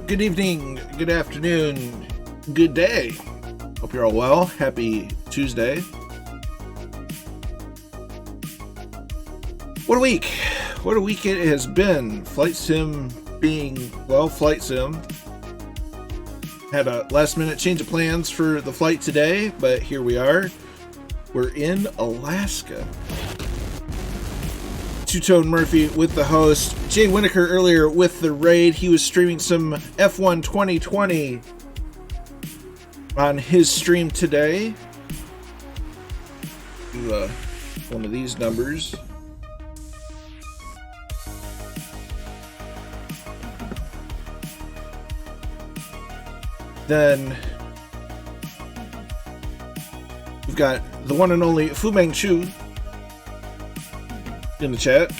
Good evening, good afternoon, good day. Hope you're all well. Happy Tuesday. What a week. What a week it has been. Flight sim being, well, flight sim. Had a last minute change of plans for the flight today, but here we are. We're in Alaska. Two-Tone Murphy with the host. Jay Winokur earlier with the raid. He was streaming some F1 2020 on his stream today. Do one of these numbers. Then we've got the one and only Fu Manchu in the chat.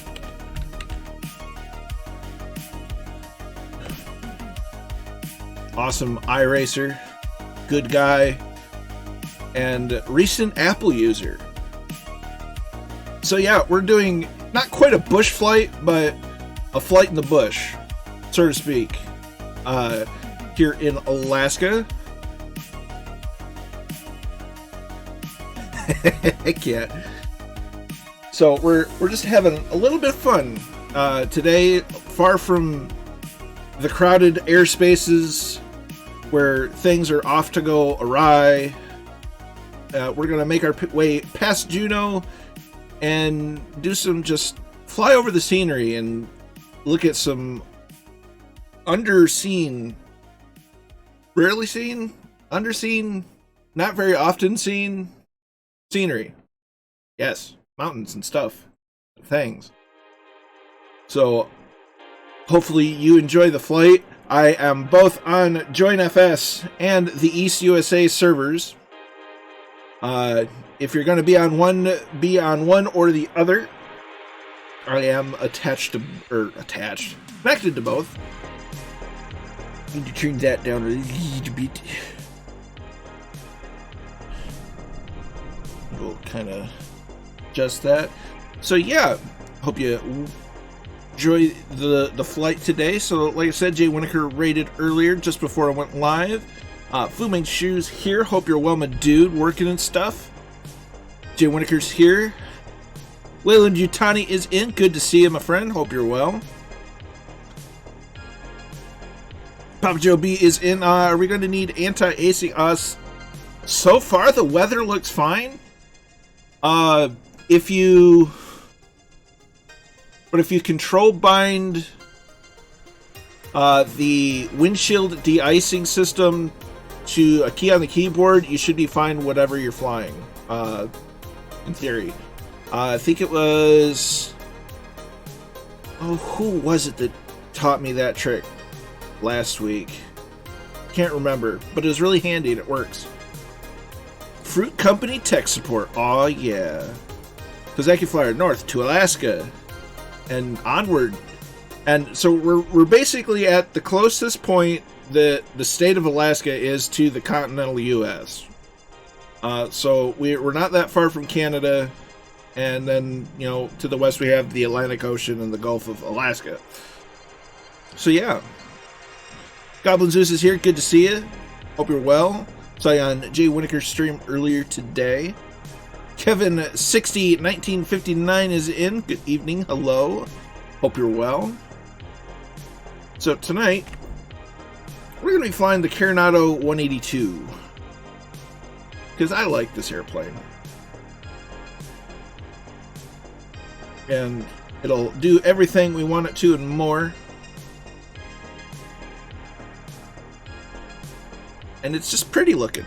Awesome iRacer, good guy, and recent Apple user. So yeah, we're doing not quite a bush flight, but a flight in the bush, so to speak, here in Alaska. Heck yeah. So we're just having a little bit of fun today, far from the crowded airspaces where things are off to go awry. We're gonna make our way past Juneau and do some just fly over the scenery and look at some underseen, rarely seen, underseen, not very often seen scenery. Yes. Mountains and stuff, things. So hopefully you enjoy the flight. I am both on JoinFS and the East USA servers. If you're going to be on one or the other. I am connected to both. Need to turn that down a little bit. We'll kind of just that. So yeah, hope you enjoy the flight today. So like I said, Jay Winokur rated earlier just before I went live. Fu Manchu's here. Hope you're well, my dude, working and stuff. Jay Winokur's here. Wayland Yutani is in. Good to see you, my friend. Hope you're well. Papa Joe B is in. Are we going to need anti-AC? So far the weather looks fine. If you control bind the windshield de-icing system to a key on the keyboard, you should be fine whatever you're flying, in theory. I think it was, who was it that taught me that trick last week? Can't remember, but it was really handy and it works. Fruit Company tech support. Oh yeah. Because I can fly north to Alaska and onward And so we're basically at the closest point that the state of Alaska is to the continental U.S. So we're not that far from Canada, and then, you know, to the west we have the Atlantic Ocean and the Gulf of Alaska. So yeah, Goblin Zeus is here. Good to see you. Hope you're well. Saw you on Jay Winokur's stream earlier today. Kevin 60 1959 is in. Good evening. Hello. Hope you're well. So tonight, we're going to be flying the Coronado 182. Because I like this airplane. And it'll do everything we want it to and more. And it's just pretty looking.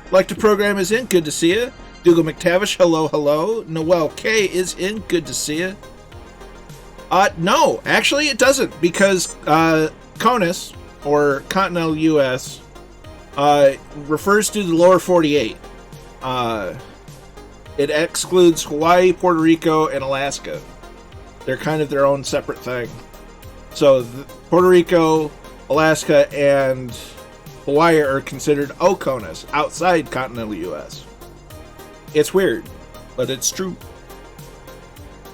Like the program is in. Good to see you. Dougal McTavish, hello, hello. Noel K is in. Good to see you. No, actually it doesn't, because CONUS, or Continental U.S., refers to the lower 48. It excludes Hawaii, Puerto Rico, and Alaska. They're kind of their own separate thing. So Puerto Rico, Alaska, and Hawaii are considered OCONUS, outside Continental U.S. It's weird, but it's true.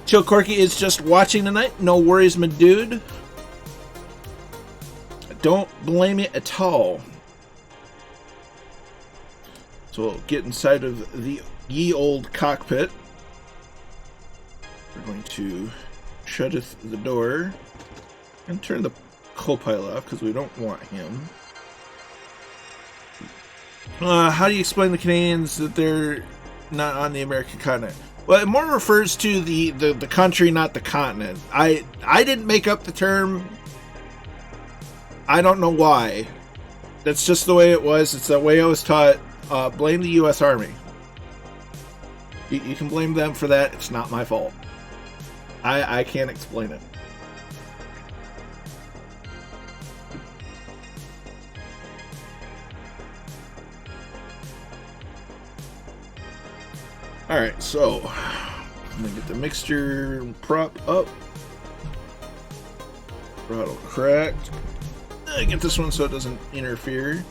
Chill Corky is just watching tonight. No worries, my dude. Don't blame it at all. So we'll get inside of the ye old cockpit. We're going to shut the door and turn the co-pilot off because we don't want him. How do you explain the Canadians that they're not on the American continent? Well, it more refers to the country, not the continent. I didn't make up the term. I don't know why. That's just the way it was. It's the way I was taught. Blame the U.S. Army. You can blame them for that. It's not my fault. I can't explain it. Alright, so I'm going to get the mixture prop up. Throttle cracked. Get this one so it doesn't interfere.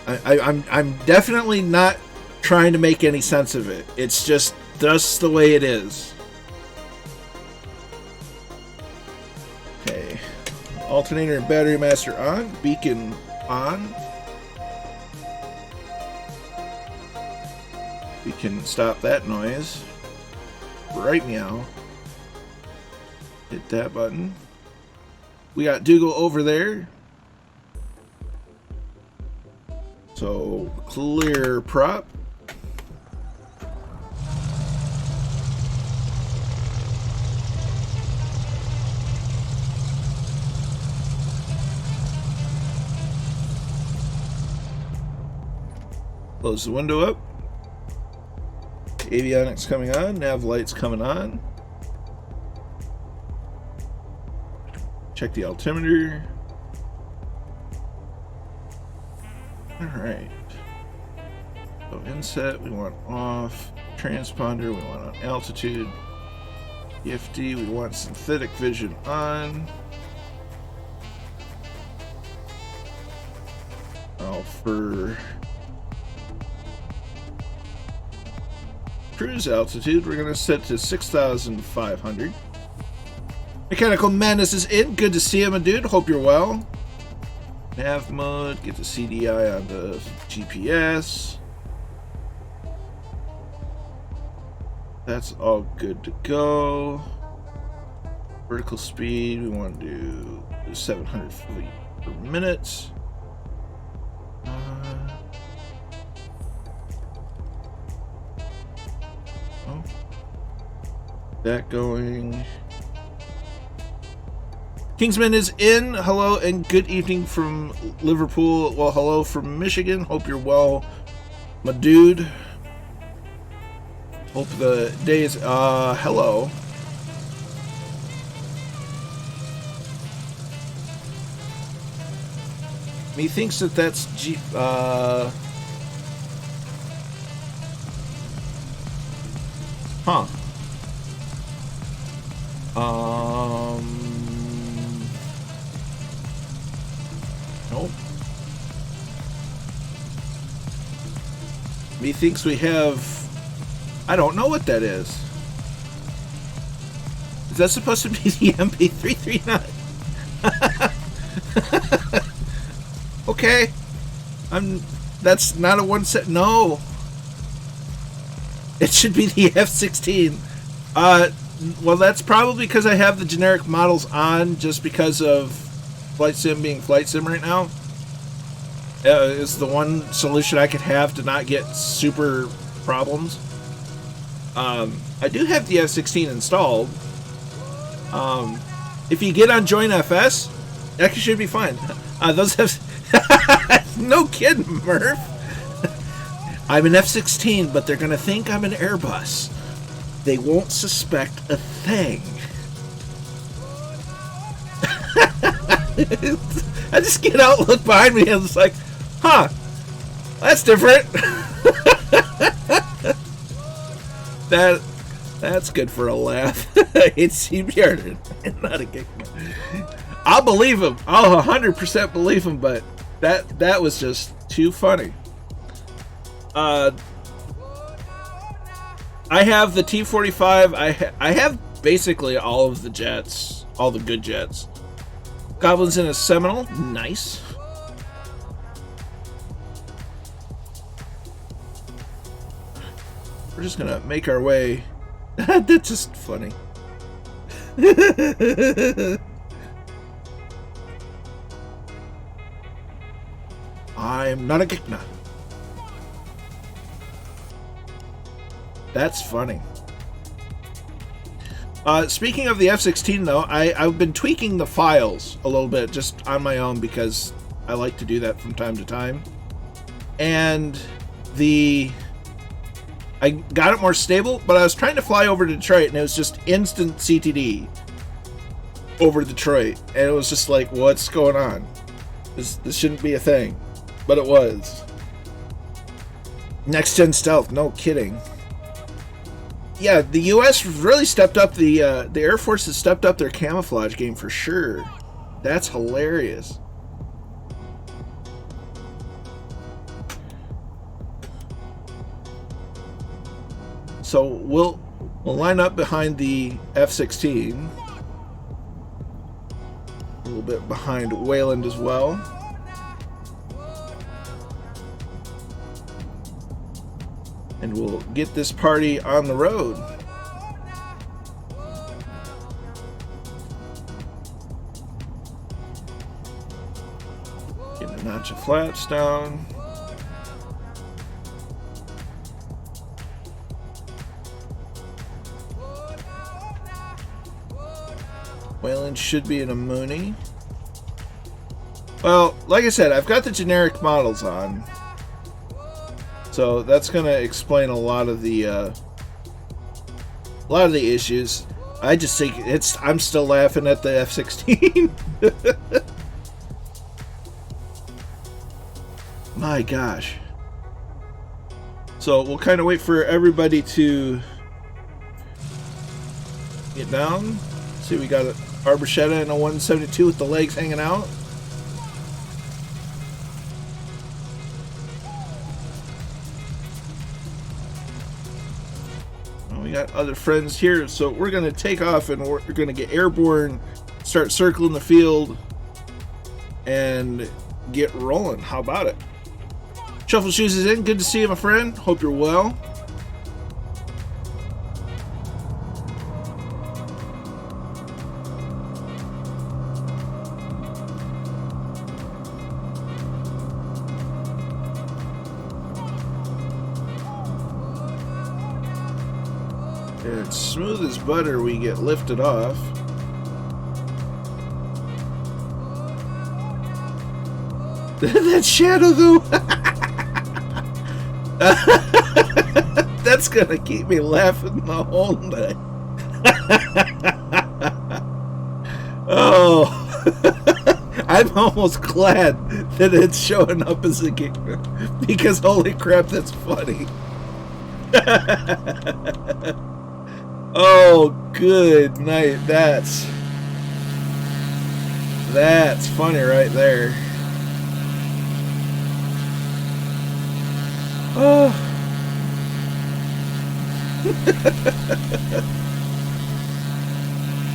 I'm definitely not trying to make any sense of it. It's just the way it is. Okay. Alternator and battery master on. Beacon on. We can stop that noise. Right meow. Hit that button. We got Dougal over there. So, clear prop. Close the window up. Avionics coming on. Nav lights coming on. Check the altimeter. Alright. So inset, we want off. Transponder, we want on altitude. EFD, we want synthetic vision on. For cruise altitude, we're going to set to 6,500. Mechanical Madness is in. Good to see you, my dude. Hope you're well. Nav mode. Get the CDI on the GPS. That's all good to go. Vertical speed. We want to do 700 feet per minute. That going. Kingsman is in. Hello and good evening from Liverpool. Well, hello from Michigan. Hope you're well, my dude. Hope the day is hello. Methinks that that's huh. Methinks we have... I don't know what that is. Is that supposed to be the MP339? Okay. That's not a one set. No. It should be the F-16. Well, that's probably because I have the generic models on, just because of Flight Sim being Flight Sim right now. Is the one solution I could have to not get super problems. I do have the F-16 installed. If you get on Join FS, that should be fine. Those have... No kidding, Murph. I'm an F-16, but they're going to think I'm an Airbus. They won't suspect a thing. I just get out, look behind me, and it's like, huh, that's different. That's good for a laugh. It's CBR, not a gig. I'll believe him. I'll 100% believe him, but that was just too funny. I have the T-45. I have basically all of the jets, all the good jets. Goblin's in a Seminole, nice. We're just gonna make our way. That's just funny. I'm not a Gigna. That's funny. Speaking of the F-16, though, I've been tweaking the files a little bit just on my own because I like to do that from time to time. And I got it more stable, but I was trying to fly over to Detroit, and it was just instant CTD over Detroit. And it was just like, what's going on? This shouldn't be a thing. But it was. Next gen stealth, no kidding. Yeah, the U.S. really stepped up the Air Force has stepped up their camouflage game for sure. That's hilarious. So we'll line up behind the F-16, a little bit behind Wayland as well. And we'll get this party on the road. Get a notch of flaps down. Wayland should be in a Mooney. Well, like I said, I've got the generic models on. So that's going to explain a lot of the issues. I just think I'm still laughing at the F-16. My gosh. So we'll kind of wait for everybody to get down. See, we got an Arborchetta and a 172 with the legs hanging out. We got other friends here, so we're going to take off and we're going to get airborne, start circling the field, and get rolling. How about it? Shuffle Shoes is in. Good to see you, my friend. Hope you're well. And smooth as butter, we get lifted off. That shadow, though. That's gonna keep me laughing the whole night. Oh, I'm almost glad that it's showing up as a gig, because holy crap, that's funny. Oh, good night. That's funny right there. Oh,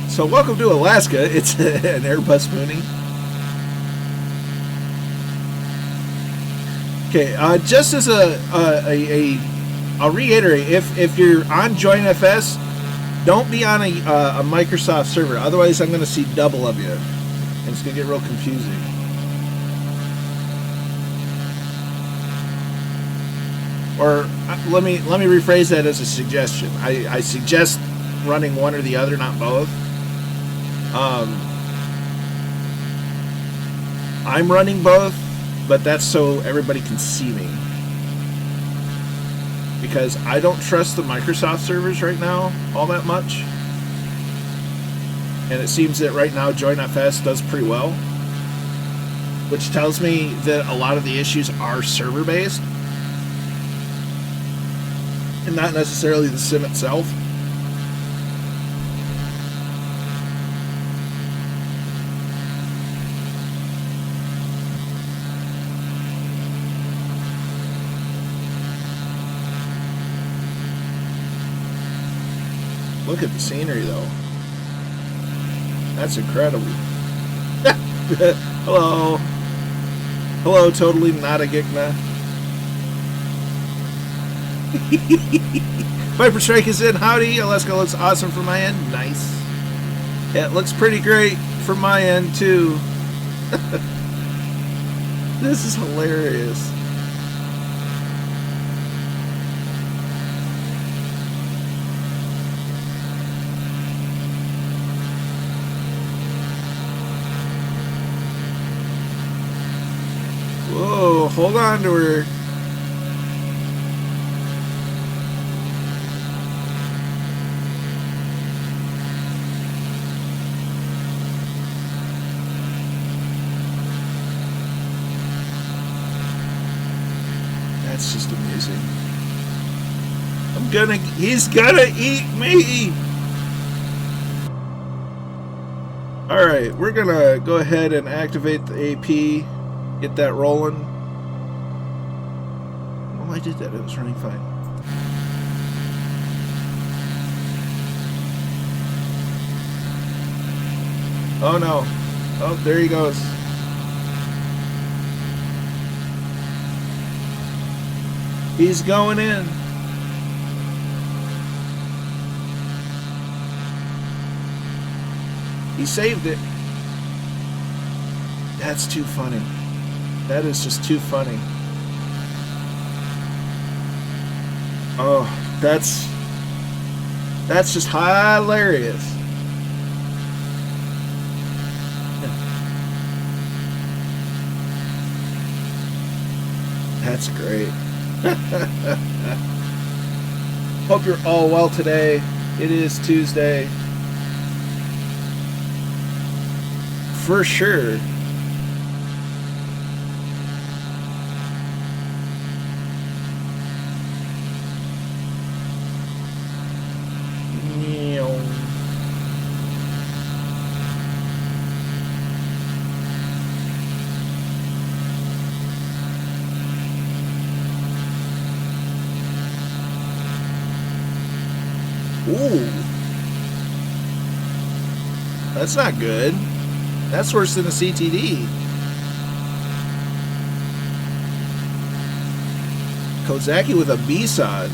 So welcome to Alaska. It's an Airbus Mooney. Okay, just as I'll reiterate, if you're on JoinFS, don't be on a Microsoft server. Otherwise, I'm going to see double of you, and it's going to get real confusing. Or let me rephrase that as a suggestion. I suggest running one or the other, not both. I'm running both, but that's so everybody can see me. Because I don't trust the Microsoft servers right now all that much. And it seems that right now JoinFS does pretty well. Which tells me that a lot of the issues are server-based. And not necessarily the sim itself. Look at the scenery, though. That's incredible. Hello. Hello, totally not a Gigna. Viper Strike is in. Howdy. Alaska looks awesome from my end. Nice. Yeah, it looks pretty great from my end, too. This is hilarious. Whoa, hold on to her. That's just amazing. He's gonna eat me! Alright, we're gonna go ahead and activate the AP. Get that rolling. Well, I did that. It was running fine. Oh no. Oh, there he goes. He's going in. He saved it. That's too funny. That is just too funny. Oh, that's just hilarious. That's great. Hope you're all well today. It is Tuesday. For sure. Ooh. That's not good. That's worse than a CTD. Kozaki with a B-sod.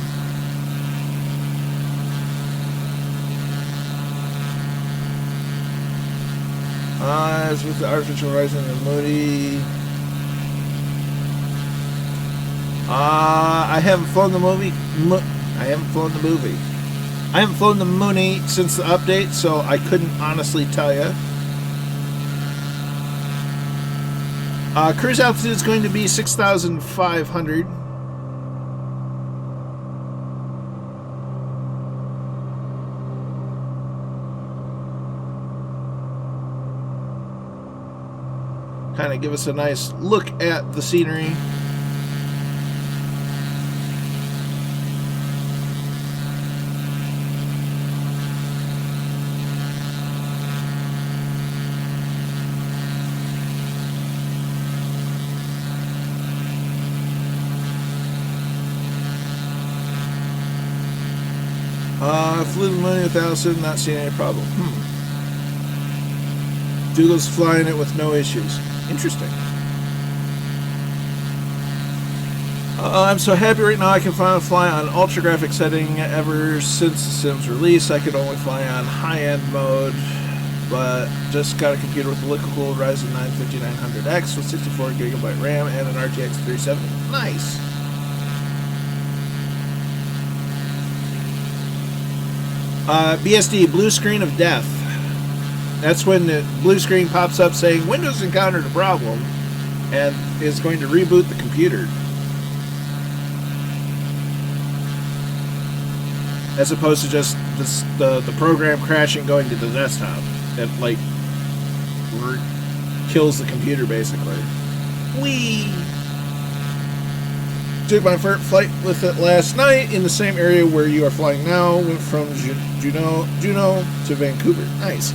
As with the artificial rising of the Moody. I haven't flown the movie. I haven't flown the movie. I haven't flown the Mooney since the update, so I couldn't honestly tell you. Cruise altitude is going to be 6,500. Kind of give us a nice look at the scenery. Flew the moon with Alaskan, not seeing any problem. Dougal's flying it with no issues. Interesting. I'm so happy right now I can finally fly on ultra graphic setting. Ever since the Sims release, I could only fly on high-end mode, but just got a computer with a liquid-cooled Ryzen 9 5900X with 64GB RAM and an RTX 370. Nice! BSD, blue screen of death. That's when the blue screen pops up saying Windows encountered a problem and is going to reboot the computer. As opposed to just the program crashing going to the desktop. It like kills the computer basically. Whee! Took my first flight with it last night in the same area where you are flying now. Went from Juneau to Vancouver. Nice.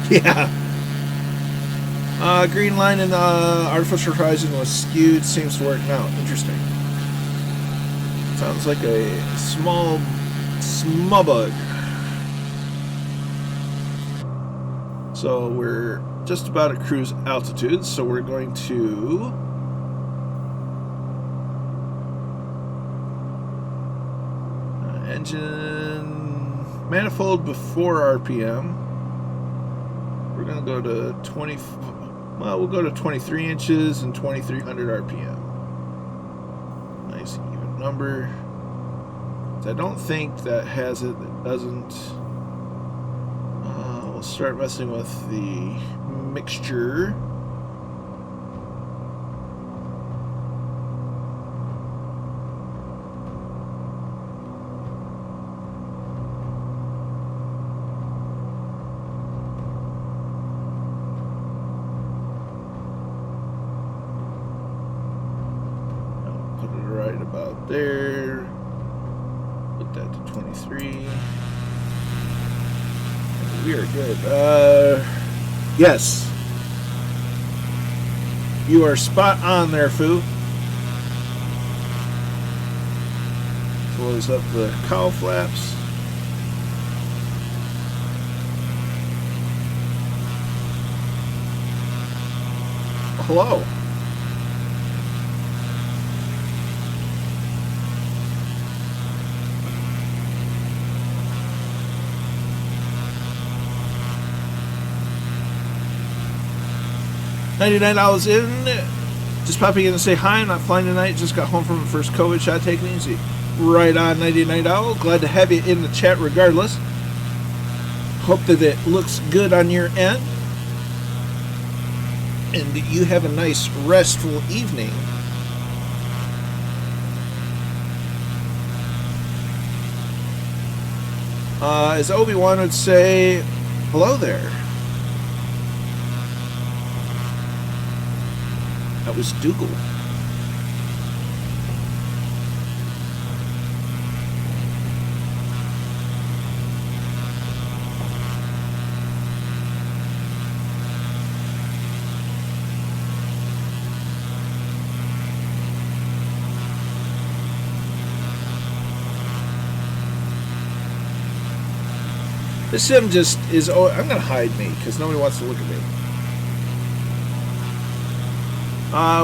Yeah. Green line in the artificial horizon was skewed. Seems to work now. Interesting. Sounds like a small bug. So we're just about at cruise altitude, so we're going to engine manifold before RPM. We're going to go to 20, well, we'll go to 23 inches and 2300 RPM. Nice even number. I don't think that has it, that doesn't. We'll start messing with the mixture. I'll put it right about there. Put that to 23. We are good. Yes. You are spot on there, Foo. Close up the cowl flaps. Hello. $99 in. Just popping in to say hi. I'm not flying tonight. Just got home from the first COVID shot. Taking it easy. Right on, $99. Glad to have you in the chat regardless. Hope that it looks good on your end. And you have a nice restful evening. As Obi-Wan would say, hello there. That was Dougal. This sim just is. Oh, I'm gonna hide me because nobody wants to look at me.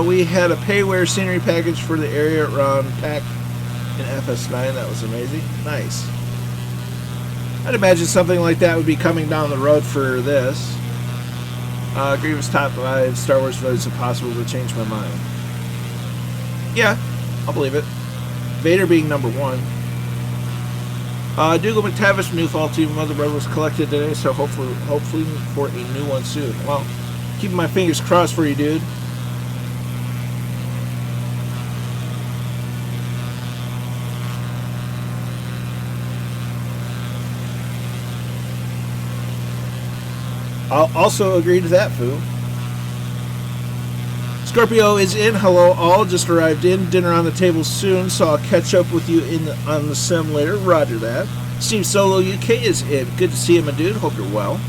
We had a payware scenery package for the area around PAC in FS9. That was amazing. Nice. I'd imagine something like that would be coming down the road for this. Grievous top 5 Star Wars votes impossible to change my mind. Yeah, I'll believe it. Vader being number 1. Dougal McTavish new fall team Mother Brother was collected today, so hopefully for a new one soon. Well, keeping my fingers crossed for you, dude. I'll also agree to that, Foo. Scorpio is in. Hello, all. Just arrived in. Dinner on the table soon, so I'll catch up with you on the sim later. Roger that. Steve Solo UK is in. Good to see you, my dude. Hope you're well.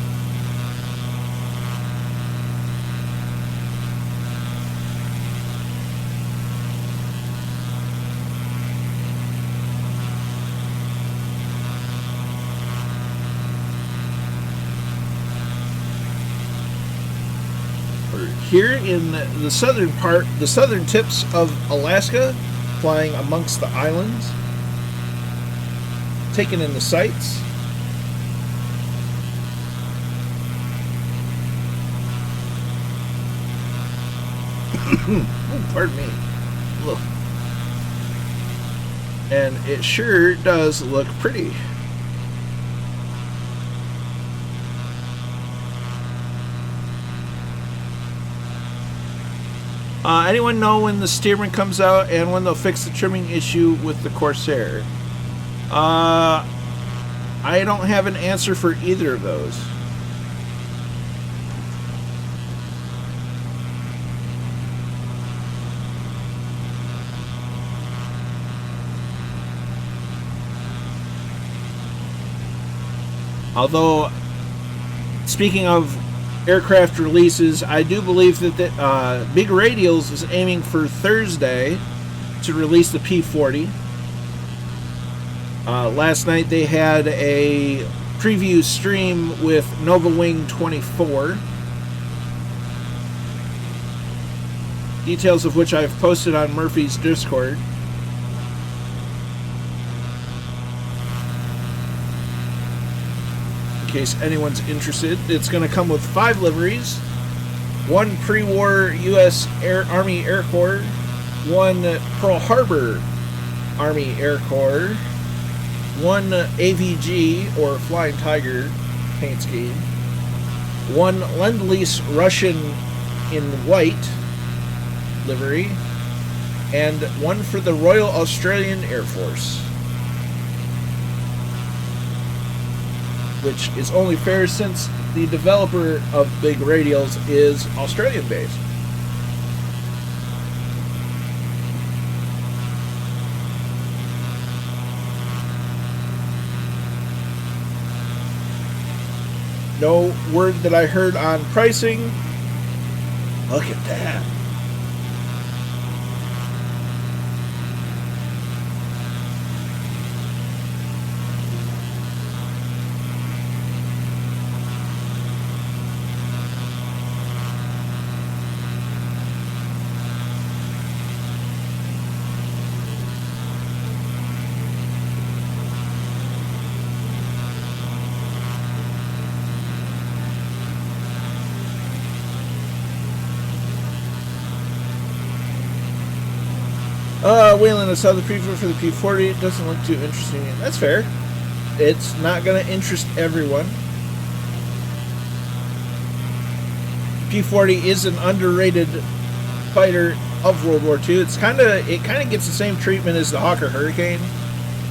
here in the southern part, the southern tips of Alaska, flying amongst the islands, taking in the sights. Oh, pardon me. Look. And it sure does look pretty. Anyone know when the steerman comes out and when they'll fix the trimming issue with the Corsair? I don't have an answer for either of those. Although, speaking of aircraft releases, I do believe that the, Big Radials is aiming for Thursday to release the P-40. Last night they had a preview stream with Nova Wing 24. Details of which I've posted on Murphy's Discord. In case anyone's interested, it's going to come with 5 liveries: 1 pre-war U.S. Army Air Corps, 1 Pearl Harbor Army Air Corps, 1 AVG or Flying Tiger paint scheme, 1 Lend-Lease Russian in white livery, and 1 for the Royal Australian Air Force. Which is only fair since the developer of Big Radials is Australian based. No word that I heard on pricing. Look at that. Wayland, I saw the preview for the P-40. It doesn't look too interesting. That's fair. It's not going to interest everyone. P-40 is an underrated fighter of World War II. It kind of gets the same treatment as the Hawker Hurricane,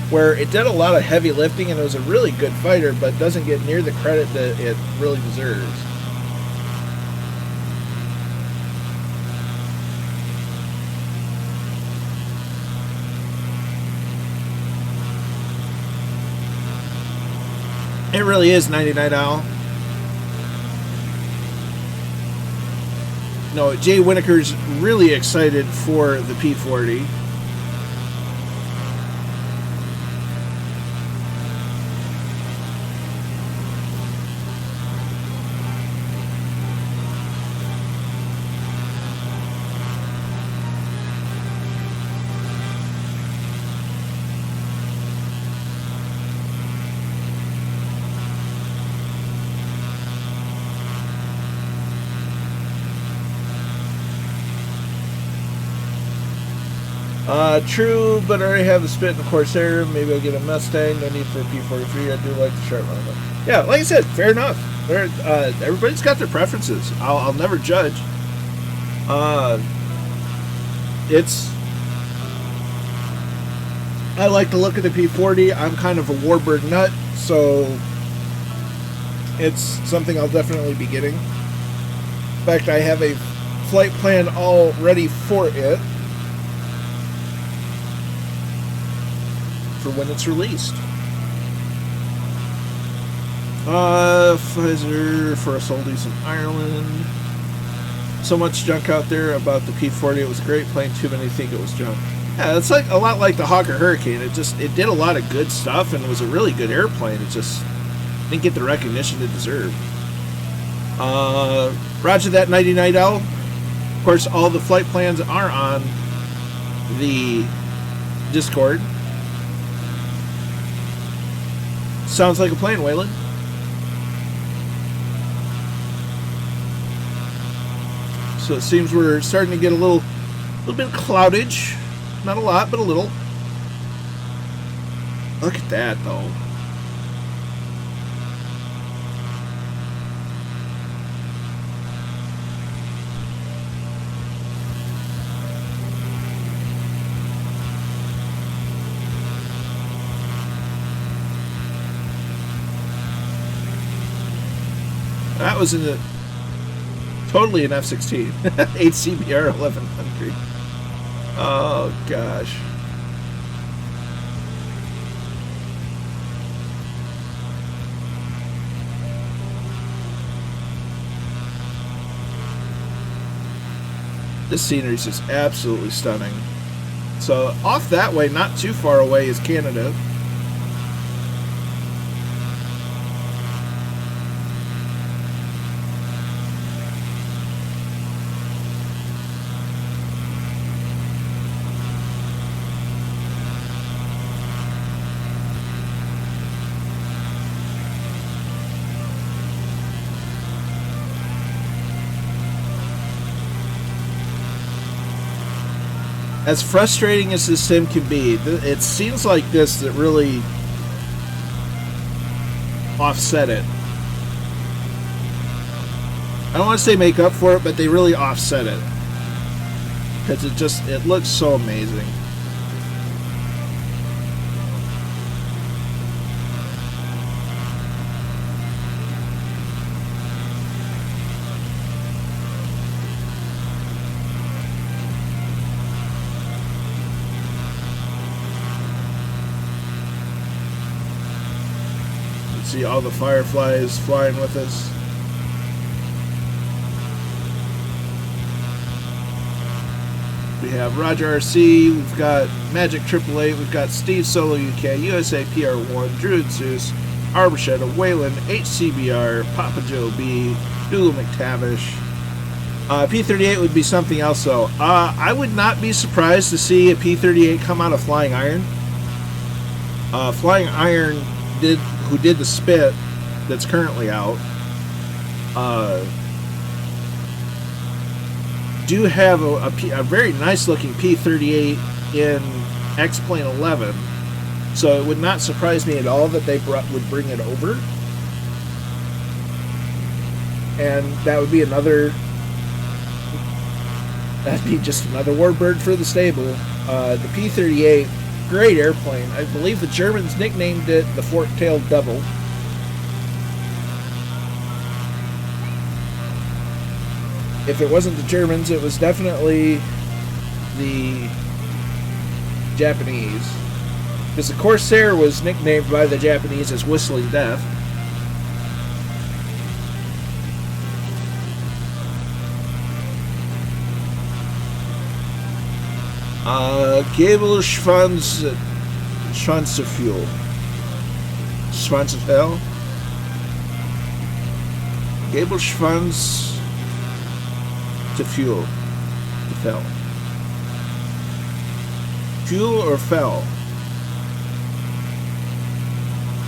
where it did a lot of heavy lifting and it was a really good fighter, but doesn't get near the credit that it really deserves. It really is 99 Owl. No, Jay Whitaker's really excited for the P-40. True, but I already have the Spit and the Corsair. Maybe I'll get a Mustang. No need for a P-43. I do like the sharp one. Yeah, like I said, fair enough. Everybody's got their preferences. I'll never judge. I like the look of the P-40. I'm kind of a warbird nut, so it's something I'll definitely be getting. In fact, I have a flight plan all ready for it. For when it's released. Pfizer for us oldies in Ireland. So much junk out there about the P-40. It was great, playing too many think it was junk. Yeah, it's like a lot like the Hawker Hurricane. It did a lot of good stuff and was a really good airplane. It just didn't get the recognition it deserved. Roger that, 99 L. Of course, all the flight plans are on the Discord. Sounds like a plane, Waylon. So it seems we're starting to get a little bit of cloudage. Not a lot, but a little. Look at that, though. That was totally an F-16. HCBR 1100. Oh, gosh. This scenery is just absolutely stunning. So off that way, not too far away, is Canada. As frustrating as this sim can be, it seems like this that really offset it. I don't want to say make up for it, but they really offset it. Because it looks so amazing. See all the fireflies flying with us. We have Roger RC, we've got Magic 888, we've got Steve Solo UK, USA PR1, Druid Zeus, Arbor Shadow, Wayland, HCBR, Papa Joe B, Doodle McTavish. P-38 would be something else though. I would not be surprised to see a P-38 come out of Flying Iron. Flying Iron who did the Spit that's currently out, do have a very nice looking P-38 in X-Plane 11, so it would not surprise me at all that they would bring it over, and that'd be just another warbird for the stable. The P-38, great airplane. I believe the Germans nicknamed it the fork-tailed devil. If it wasn't the Germans, it was definitely the Japanese. Because the Corsair was nicknamed by the Japanese as Whistling Death. Gable Schwanzfuel. Schwanzfuel? Gable Schwanz to fuel. To fell. Fuel or fell?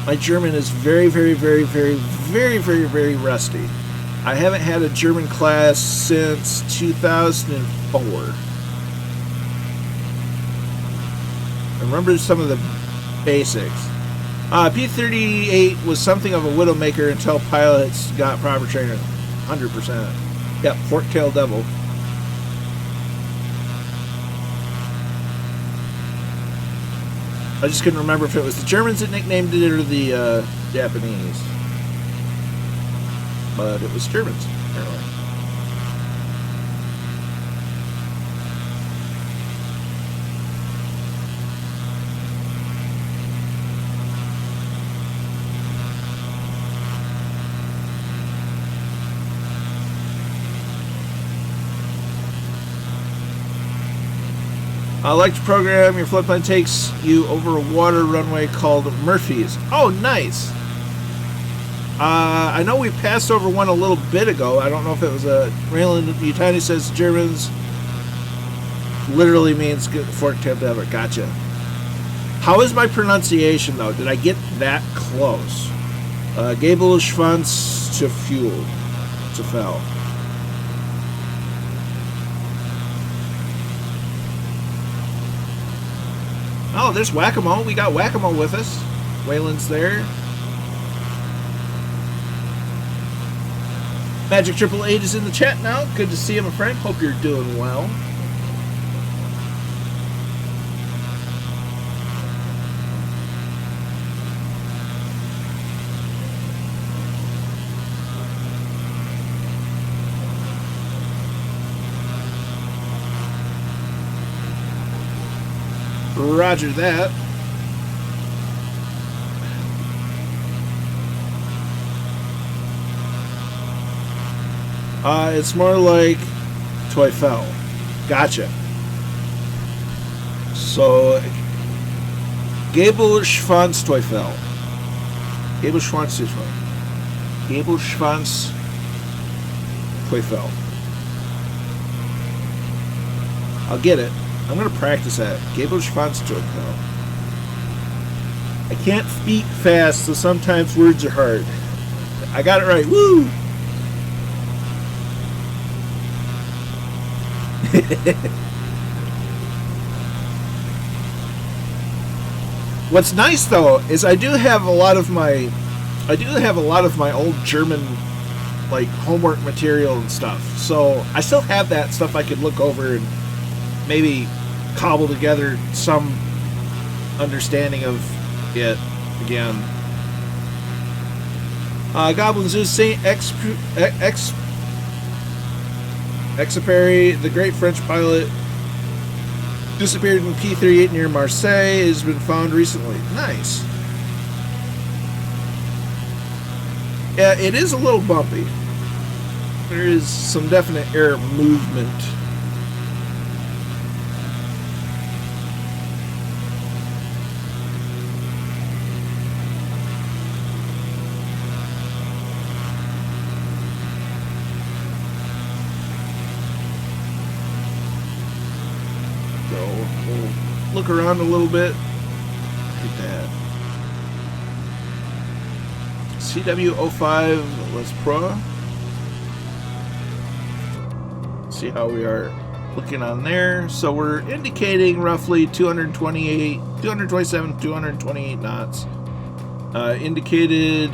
My German is very, very, very, very, very, very, very rusty. I haven't had a German class since 2004. I remember some of the basics. P-38 was something of a widowmaker until pilots got proper training. 100%. Yep, fork-tailed devil. I just couldn't remember if it was the Germans that nicknamed it or the Japanese. But it was Germans, apparently. I like to program. Your floodplain takes you over a water runway called Murphy's. Oh, nice. I know we passed over one a little bit ago. I don't know if it was a Raylan Yutani says Germans literally means fork tipped ever. Gotcha. How is my pronunciation though? Did I get that close? Gable Schwanz to fuel to fell. Oh, there's Whack-A-Mole. We got Whack-A-Mole with us. Waylon's there. Magic Triple Eight is in the chat now. Good to see you, my friend. Hope you're doing well. Roger that. It's more like Toy Fell. Gotcha. So, Gable Schwanz Toy Fell. Gable Schwanz Toy Fell. Gable Schwanz Toy Fell. I'll get it. I'm going to practice that. Gable Schwanz Toy Fell. I can't speak fast, so sometimes words are hard. I got it right. Woo! What's nice though is I do have a lot of my old German like homework material and stuff. So I still have that stuff I could look over and maybe cobble together some understanding of it again. Goblin Zeus Saint Exupéry, the great French pilot, disappeared in P-38 near Marseille, has been found recently. Nice. Yeah, it is a little bumpy. There is some definite air movement. Look around a little bit. Look at that. CW05 Les Pro. See how we are looking on there. So we're indicating roughly 228, 227, 228 knots. Indicated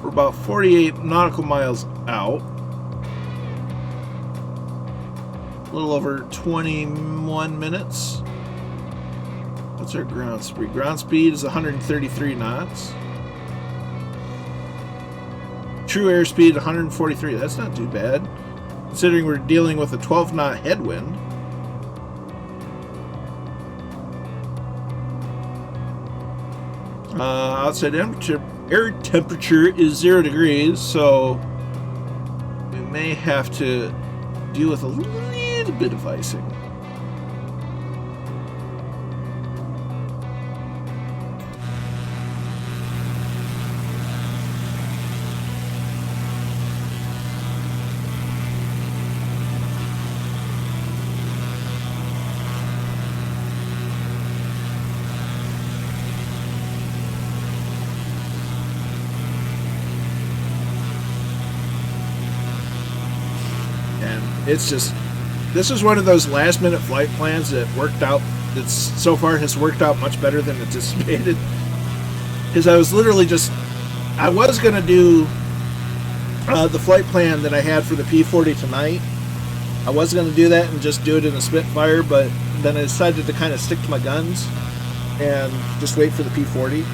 we're about 48 nautical miles out. A little over 21 minutes. What's our ground speed? Ground speed is 133 knots. True airspeed 143. That's not too bad, considering we're dealing with a 12-knot headwind. Outside air temperature is 0 degrees, so we may have to deal with a little bit of icing. And it's just, this is one of those last minute flight plans that worked out, that so far has worked out much better than anticipated. Because I was literally just, I was going to do the flight plan that I had for the P-40 tonight. I was going to do that and just do it in a Spitfire, but then I decided to kind of stick to my guns and just wait for the P-40.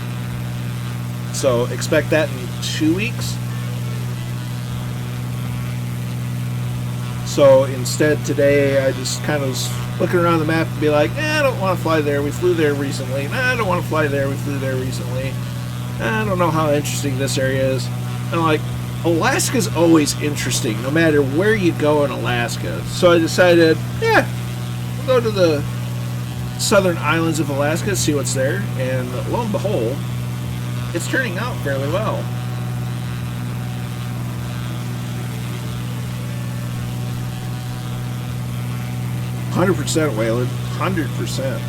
So expect that in 2 weeks. So instead today I just kind of was looking around the map and be like, I don't want to fly there, we flew there recently. I don't want to fly there, we flew there recently. I don't know how interesting this area is. And I'm like, Alaska's always interesting, no matter where you go in Alaska. So I decided, yeah, we'll go to the southern islands of Alaska, see what's there. And lo and behold, it's turning out fairly well. $100%, Waylon. 100%.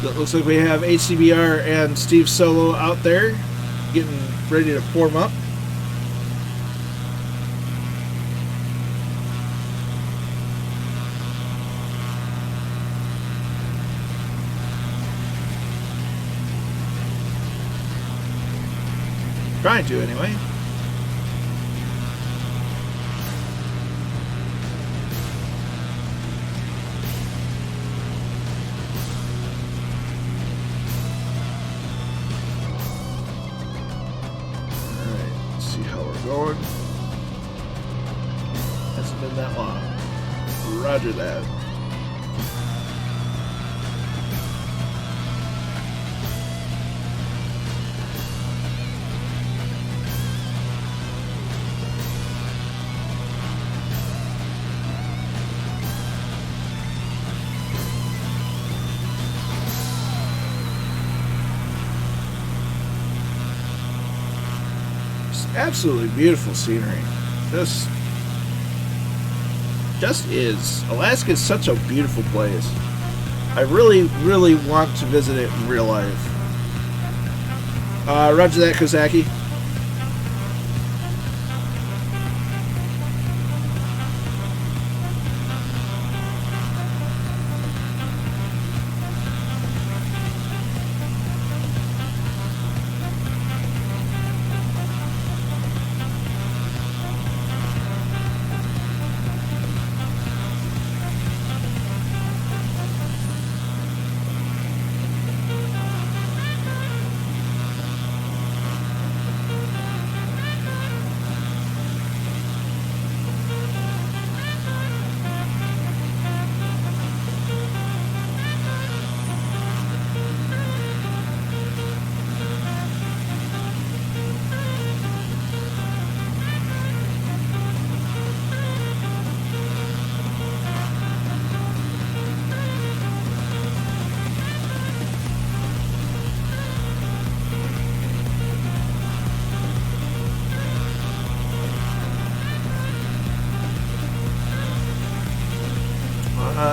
It looks like we have HCBR and Steve Solo out there getting ready to form up. Trying to, anyway. Going. Hasn't been that long. Roger that. Absolutely beautiful scenery. Just is. Alaska is such a beautiful place. I really, really want to visit it in real life. Roger that, Kozaki.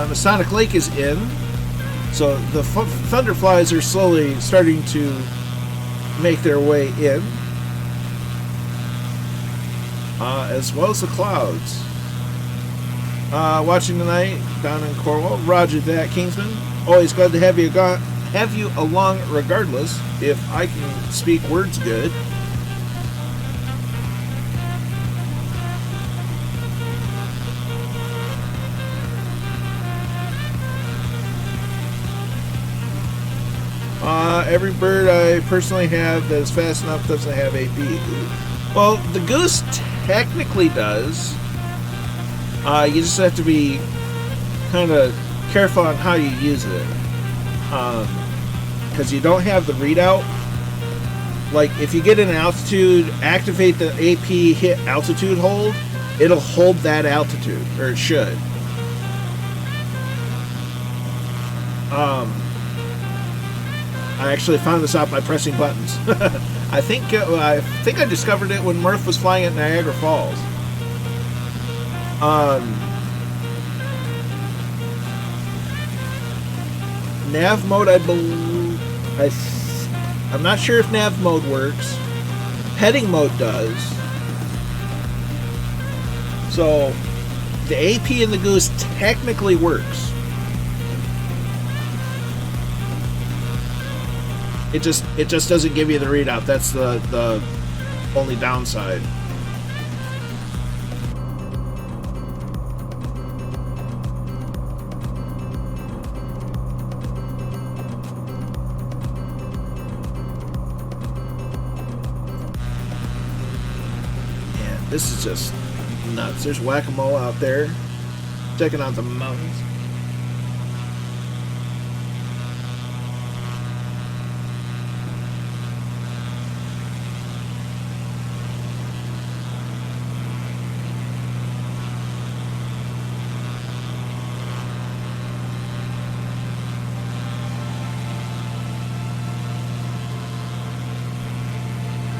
Masonic Lake is in, so the Thunderflies are slowly starting to make their way in, as well as the clouds. Watching tonight down in Cornwall. Roger that, Kingsman. Always glad to have you along regardless, if I can speak words good. Every bird I personally have that is fast enough doesn't have AP. Well, the goose technically does. You just have to be kind of careful on how you use it. Because you don't have the readout. Like, if you get an altitude, activate the AP hit altitude hold, it'll hold that altitude, or it should. I actually found this out by pressing buttons. I think I discovered it when Murph was flying at Niagara Falls. Nav mode, I believe. I'm not sure if nav mode works. Heading mode does. So the AP in the Goose technically works. It just doesn't give you the readout. That's the only downside. This is just nuts. There's whack-a-mole out there. Checking out the mountains.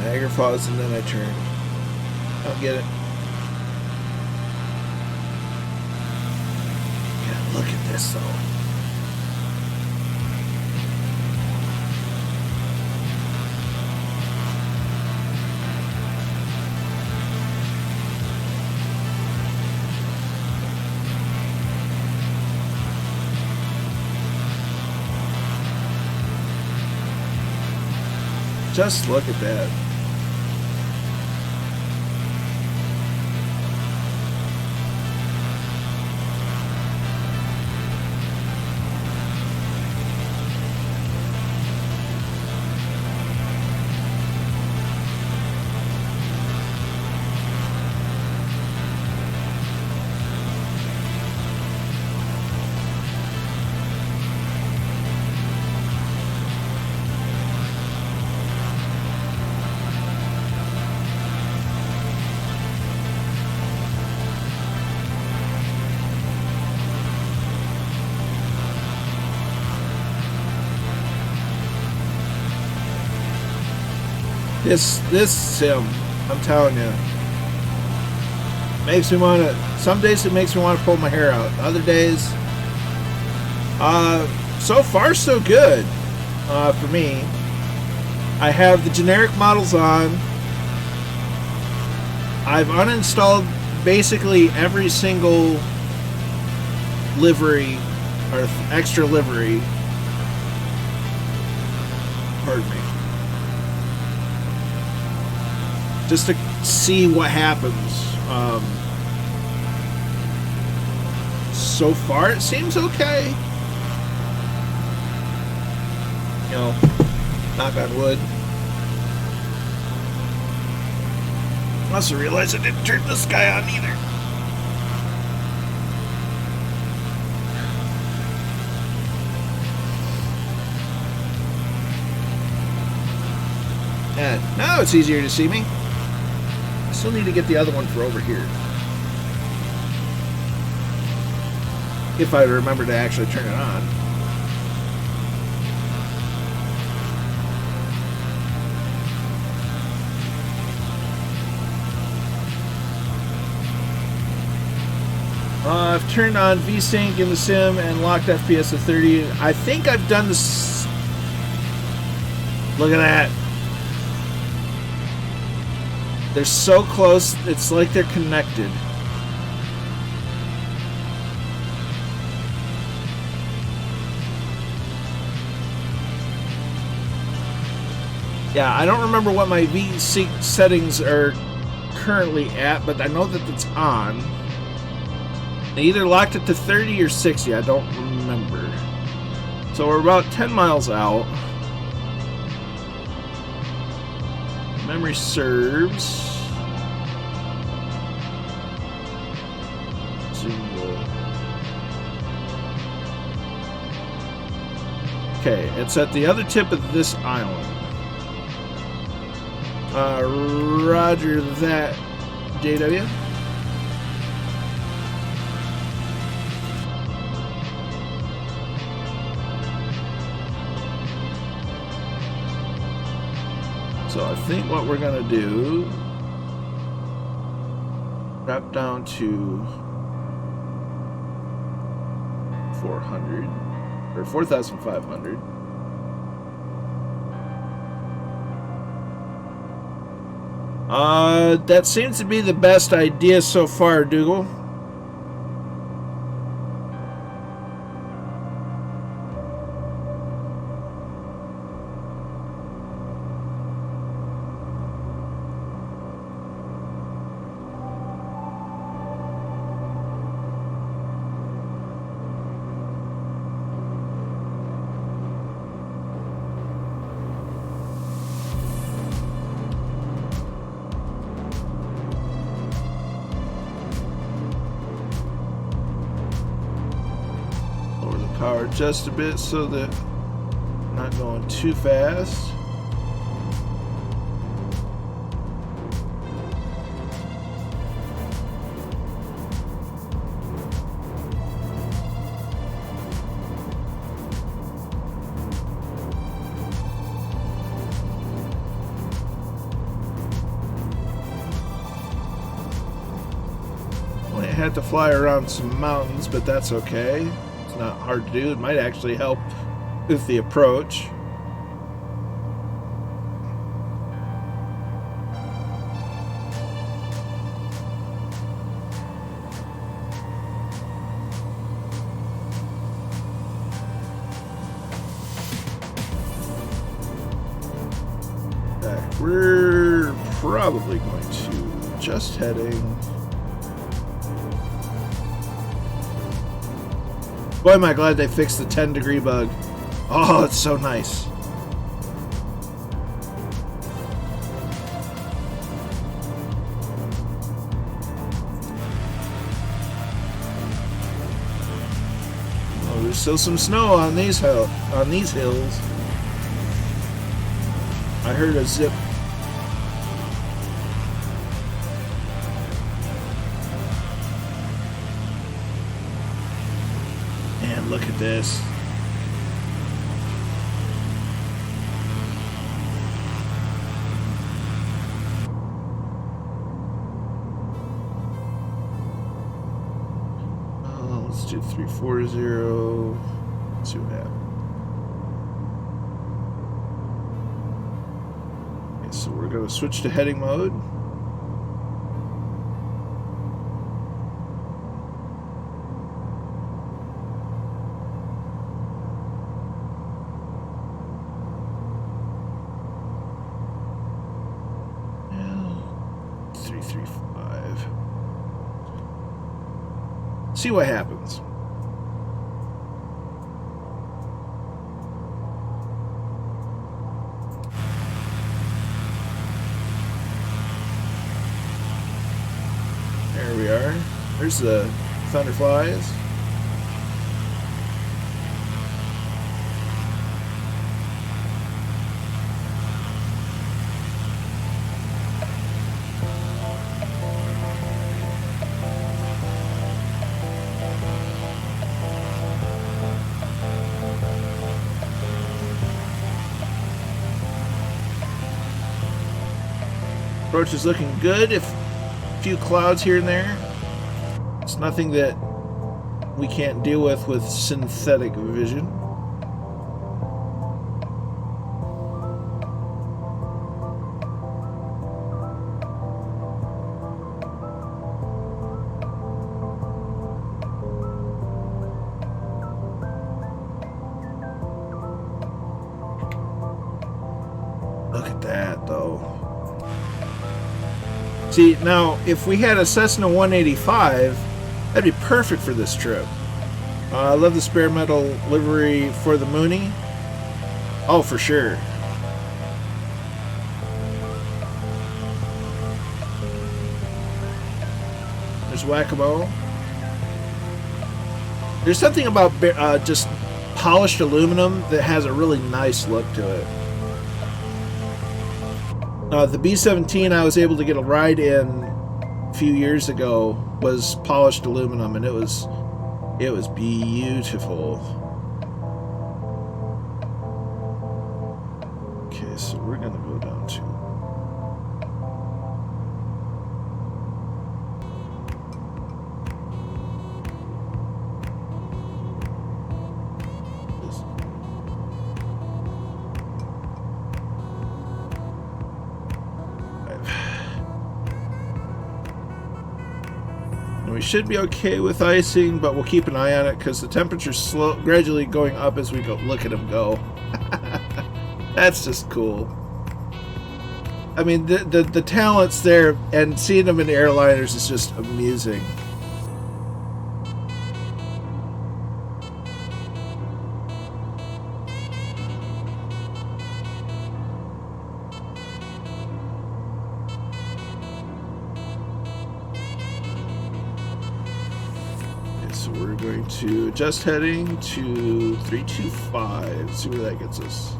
Niagara Falls, and then I turn. Don't get it. Yeah, look at this though. Just look at that. This sim, I'm telling you, makes me want to. Some days it makes me want to pull my hair out. Other days, so far so good for me. I have the generic models on. I've uninstalled basically every single livery or extra livery. Pardon me. Just to see what happens. So far, it seems okay. You know, knock on wood. I also realized I didn't turn this guy on either. And now it's easier to see me. Still need to get the other one for over here. If I remember to actually turn it on. I've turned on VSync in the sim and locked FPS to 30. I think I've done this. Look at that. They're so close, it's like they're connected. Yeah, I don't remember what my VSync settings are currently at, but I know that it's on. They either locked it to 30 or 60, I don't remember. So we're about 10 miles out. Memory serves. Okay, it's at the other tip of this island. Roger that, JW. So I think what we're gonna do, drop down to 400 or 4,500. That seems to be the best idea so far, Dougal. power just a bit so that I'm not going too fast. Had to fly around some mountains, but that's okay. It's not hard to do. It might actually help with the approach. We're probably going to just heading. Boy, am I glad they fixed the 10-degree bug. Oh, it's so nice. Oh, there's still some snow on these hills. I heard a zip. Look at this. Oh, let's do 340. Let's see what happens. Okay, so we're going to switch to heading mode. See what happens. There we are. There's the Thunderflies. Approach is looking good. If a few clouds here and there, it's nothing that we can't deal with synthetic vision. Look at that, though. See, now, if we had a Cessna 185, that'd be perfect for this trip. I love the spare metal livery for the Mooney. Oh, for sure. There's Whack-A-Mole. There's something about just polished aluminum that has a really nice look to it. The B-17 I was able to get a ride in a few years ago was polished aluminum, and it was beautiful. Okay, so we're gonna go down to we should be okay with icing, but we'll keep an eye on it because the temperature's gradually going up as we go. Look at them go. That's just cool. I mean, the talent's there, and seeing them in airliners is just amusing. So we're going to adjust heading to 325. See where that gets us.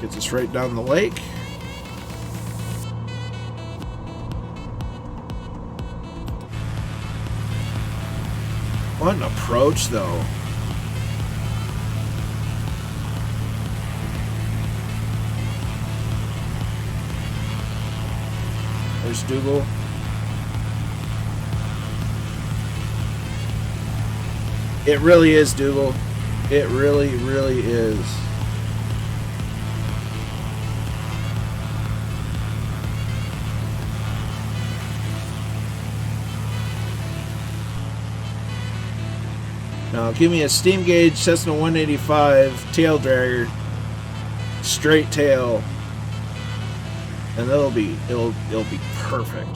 Gets us right down the lake. What an approach, though. There's Dougal. It really is, Dougal. It really, really is. Now, give me a steam gauge Cessna 185 tail dragger, straight tail, and it'll be perfect.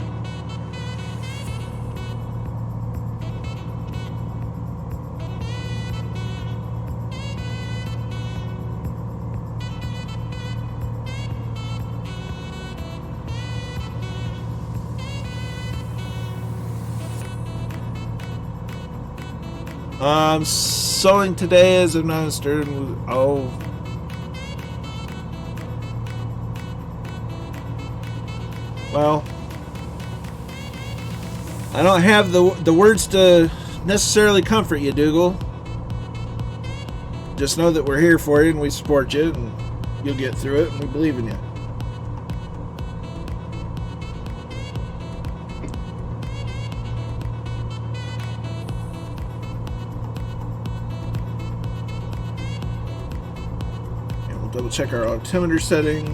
Sewing today as I'm not starting with, oh. Well, I don't have the words to necessarily comfort you, Dougal. Just know that we're here for you and we support you and you'll get through it and we believe in you. Double check our altimeter setting.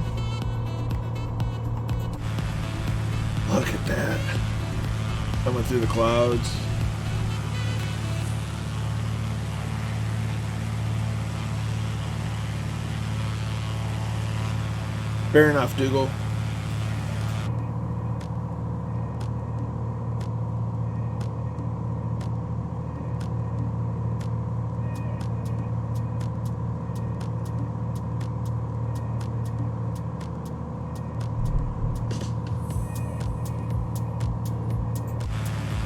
Look at that. Coming through the clouds. Fair enough, Dougal.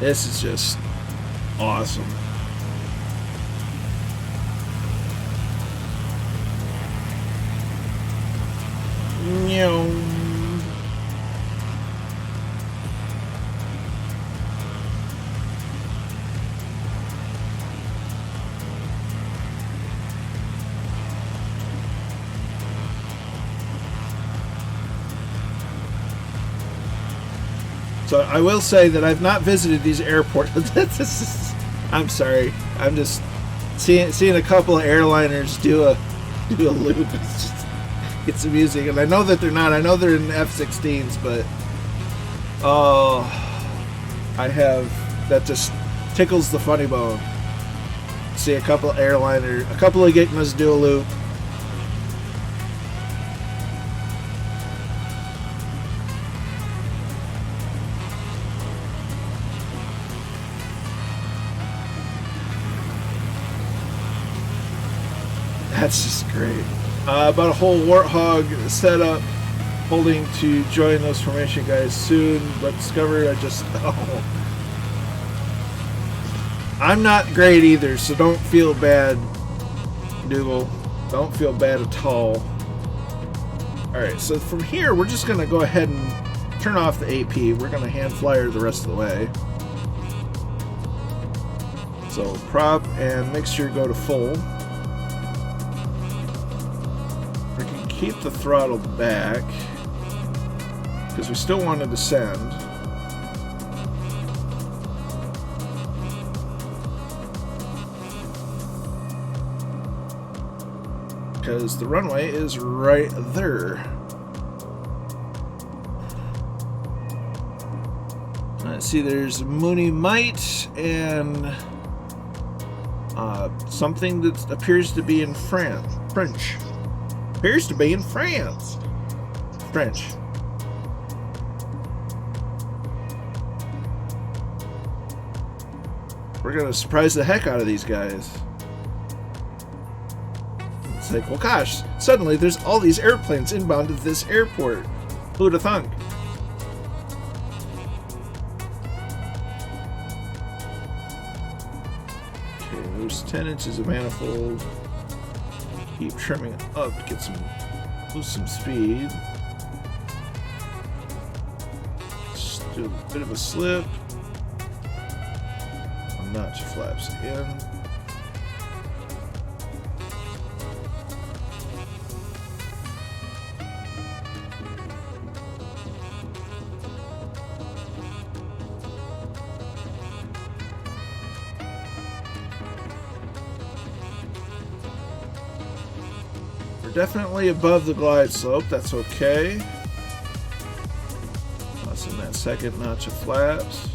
This is just awesome. So I will say that I've not visited these airports. I'm sorry. I'm just seeing a couple of airliners do a loop. It's amusing, and I know that they're not. I know they're in F-16s, but oh, that just tickles the funny bone. See a couple of Gitmas do a loop. That's just great. About a whole Warthog setup, holding to join those formation guys soon, but discovered I'm not great either, so don't feel bad, Dougal. Don't feel bad at all. Alright, so from here, we're just going to go ahead and turn off the AP. We're going to hand flyer the rest of the way. So prop and make sure you go to full. Keep the throttle back because we still want to descend. Because the runway is right there. Let's see, there's Mooney Might and something that appears to be in French. Appears to be in France. French. We're gonna surprise the heck out of these guys. It's like, well gosh, suddenly there's all these airplanes inbound to this airport. Who'd have thunk? 10 inches of manifold. Keep trimming up to get lose some speed. Just do a bit of a slip. Notch flaps in. We're definitely above the glide slope. That's okay. Plus in that second notch of flaps.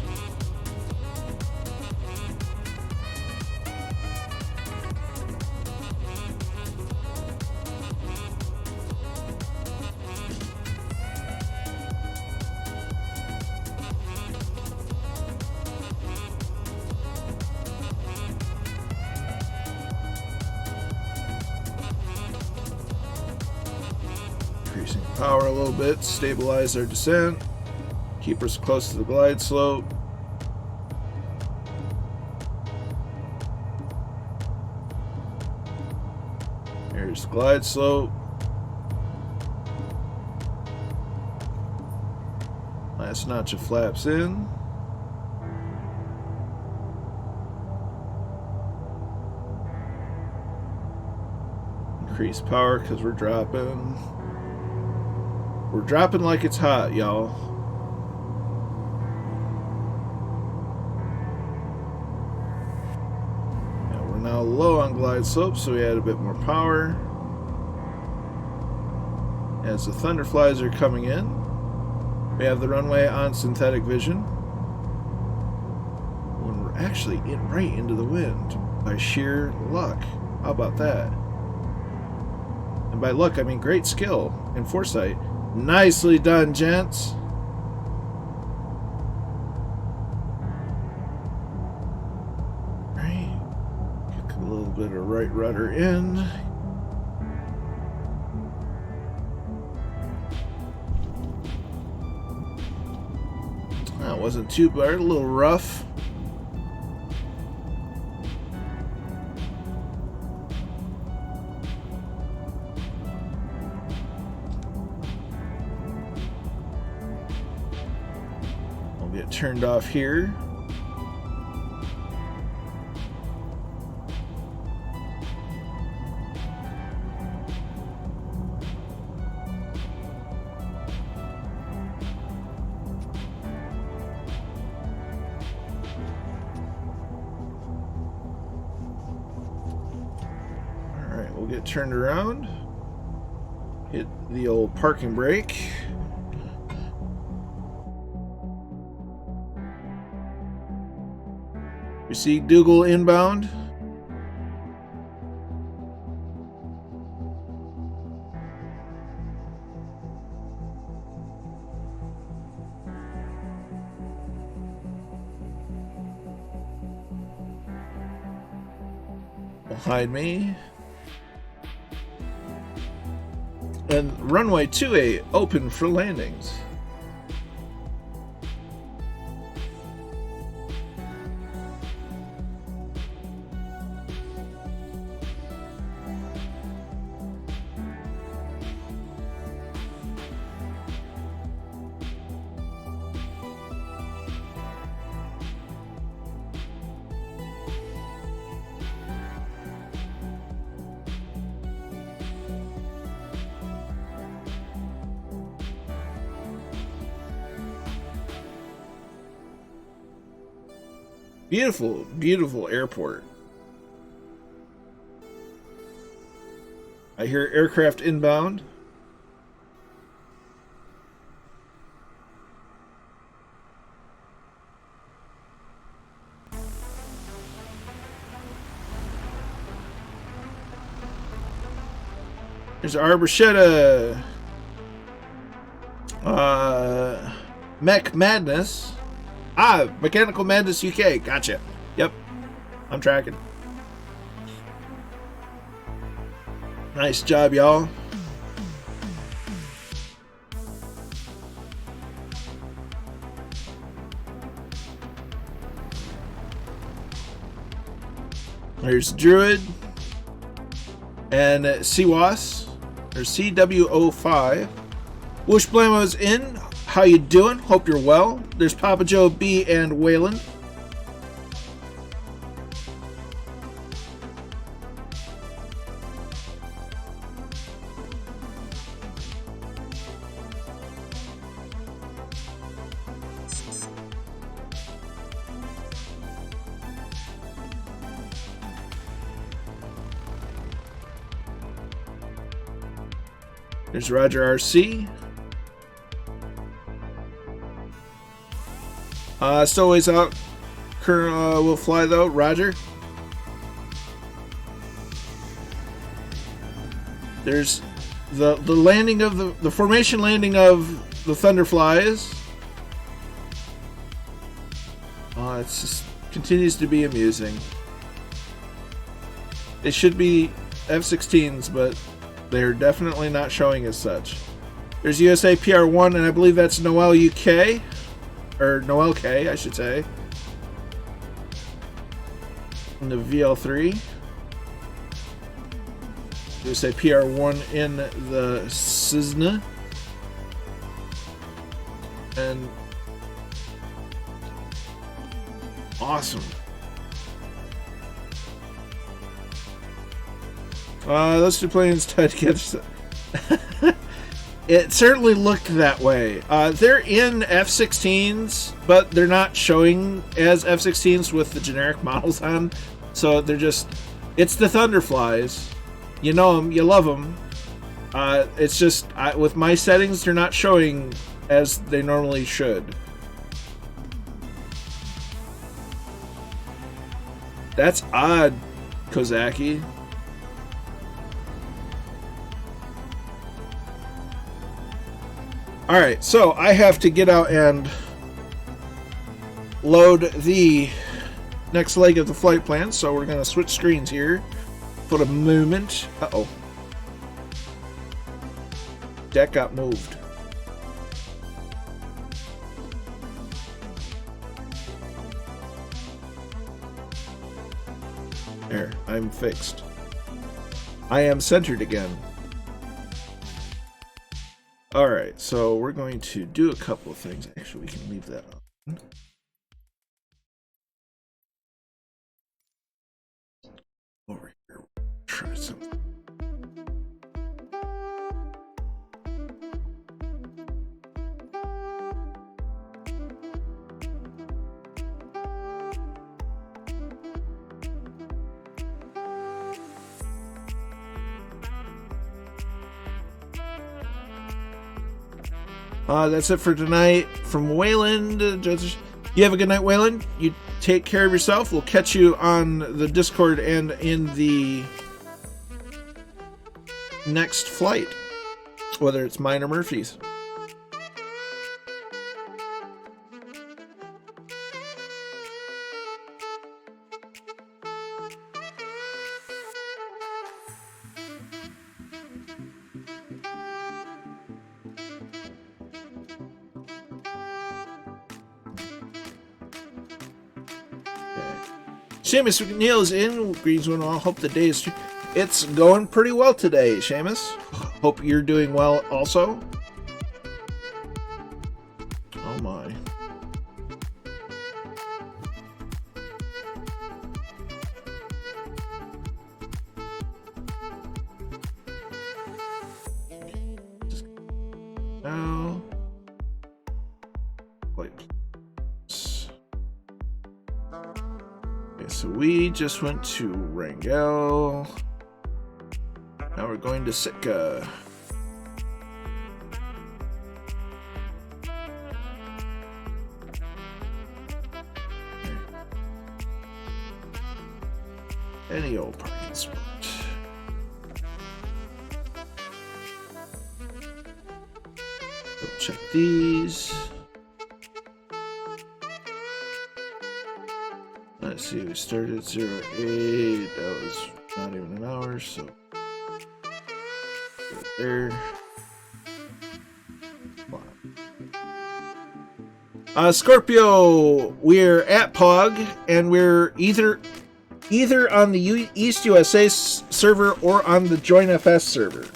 Increasing power a little bit, stabilize our descent, keep us close to the glide slope. Here's the glide slope. Last notch of flaps in. Increase power because we're dropping. We're dropping like it's hot, y'all. We're now low on glide slope, so we add a bit more power. As the thunderflies are coming in, we have the runway on synthetic vision. When we're actually right into the wind by sheer luck. How about that? And by luck, I mean great skill and foresight. Nicely done, gents. Right. Get a little bit of right rudder in. That wasn't too bad, a little rough. Get turned off here. All right, we'll get turned around. Hit the old parking brake. We see Dougal inbound. Behind me. And runway 28 open for landings. Beautiful, beautiful airport. I hear aircraft inbound. There's Arborchetta. Mech Madness. Ah, Mechanical Madness UK. Gotcha. Yep. I'm tracking. Nice job, y'all. There's Druid and CWAS or CWO5. Whoosh Blamo's in. How you doing? Hope you're well. There's Papa Joe B and Wayland. There's Roger RC. Stowaway's out. Colonel will fly though. Roger. There's the landing of the formation landing of the Thunderflies. It's just continues to be amusing. It should be F-16s, but they're definitely not showing as such. There's USA PR1, and I believe that's Noel UK. Or Noel K, I should say. And the VL3. USA PR1 in the Cessna. And awesome. Those two planes tied together. It certainly looked that way. They're in F-16s, but they're not showing as F-16s with the generic models on. So they're just, it's the Thunderflies. You know them, you love them. It's just, with my settings, they're not showing as they normally should. That's odd, Kozaki. Alright, so I have to get out and load the next leg of the flight plan, so we're going to switch screens here for a moment. Uh-oh. Deck got moved. There, I'm fixed. I am centered again. Alright, so we're going to do a couple of things. Actually, we can leave that on. Over here, try something. That's it for tonight from Wayland. You have a good night, Wayland. You take care of yourself. We'll catch you on the Discord and in the next flight, whether it's mine or Murphy's. Seamus McNeil is in. Greens one all. Hope the day is. It's going pretty well today, Seamus. Hope you're doing well also. Oh my. Now. Wait. So we just went to Rangel. Now we're going to Sitka. Any old parking spot. Go check these. Let's see, we started at 08. That was not even an hour, so right there. Scorpio, we're at POG, and we're either either on the East USA server or on the Join FS server.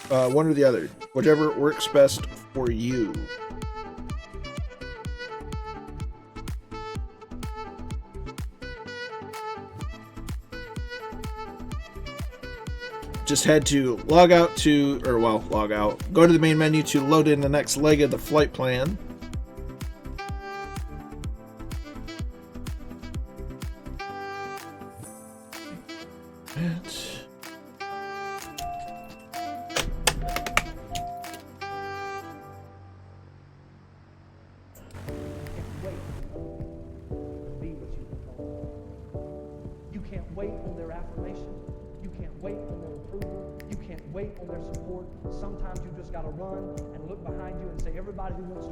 One or the other, whichever works best for you. Just had to log out, go to the main menu to load in the next leg of the flight plan.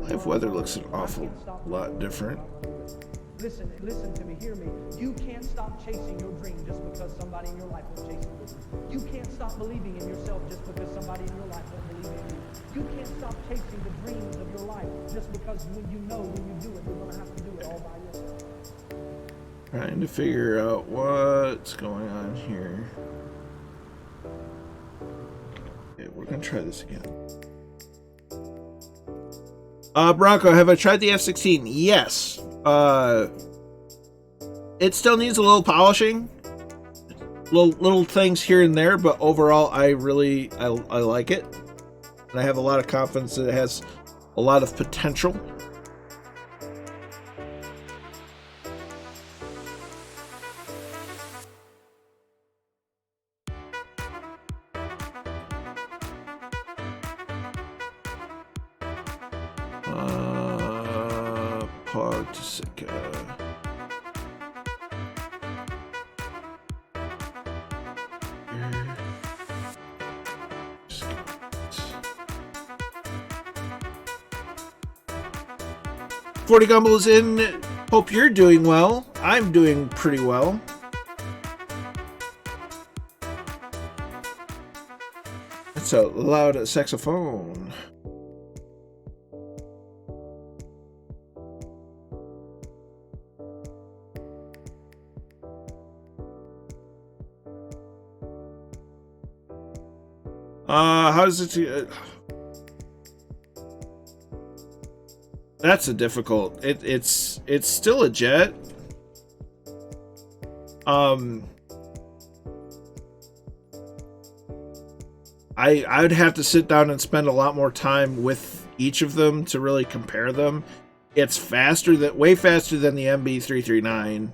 Live weather looks an awful lot different. Listen to me, hear me. You can't stop chasing your dream just because somebody in your life won't chase it with you. You can't stop believing in yourself just because somebody in your life won't believe in you. You can't stop chasing the dreams of your life just because when you know when you do it, you're going to have to do it all by yourself. Trying to figure out what's going on here. Okay, we're going to try this again. Bronco, have I tried the F-16? Yes. It still needs a little polishing. Little things here and there, but overall I like it. And I have a lot of confidence that it has a lot of potential. PAWG-PASI-PAHN. 40 Gumble's in. Hope you're doing well. I'm doing pretty well. That's a loud saxophone. How does it? That's a difficult. It's still a jet. I'd have to sit down and spend a lot more time with each of them to really compare them. It's way faster than the MB339.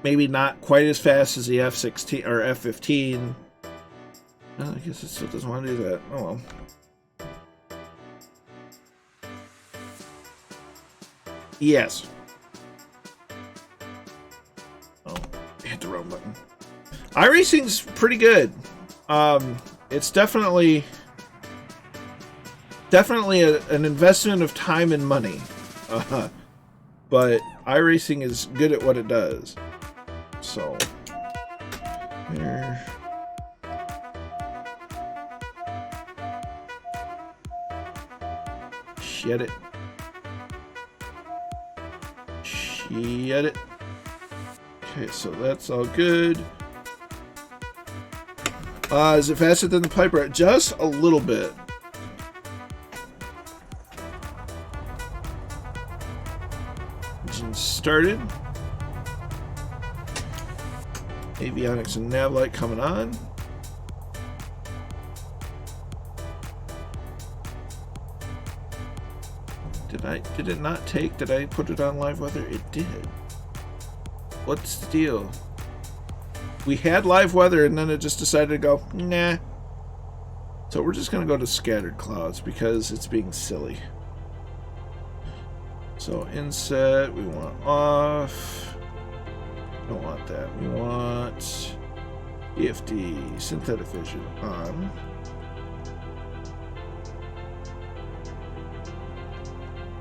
Maybe not quite as fast as the F-16 or F-15. Oh, I guess it still doesn't want to do that. Oh well. Yes. Oh, I hit the wrong button. iRacing's pretty good. It's definitely an investment of time and money. But iRacing is good at what it does. So there. Shit it. Shit it. Okay, so that's all good. Is it faster than the Piper? Just a little bit. Engine started. Avionics and nav light coming on. Did it not take? Did I put it on live weather? It did. What's the deal? We had live weather and then it just decided to go, nah. So we're just going to go to scattered clouds because it's being silly. So inset, we want off. Don't want that. We want EFD, synthetic vision on.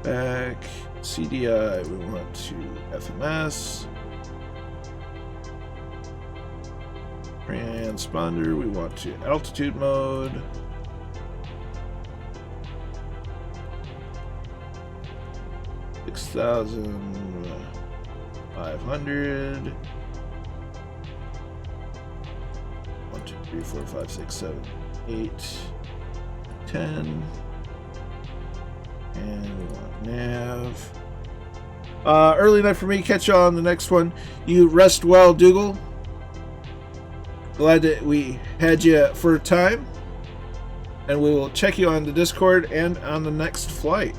Back, CDI, we want to FMS. Transponder, we want to altitude mode. $6,500. 3, 4, 5, 6, 7, 8, 10. And we want nav. Early night for me. Catch y'all on the next one. You rest well, Dougal. Glad that we had you for a time. And we will check you on the Discord and on the next flight.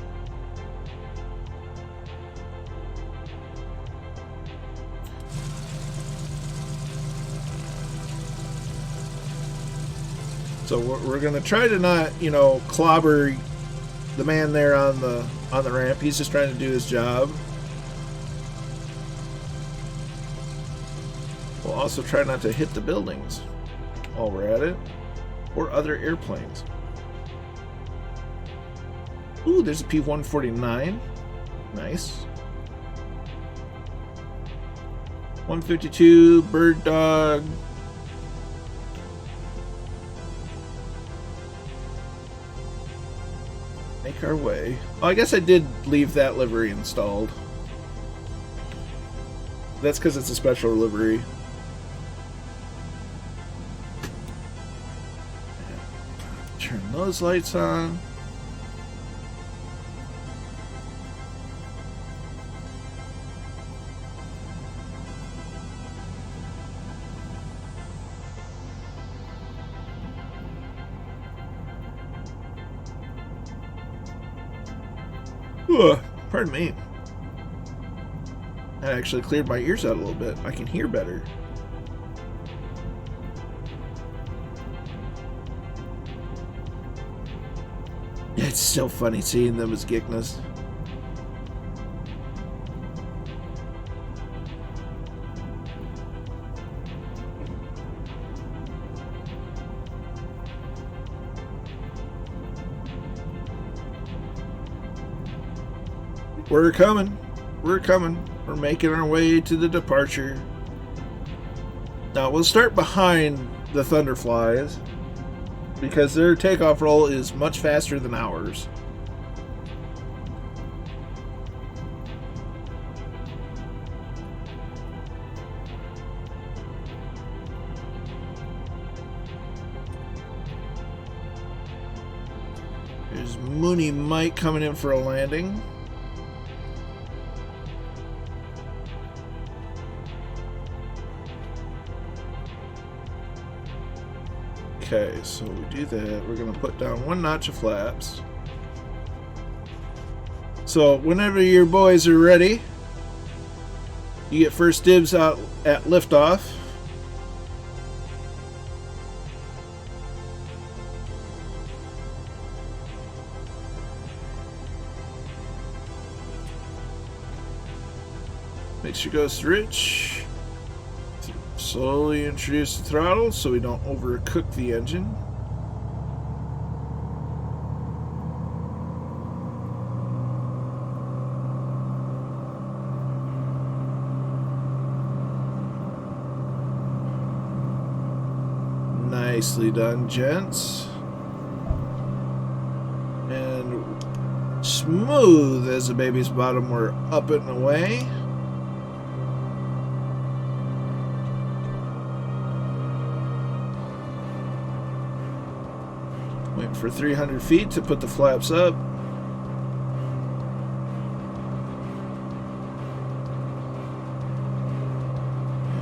So we're gonna try to not, clobber the man there on the ramp. He's just trying to do his job. We'll also try not to hit the buildings while we're at it, or other airplanes. Ooh, there's a P-149. Nice. 152, Bird Dog. Make our way. Oh, I guess I did leave that livery installed. That's because it's a special livery. Turn those lights on. Ugh, pardon me. That actually cleared my ears out a little bit. I can hear better. It's so funny seeing them as Gickness. We're coming. We're coming. We're making our way to the departure. Now we'll start behind the Thunderflies because their takeoff roll is much faster than ours. There's Mooney Mike coming in for a landing. Okay, so we do that. We're going to put down one notch of flaps. So whenever your boys are ready, you get first dibs out at liftoff. Mixture goes to rich. Slowly introduce the throttle so we don't overcook the engine. Nicely done, gents. And smooth as a baby's bottom, we're up and away. Waiting for 300 feet to put the flaps up.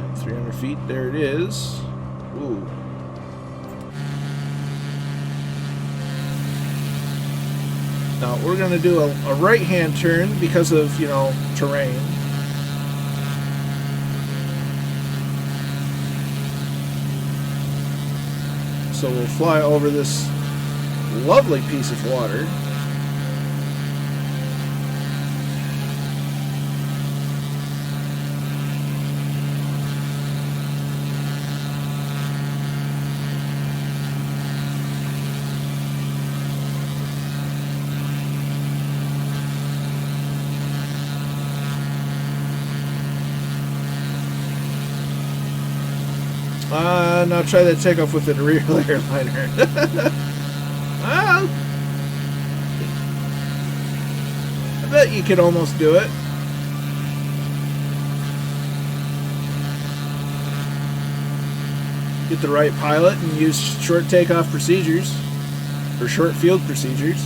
And 300 feet, there it is. Ooh. Now we're going to do a right-hand turn because of, terrain. So we'll fly over this lovely piece of water. Now try that takeoff with the rear airliner. Well, I bet you could almost do it. get the right pilot and use short takeoff procedures or short field procedures.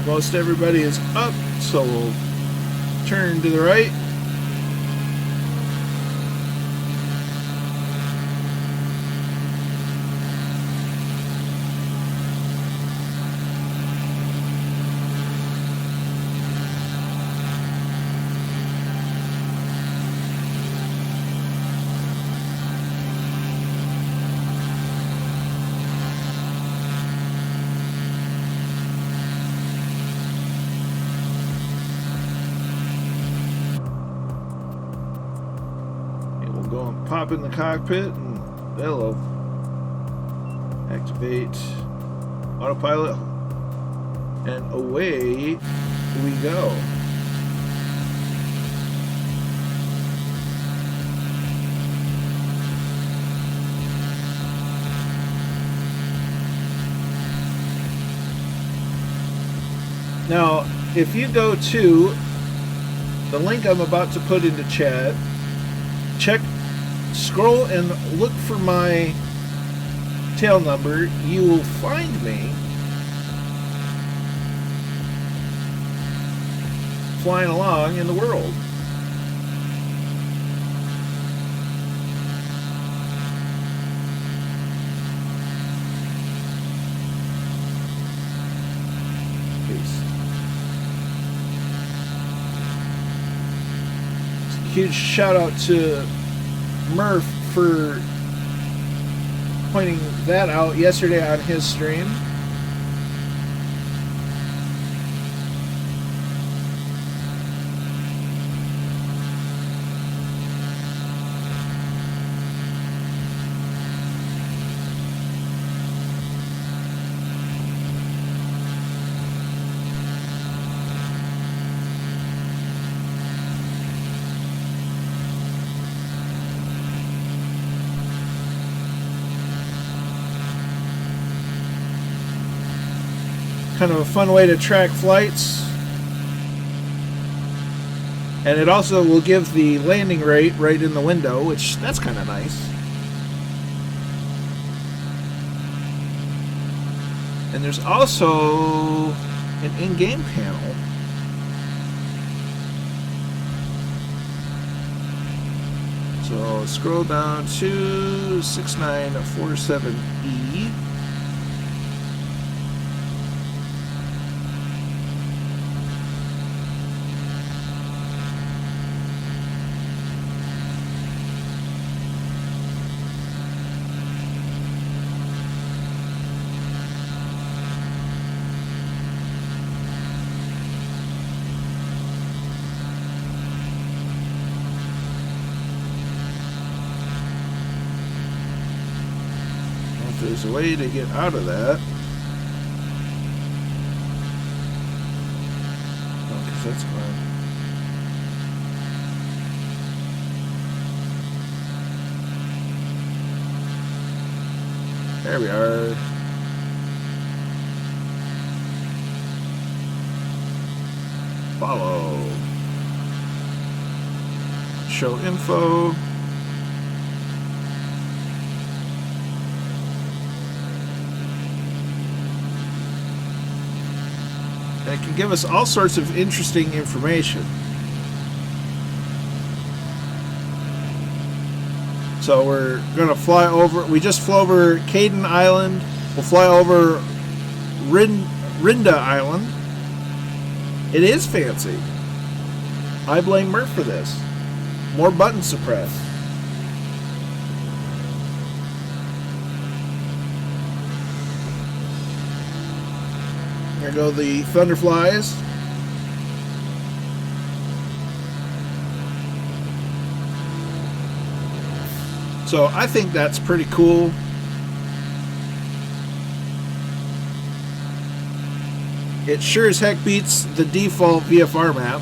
Most everybody is up, so we'll turn to the right. Go and pop in the cockpit and hello. Activate autopilot and away we go. Now, if you go to the link I'm about to put into chat, scroll and look for my tail number. You will find me flying along in the world. Huge shout out to Murph for pointing that out yesterday on his stream. Kind of a fun way to track flights, and it also will give the landing rate right in the window, which that's kind of nice. And there's also an in-game panel. So scroll down to 6947E. There's a way to get out of that. Oh, because that's fine. There we are. Follow. Show info. And it can give us all sorts of interesting information. So we're going to fly over, we just flew over Caden Island. We'll fly over Rinda Island. It is fancy. I blame Murph for this. More buttons suppressed. There go the Thunderflies. So I think that's pretty cool. It sure as heck beats the default VFR map.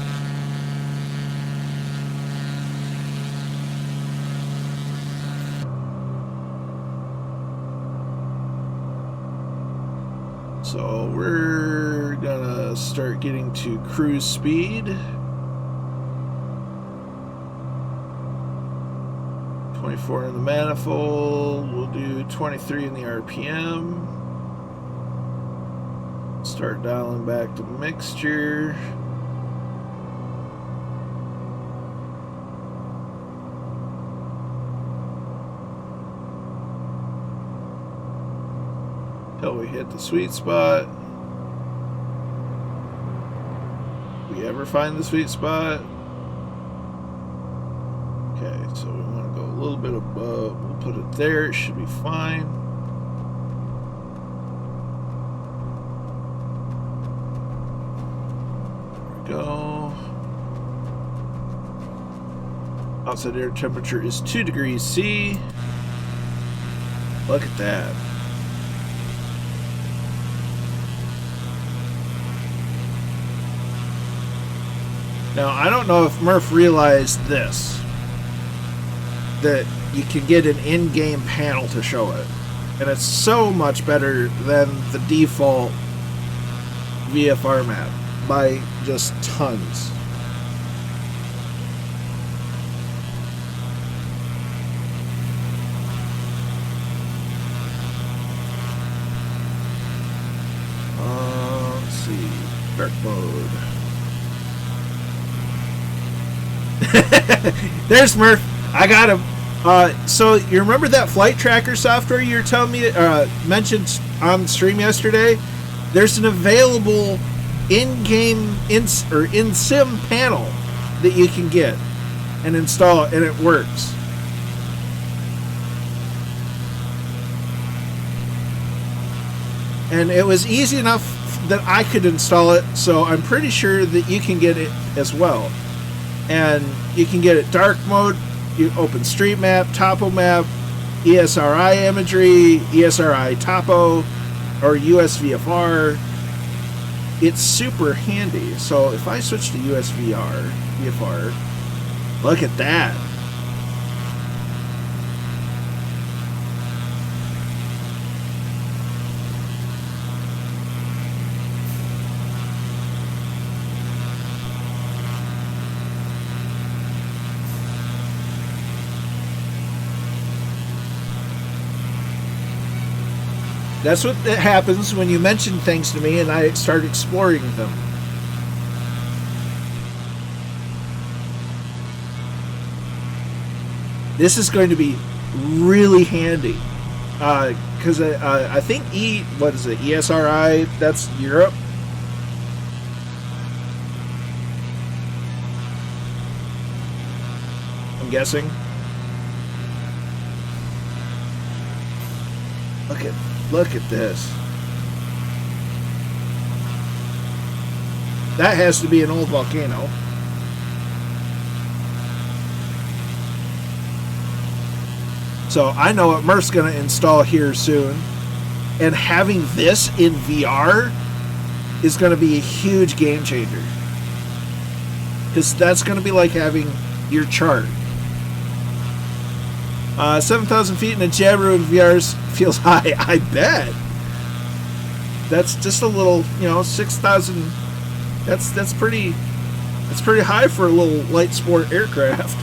So we're gonna start getting to cruise speed. 24 in the manifold. We'll do 23 in the RPM. Start dialing back the mixture. Till we hit the sweet spot. We ever find the sweet spot? Okay, so we want to go a little bit above. We'll put it there. It should be fine. Go. Outside air temperature is 2 degrees C. Look at that. Now, I don't know if Murph realized this, that you can get an in-game panel to show it. And it's so much better than the default VFR map. By just tons. Let's see. Dark mode. There's Murph. I got him. So you remember that flight tracker software you were telling me mentioned on stream yesterday? There's an available in-game in-sim panel that you can get and install, and it works. And it was easy enough that I could install it, so I'm pretty sure that you can get it as well. And you can get it dark mode, you open street map, topo map, ESRI imagery, ESRI topo, or USVFR. It's super handy. So if I switch to VFR, look at that. That's what happens when you mention things to me and I start exploring them. This is going to be really handy. Because I think what is it? ESRI, that's Europe. I'm guessing. Look at this. That has to be an old volcano. So I know what Murph's going to install here soon. And having this in VR is going to be a huge game changer. Because that's going to be like having your chart. 7,000 feet in a Jabberoo in VR feels high. I bet. That's just a little, 6,000. That's pretty high for a little light sport aircraft.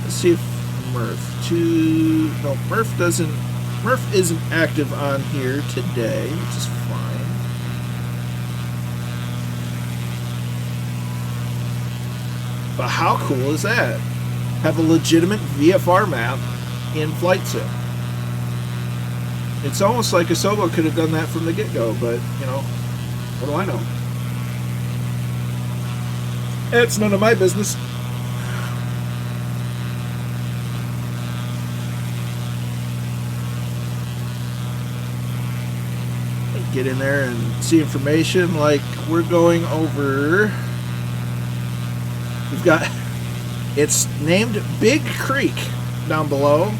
Let's see if Murph isn't active on here today, which is fine. But how cool is that? Have a legitimate VFR map in Flight Sim. It's almost like Asobo could have done that from the get-go, but, you know, what do I know? It's none of my business. Get in there and see information like we're going over. We've got, it's named Big Creek down below,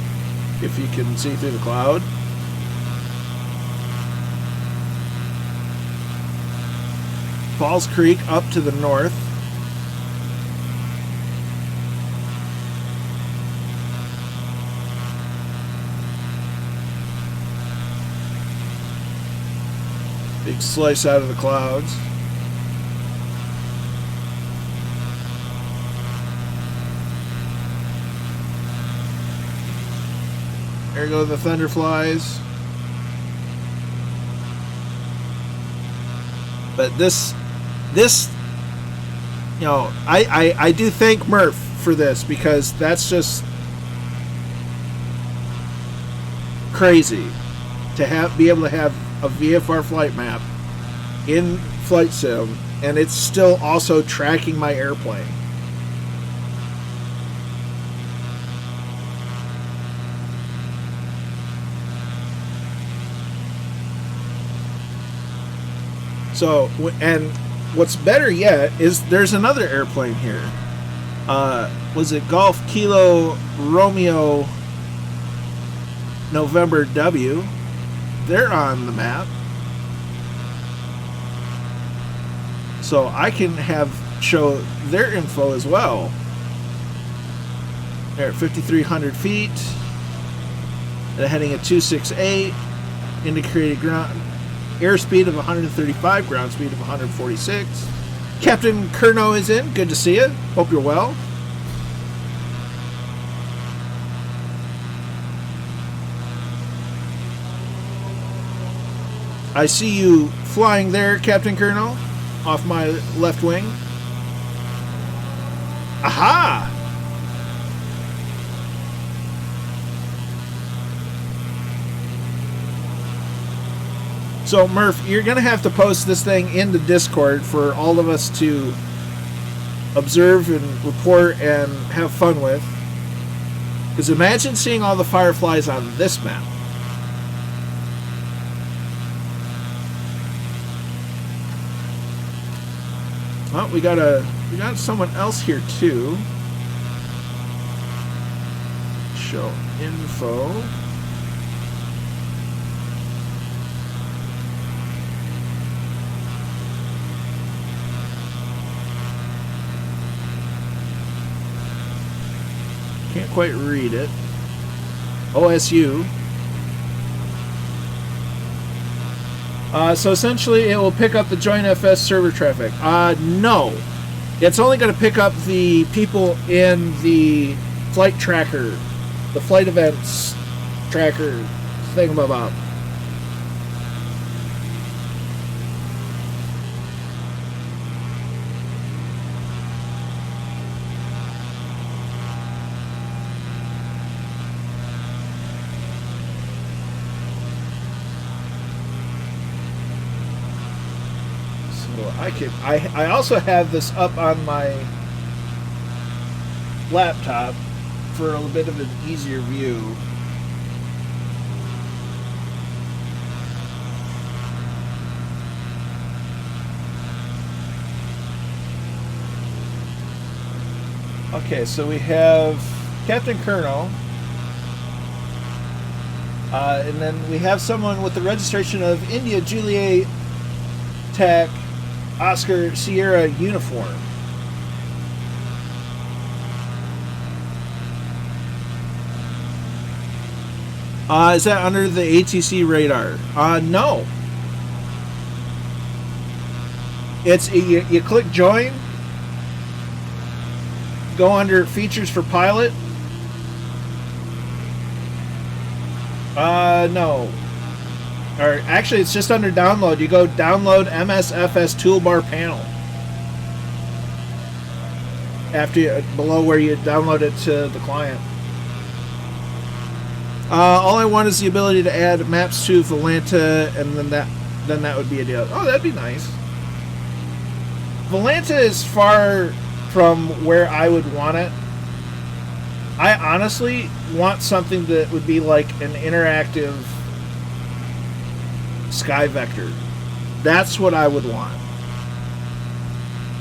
if you can see through the cloud. Falls Creek up to the north. Big slice out of the clouds. There go the thunderflies. But this, you know, I do thank Murph for this, because that's just crazy to be able to have a VFR flight map in Flight Sim, and it's still also tracking my airplane. So, and what's better yet is there's another airplane here. Was it Golf Kilo Romeo November W? They're on the map. So I can show their info as well. They're at 5,300 feet. They're heading at 268. Indicated ground airspeed of 135, ground speed of 146. Captain Kerno is in. Good to see you. Hope you're well. I see you flying there, Captain Colonel, off my left wing. Aha! So, Murph, you're going to have to post this thing into Discord for all of us to observe and report and have fun with. Because imagine seeing all the fireflies on this map. Well, we got someone else here too. Show info. Can't quite read it. OSU. So essentially it will pick up the Joint FS server traffic. No. It's only going to pick up the people in the flight tracker, the flight events tracker thingamabob. I also have this up on my laptop for a little bit of an easier view. Okay, so we have Captain Colonel, and then we have someone with the registration of India Juliet Tech Oscar Sierra uniform. Is that under the ATC radar? No. It's you click join, go under features for pilot. No. Or actually, it's just under download. You go download MSFS toolbar panel. below where you download it to the client. All I want is the ability to add maps to Volanta, and then that would be a deal. Oh, that'd be nice. Volanta is far from where I would want it. I honestly want something that would be like an interactive sky vector. That's what I would want.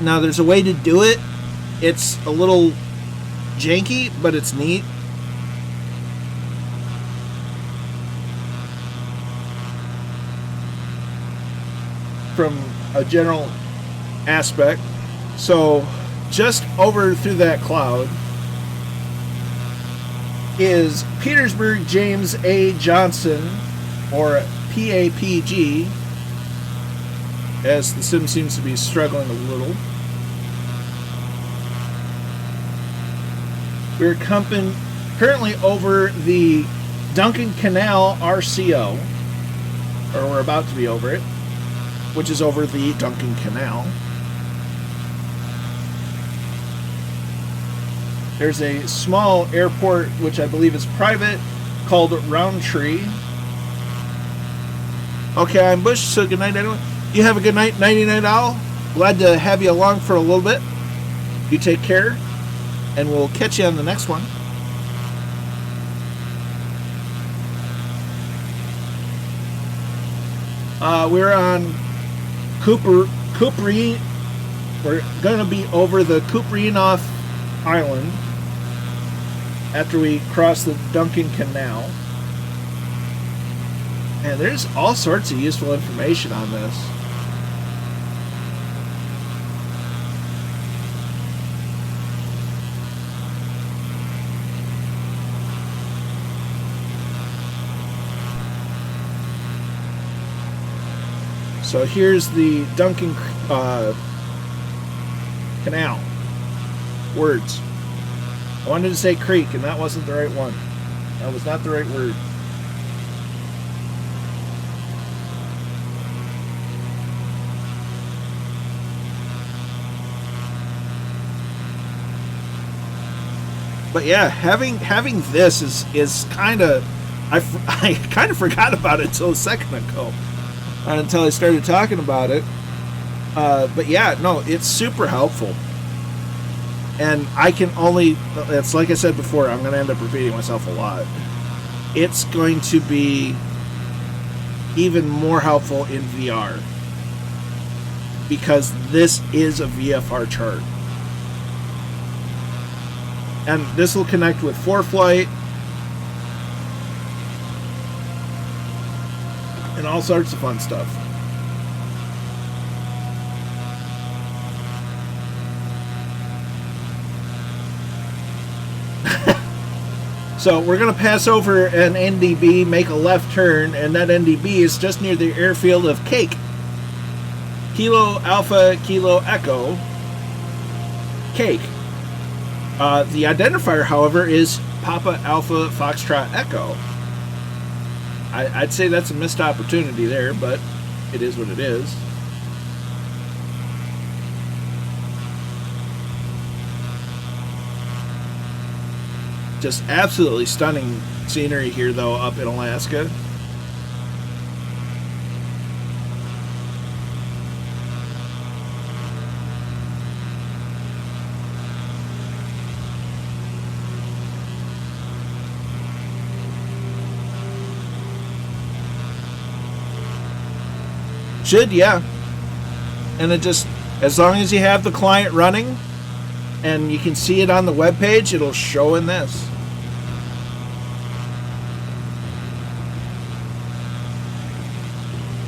Now, there's a way to do it. It's a little janky, but it's neat. From a general aspect. So, just over through that cloud is Petersburg James A. Johnson, or PAPG, as the sim seems to be struggling a little. We're currently over the Duncan Canal RCO, or we're about to be over it, which is over the Duncan Canal. There's a small airport, which I believe is private, called Roundtree. Okay, I'm Bush, so good night, everyone. You have a good night, 99 Owl. Glad to have you along for a little bit. You take care, and we'll catch you on the next one. We're on Kuprine. We're going to be over the Kuprinoff Island after we cross the Duncan Canal. And there's all sorts of useful information on this. So here's the Duncan Canal. Words. I wanted to say creek, and that wasn't the right one. That was not the right word. But yeah, having this is kind of, I kind of forgot about it until a second ago, until I started talking about it. But yeah, no, it's super helpful. And I can only, it's like I said before, I'm going to end up repeating myself a lot. It's going to be even more helpful in VR, because this is a VFR chart. And this will connect with ForeFlight and all sorts of fun stuff. So we're going to pass over an NDB, make a left turn, and that NDB is just near the airfield of Cake. Kilo Alpha Kilo Echo Cake. The identifier, however, is Papa Alpha Foxtrot Echo. I'd say that's a missed opportunity there, but it is what it is. Just absolutely stunning scenery here, though, up in Alaska. Should, yeah. And it just, as long as you have the client running and you can see it on the web page, it'll show in this.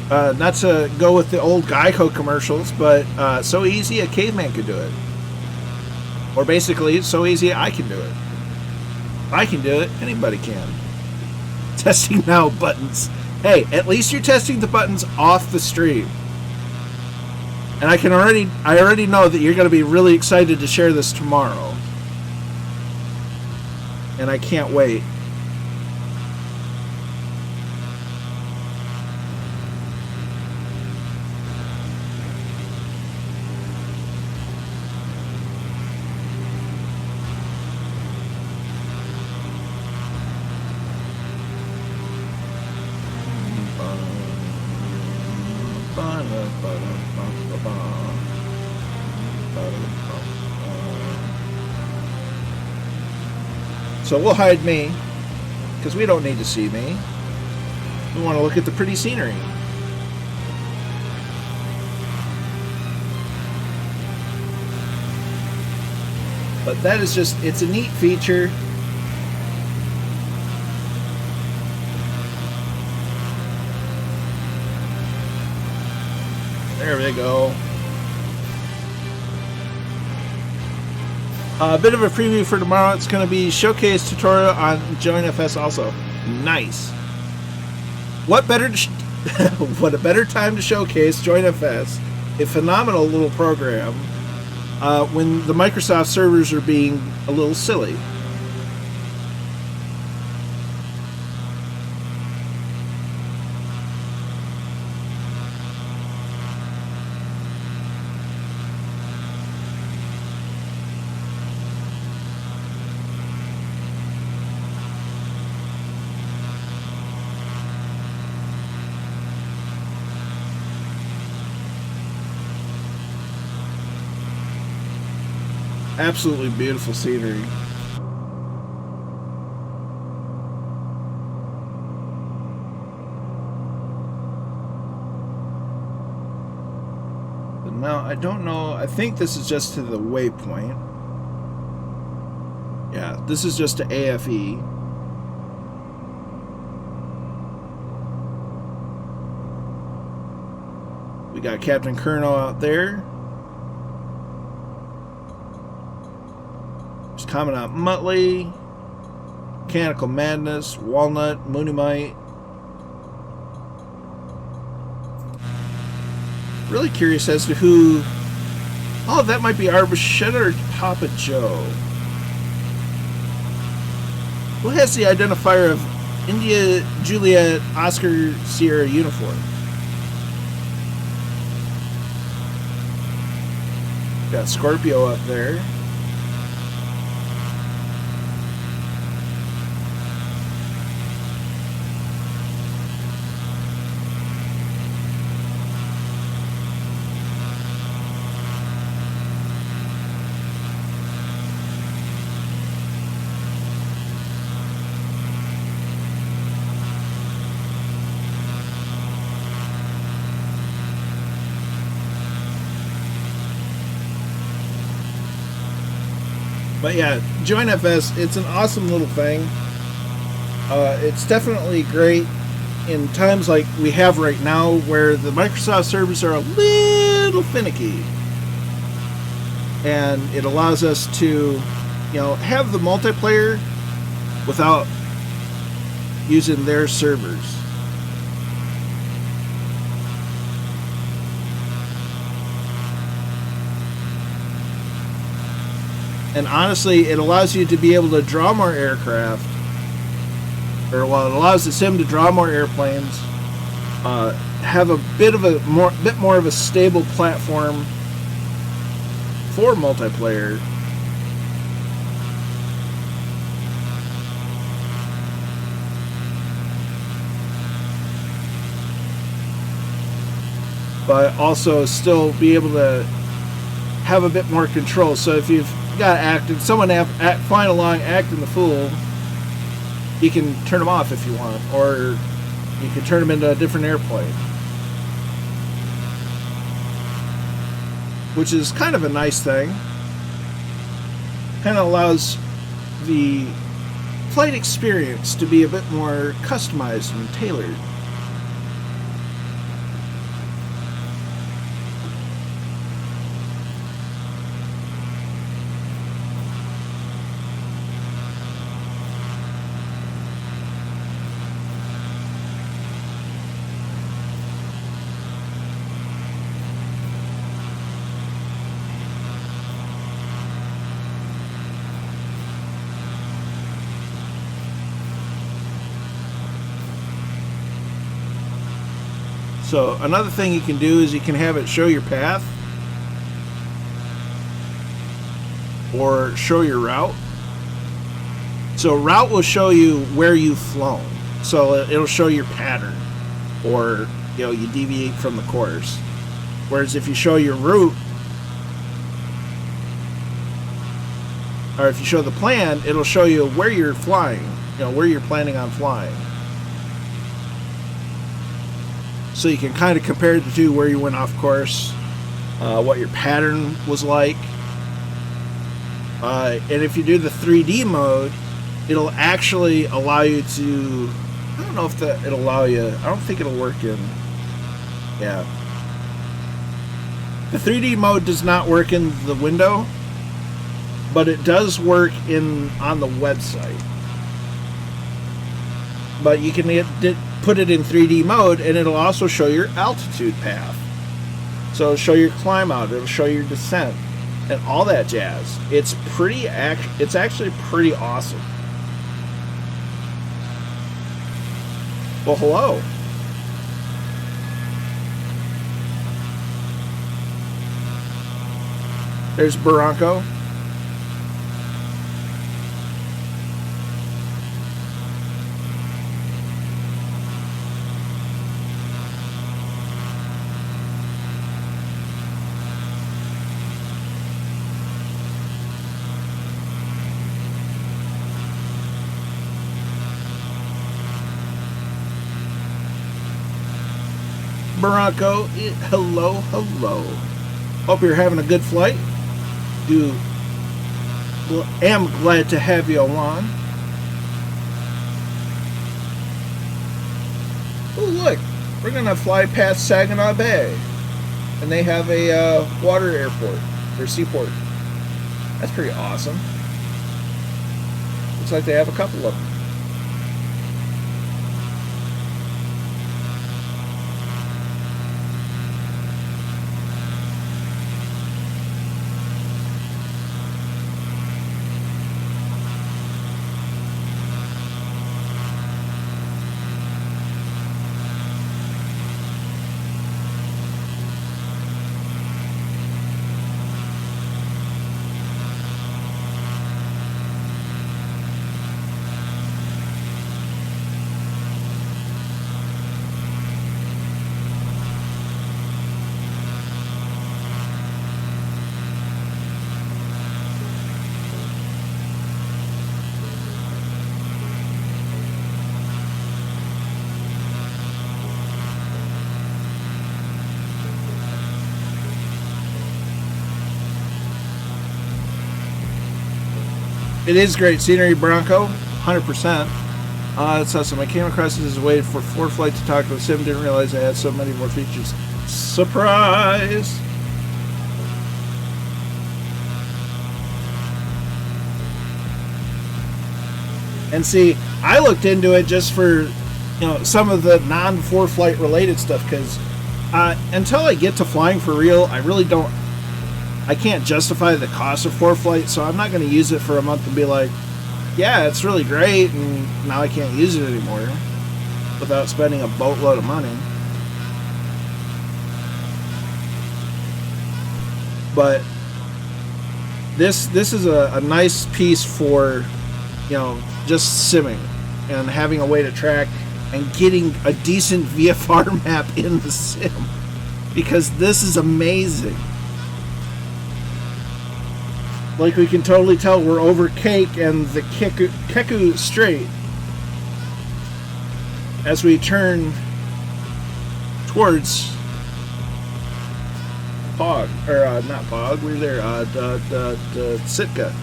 Not to go with the old Geico commercials, but so easy a caveman could do it. Or basically, it's so easy I can do it. If I can do it, anybody can. Testing now buttons. Hey, at least you're testing the buttons off the stream. And I already know that you're going to be really excited to share this tomorrow. And I can't wait. So we'll hide me, because we don't need to see me. We want to look at the pretty scenery. But that is just, it's a neat feature. There we go. A bit of a preview for tomorrow. It's going to be showcase tutorial on JoinFS also. Nice. What better what a better time to showcase JoinFS, a phenomenal little program, when the Microsoft servers are being a little silly. Absolutely beautiful scenery. But now, I don't know. I think this is just to the waypoint. Yeah, this is just to AFE. We got Captain Colonel out there. Commandant Muttley, Mechanical Madness, Walnut, Moonymite. Really curious as to who... Oh, that might be Arbachetta or Papa Joe. Who has the identifier of India, Juliet, Oscar, Sierra uniform? Got Scorpio up there. But yeah, JoinFS, it's an awesome little thing. It's definitely great in times like we have right now where the Microsoft servers are a little finicky. And it allows us to, have the multiplayer without using their servers. And honestly, it allows you to be able to draw more aircraft, or it allows the sim to draw more airplanes, have a bit more of a stable platform for multiplayer. But also still be able to have a bit more control. So if you've got acting, someone flying along acting the fool, you can turn them off if you want, or you can turn them into a different airplane, which is kind of a nice thing. Kind of allows the flight experience to be a bit more customized and tailored. So another thing you can do is you can have it show your path or show your route. So route will show you where you've flown. So it'll show your pattern, or you deviate from the course. Whereas if you show your route, or if you show the plan, it'll show you where you're flying, where you're planning on flying. So you can kind of compare the two, where you went off course, what your pattern was like. And if you do the 3D mode, it'll actually allow you to, I don't know if it'll allow you, I don't think it'll work in, yeah. The 3D mode does not work in the window, but it does work on the website. But you can put it in 3D mode, and it'll also show your altitude path. So it'll show your climb out, it'll show your descent, and all that jazz. It's actually pretty awesome. Well, hello. There's Barranco. Barranco, hello, hello. Hope you're having a good flight. Am glad to have you on. Oh, look, we're gonna fly past Saginaw Bay, and they have a water airport or seaport. That's pretty awesome. Looks like they have a couple of them. It is great scenery, Bronco, 100%. It's awesome. I came across this as a way for ForeFlight to talk to the sim. Didn't realize I had so many more features. Surprise! And see, I looked into it just for, some of the non-ForeFlight related stuff, because until I get to flying for real, I can't justify the cost of ForeFlight, so I'm not going to use it for a month and be like, yeah, it's really great, and now I can't use it anymore without spending a boatload of money. But this is a nice piece for, just simming and having a way to track and getting a decent VFR map in the sim, because this is amazing. Like, we can totally tell we're over Cake and the Keku Strait as we turn towards PAWG, or not PAWG, we're there, Sitka.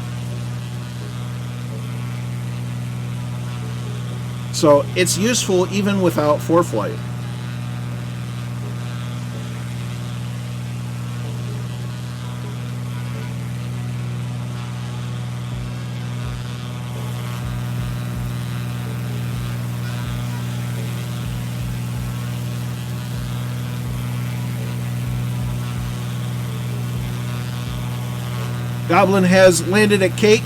So it's useful even without ForeFlight. Goblin has landed at Cake.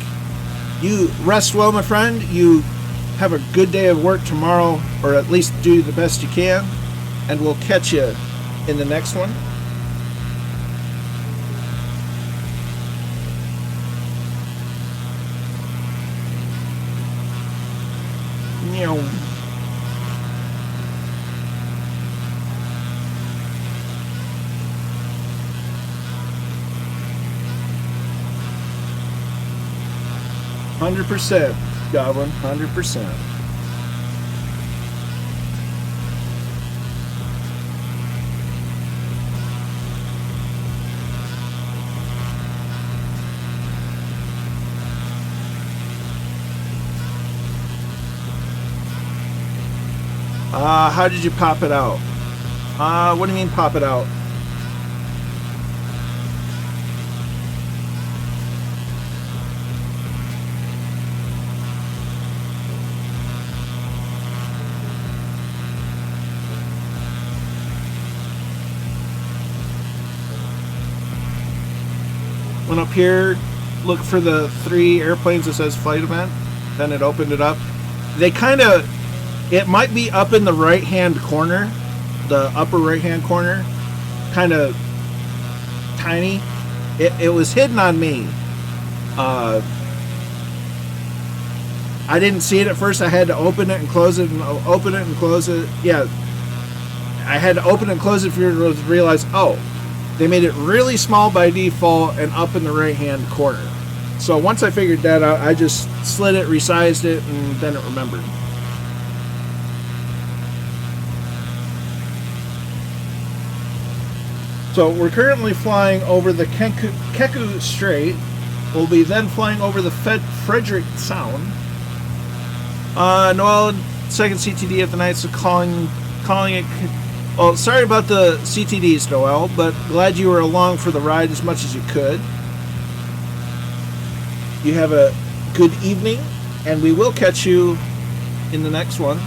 You rest well, my friend. You have a good day of work tomorrow, or at least do the best you can, and we'll catch you in the next one. Meow. 100%, Goblin, 100%. How did you pop it out? What do you mean pop it out? Went up here, look for the 3 airplanes that says flight event, then it opened it up. They kind of, it might be up in the right hand corner, the upper right hand corner, kind of tiny. It was hidden on me. I didn't see it at first. I had to open it and close it and open it and close it. Yeah, I had to open it and close it for you to realize, oh, they made it really small by default and up in the right hand corner. So once I figured that out, I just slid it, resized it, and then it remembered. So we're currently flying over the Keku Strait. We'll be then flying over the Frederick Sound. Noel, second CTD of the night, so calling it. Well, sorry about the CTDs, Noel, but glad you were along for the ride as much as you could. You have a good evening, and we will catch you in the next one.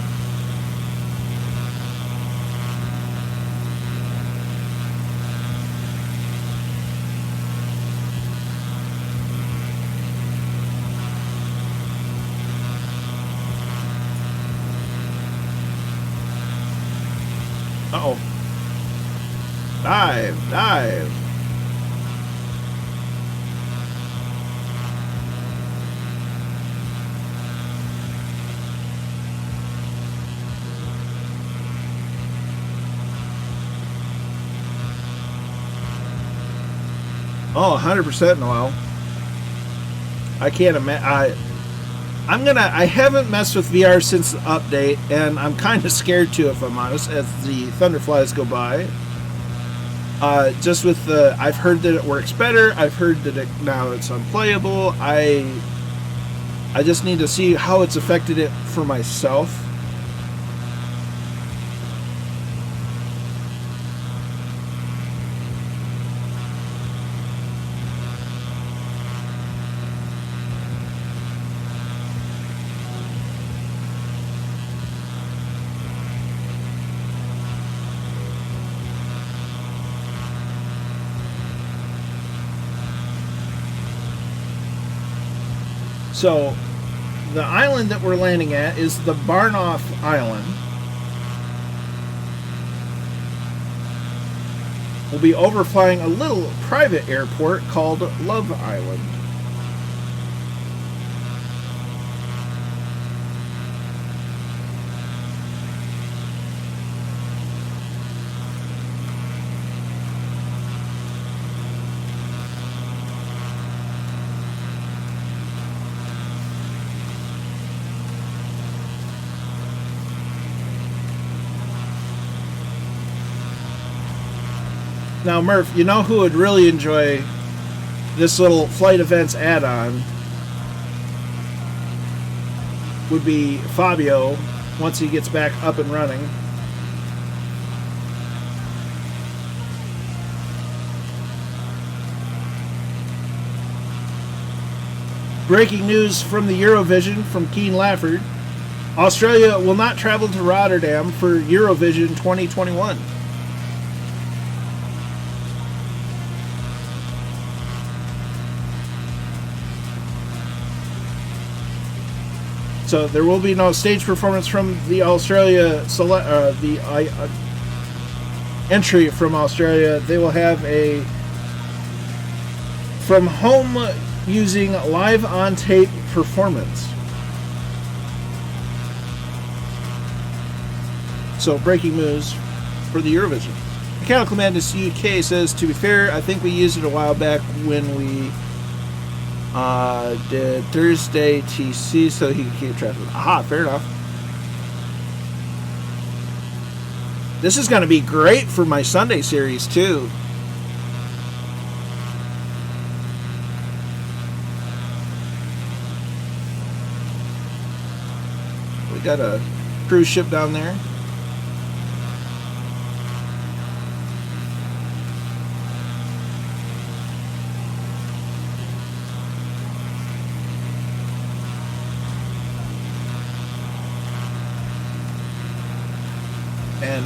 Uh-oh. Dive. Oh, 100% Noel. I can't imagine. I haven't messed with VR since the update, and I'm kind of scared to, if I'm honest, as the Thunderflies go by. Just with the, I've heard that it works better. I've heard that now it's unplayable. I just need to see how it's affected it for myself. So, the island that we're landing at is the Barnoff Island. We'll be overflying a little private airport called Love Island. Now, Murph, you know who would really enjoy this little flight events add-on would be Fabio once he gets back up and running. Breaking news from the Eurovision from Keen Lafford. Australia will not travel to Rotterdam for Eurovision 2021. So there will be no stage performance from the entry from Australia. They will have a from home using live on tape performance. So breaking news for the Eurovision. Mechanical Madness UK says, to be fair, I think we used it a while back when we Did Thursday TC so he can keep track of it. Aha, fair enough. This is going to be great for my Sunday series, too. We got a cruise ship down there. And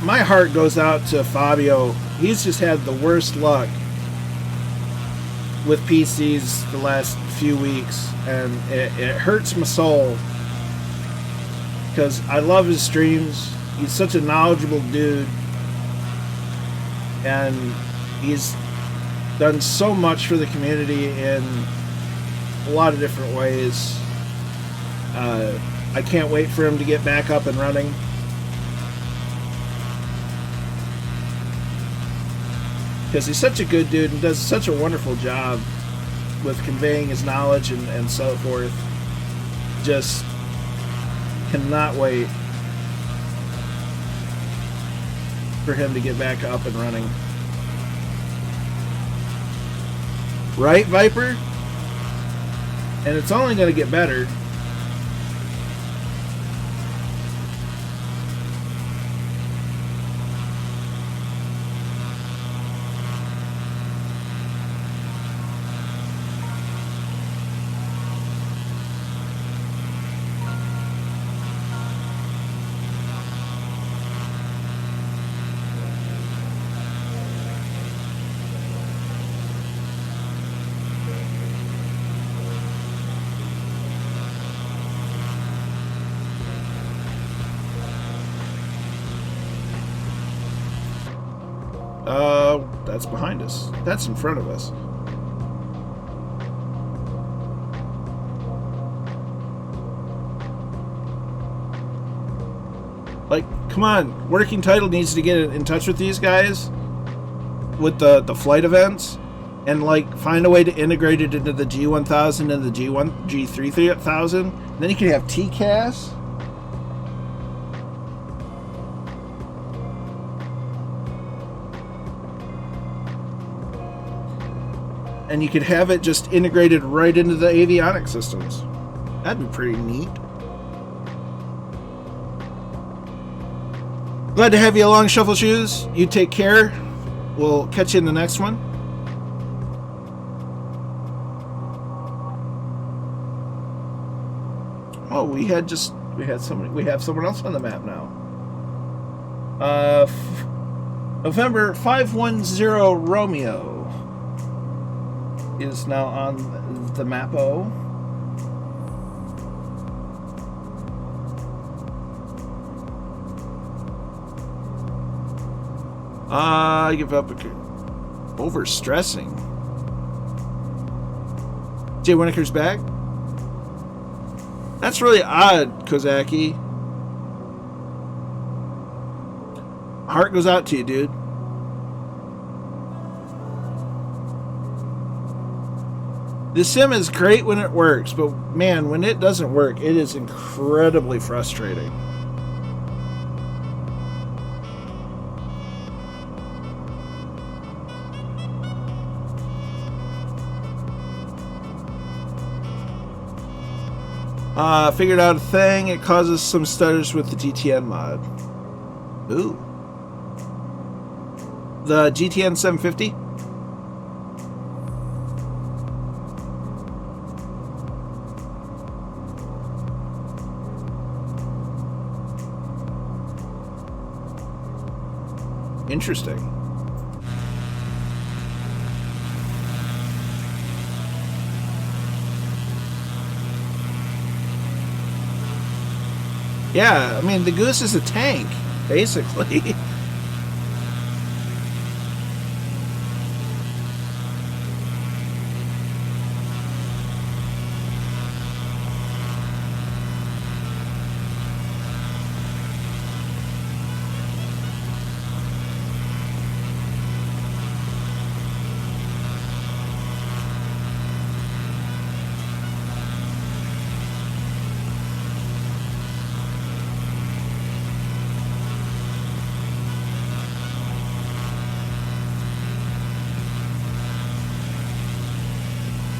my heart goes out to Fabio. He's just had the worst luck with PCs the last few weeks, and it hurts my soul because I love his streams. He's such a knowledgeable dude, and he's done so much for the community in a lot of different ways. I can't wait for him to get back up and running. Because he's such a good dude and does such a wonderful job with conveying his knowledge and so forth. Just cannot wait for him to get back up and running. Right, Viper? And it's only going to get better. That's behind us. That's in front of us. Like, come on. Working Title needs to get in touch with these guys with the flight events and, like, find a way to integrate it into the G1000 and the G3000. Then you can have TCAS. And you could have it just integrated right into the avionics systems. That'd be pretty neat. Glad to have you along, Shuffle Shoes. You take care. We'll catch you in the next one. Oh, we have someone else on the map now. November 510 Romeo is now on the map-o. I give up. Overstressing. Jay Winokur's back? That's really odd, Kozaki. Heart goes out to you, dude. The sim is great when it works, but man, when it doesn't work, it is incredibly frustrating. Figured out a thing. It causes some stutters with the GTN mod. Ooh. The GTN 750? Interesting. Yeah, I mean, the Goose is a tank, basically.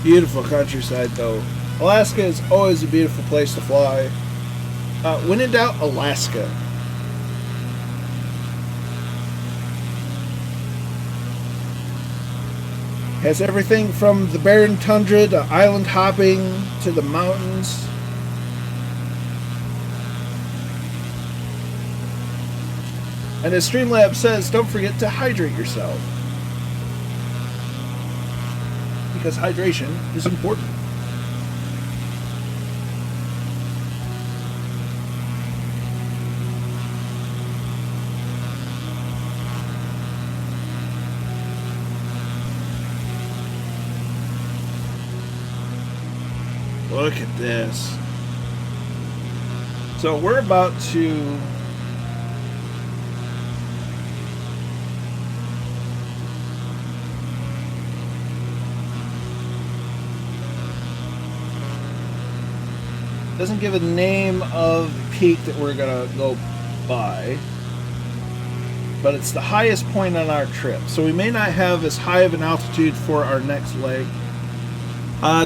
Beautiful countryside, though. Alaska is always a beautiful place to fly. When in doubt, Alaska. Has everything from the barren tundra to island hopping to the mountains. And as Streamlabs says, don't forget to hydrate yourself. Because hydration is important. Look at this. So we're about to doesn't give a name of the peak that we're gonna go by, but it's the highest point on our trip, so we may not have as high of an altitude for our next leg.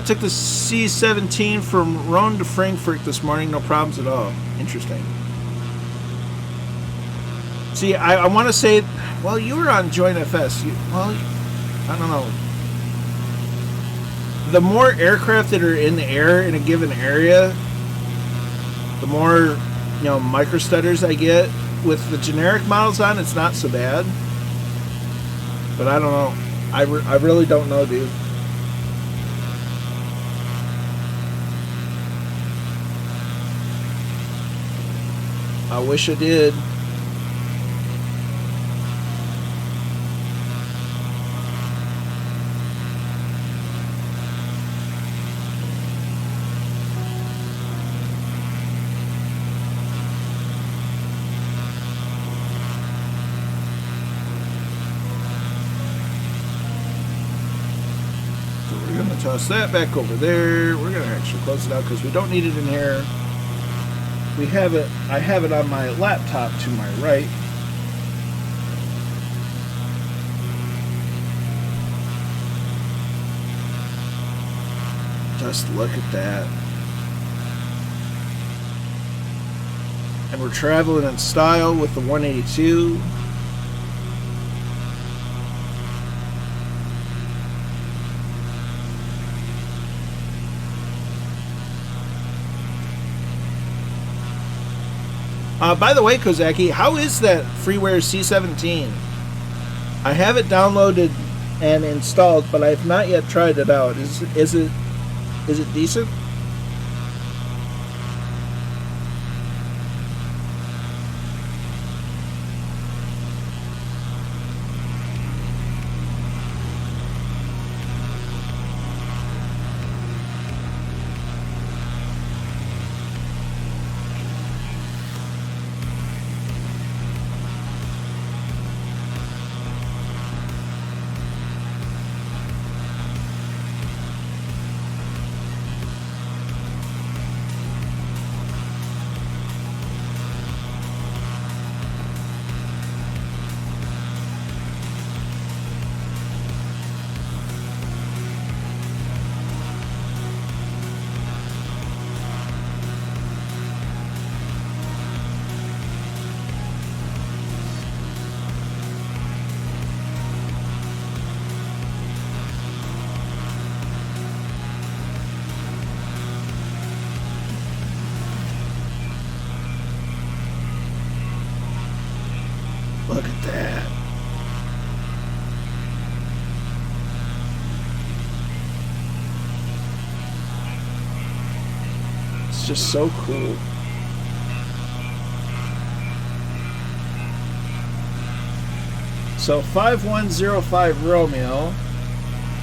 Took the C-17 from Rome to Frankfurt this morning, no problems at all. Interesting. See, I want to say, well, you were on Joint FS. Well, I don't know. The more aircraft that are in the air in a given area, the more, microstutters I get. With the generic models on, it's not so bad. But I don't know. I really don't know, dude. I wish I did. Toss that back over there. We're going to actually close it out because we don't need it in here. We have it. I have it on my laptop to my right. Just look at that. And we're traveling in style with the 182. By the way, Kozaki, how is that freeware C-17? I have it downloaded and installed, but I have not yet tried it out. Is it decent? Look at that. It's just so cool. So 5105 Romeo,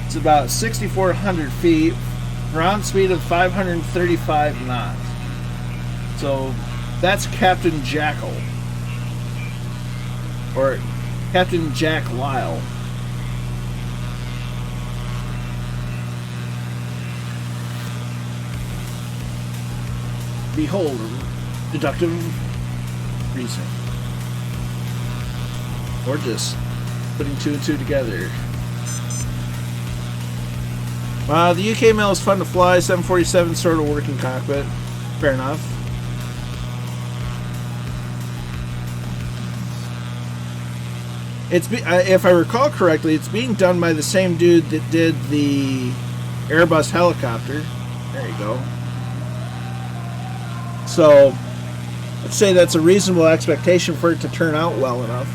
it's about 6,400 feet, ground speed of 535 knots. So that's Captain Jackal. Or Captain Jack Lyle. Behold, deductive reasoning. Or just putting two and two together. The UK mail is fun to fly. 747 sort of working cockpit. Fair enough. If I recall correctly, it's being done by the same dude that did the Airbus helicopter. There you go. So, let's say that's a reasonable expectation for it to turn out well enough.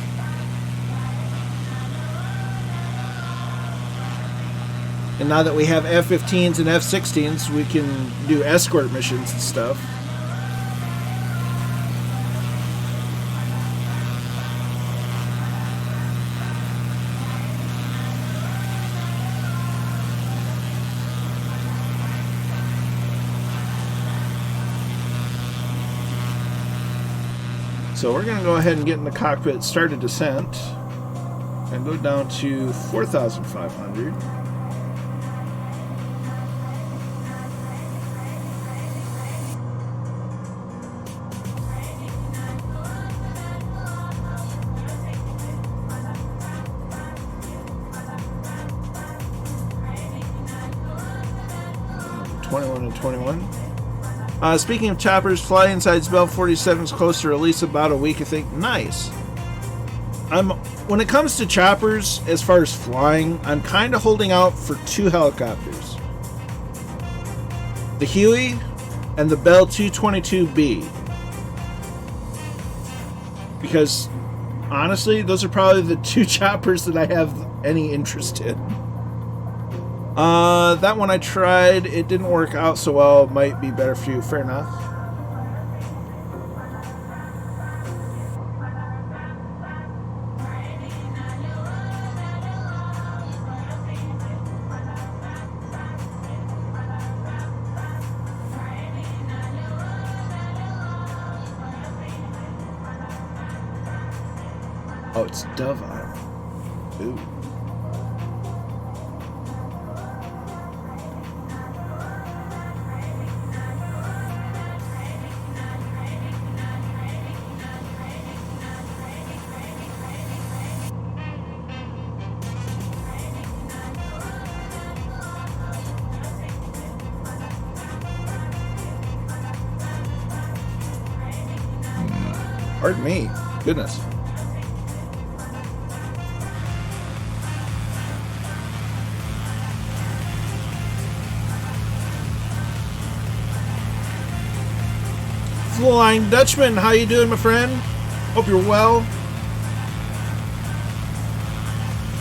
And now that we have F-15s and F-16s, we can do escort missions and stuff. So we're going to go ahead and get in the cockpit, start a descent, and go down to 4,500. And 21. Speaking of choppers, fly inside Bell 47 is close to release about a week, I think. Nice. When it comes to choppers, as far as flying, I'm kind of holding out for two helicopters. The Huey and the Bell 222B. Because, honestly, those are probably the two choppers that I have any interest in. That one I tried. It didn't work out so well. It might be better for you. Fair enough. Oh, it's Dove Island. Ooh. Pardon me. Goodness. Flying Dutchman, how you doing, my friend? Hope you're well.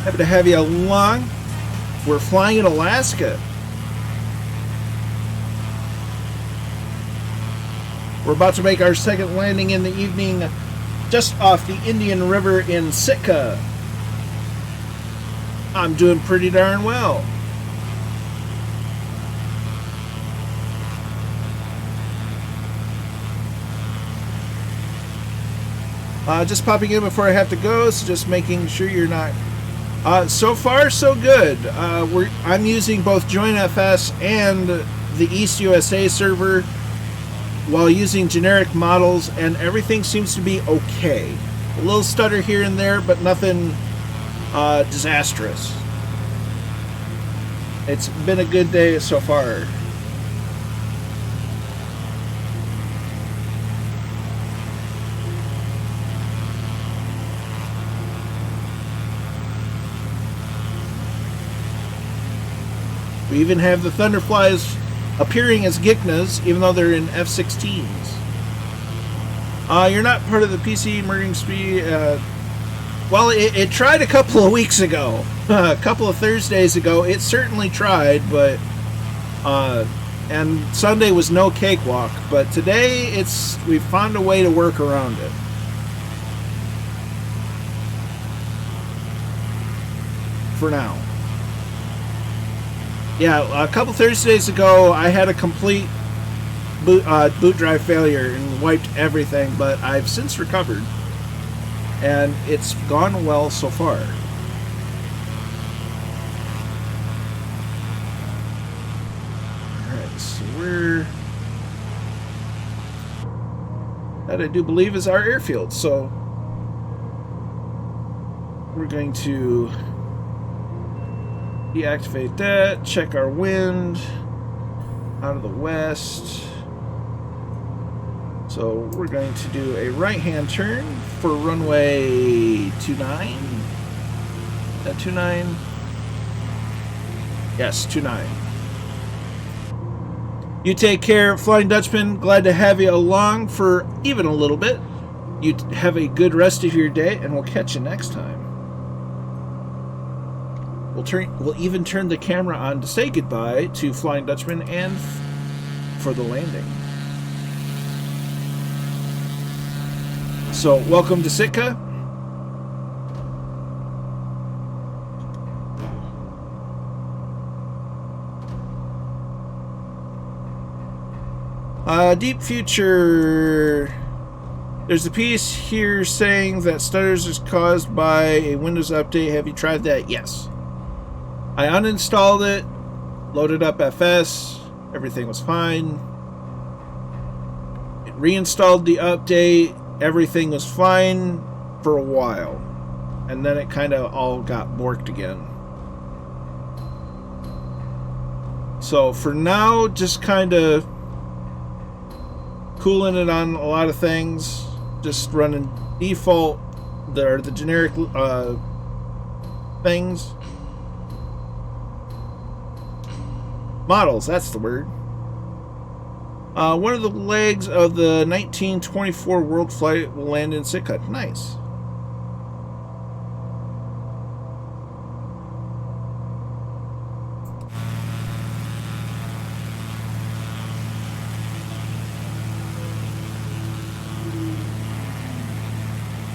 Happy to have you along. We're flying in Alaska. We're about to make our second landing in the evening just off the Indian River in Sitka. I'm doing pretty darn well. Just popping in before I have to go, so just making sure you're not... so far, so good. I'm using both JoinFS and the East USA server while using generic models, and everything seems to be okay. A little stutter here and there, but nothing disastrous. It's been a good day so far. We even have the Thunderflies appearing as Giknas, even though they're in F-16s. You're not part of the PC merging speed. Well, it tried a couple of weeks ago. A couple of Thursdays ago, it certainly tried, but... and Sunday was no cakewalk. But today, we've found a way to work around it. For now. Yeah, a couple Thursdays ago, I had a complete boot drive failure and wiped everything, but I've since recovered, and it's gone well so far. Alright, so that I do believe is our airfield, so we're going to Deactivate that. Check our wind. Out of the west. So we're going to do a right-hand turn for runway 29. Is that 29? Yes, 29. You take care, Flying Dutchman. Glad to have you along for even a little bit. You have a good rest of your day, and we'll catch you next time. We'll even turn the camera on to say goodbye to Flying Dutchman and for the landing. So, welcome to Sitka. Deep Future. There's a piece here saying that stutters is caused by a Windows update. Have you tried that? Yes. I uninstalled it, loaded up FS, everything was fine. It reinstalled the update, everything was fine for a while. And then it kind of all got borked again. So for now, just kind of cooling it on a lot of things. Just running default, the generic things. Models, that's the word. One of the legs of the 1924 World Flight will land in Sitka. Nice.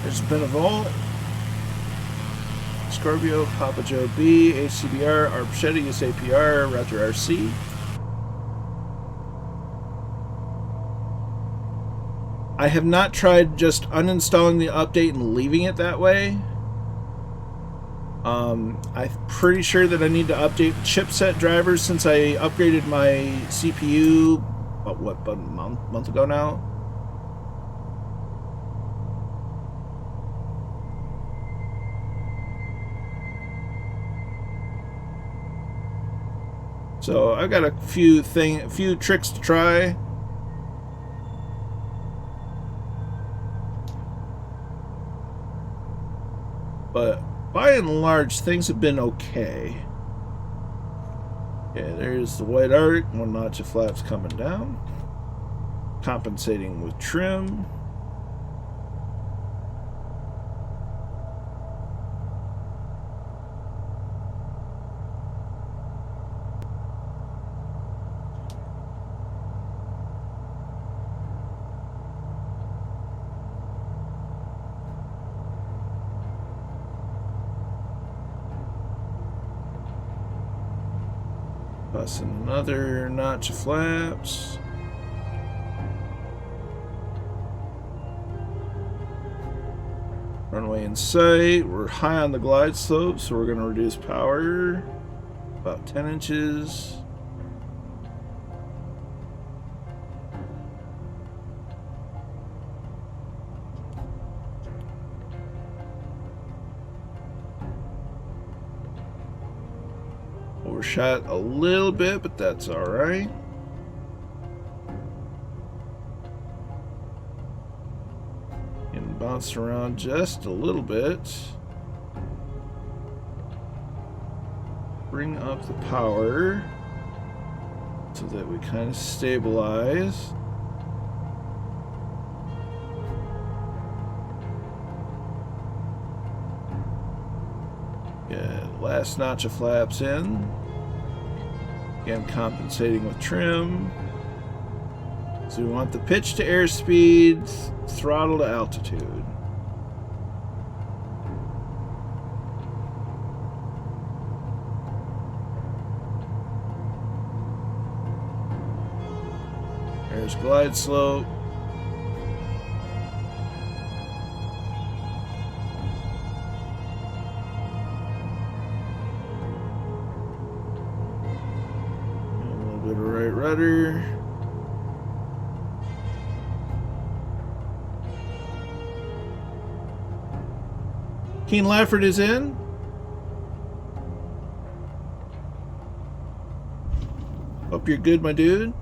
There's Beneval, Scorpio, Papa Joe B, HCBR, Arpchetta, USAPR, Roger RC. I have not tried just uninstalling the update and leaving it that way. I'm pretty sure that I need to update chipset drivers since I upgraded my CPU about a month ago now. So I've got a few tricks to try. But by and large, things have been okay. Okay, there's the white arc, one notch of flaps coming down. Compensating with trim. Plus another notch of flaps. Runway in sight. We're high on the glide slope, so we're going to reduce power about 10 inches. Overshot a little bit, but that's all right. And bounce around just a little bit. Bring up the power so that we kind of stabilize. Yeah, last notch of flaps in. Again, compensating with trim. So we want the pitch to airspeed, throttle to altitude. There's glide slope. Rudder. Keen Lafford is in. Hope you're good, my dude.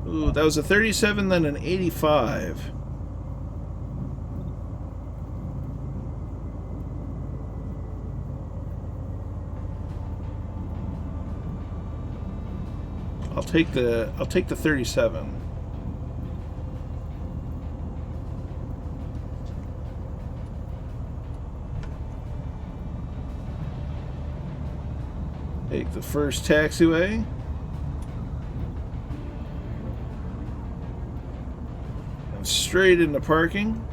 Ooh, that was a 37, then an 85. I'll take the 37. Take the first taxiway. And straight into parking.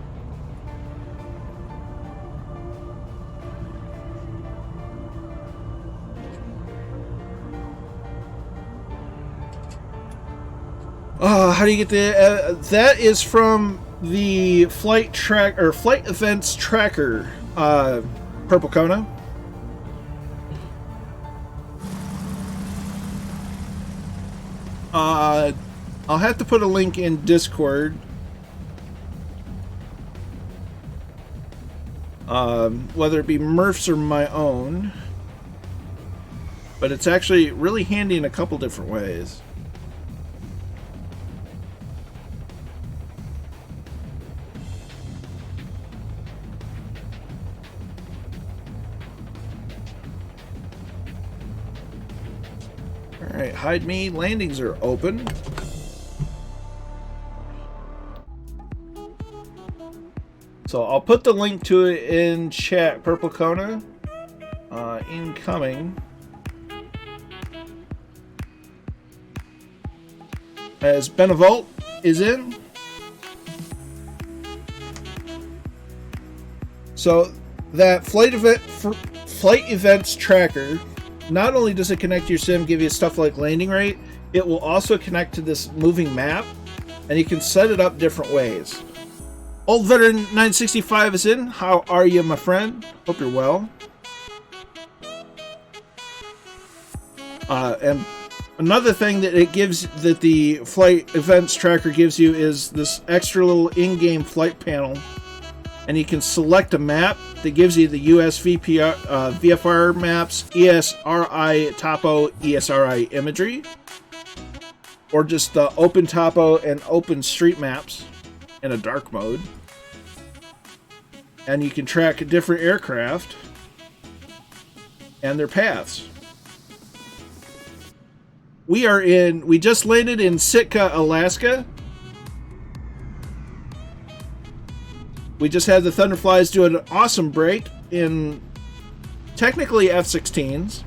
How do you get the? That is from the flight track or flight events tracker, Purple Kona. I'll have to put a link in Discord. Whether it be Murph's or my own, but it's actually really handy in a couple different ways. Alright, hide me. Landings are open. So I'll put the link to it in chat, Purple Kona. Incoming. As Benavolt is in. So that flight events tracker, not only does it connect to your sim, give you stuff like landing rate, it will also connect to this moving map, and you can set it up different ways. Old Veteran 965 is in. How are you, my friend? Hope you're well. And another thing that it gives, that the flight events tracker gives you, is this extra little in-game flight panel, and you can select a map that gives you the US VFR maps, ESRI topo, ESRI imagery, or just the open topo and open street maps in a dark mode. And you can track different aircraft and their paths. We just landed in Sitka, Alaska. We just had the Thunderflies do an awesome break in technically F-16s.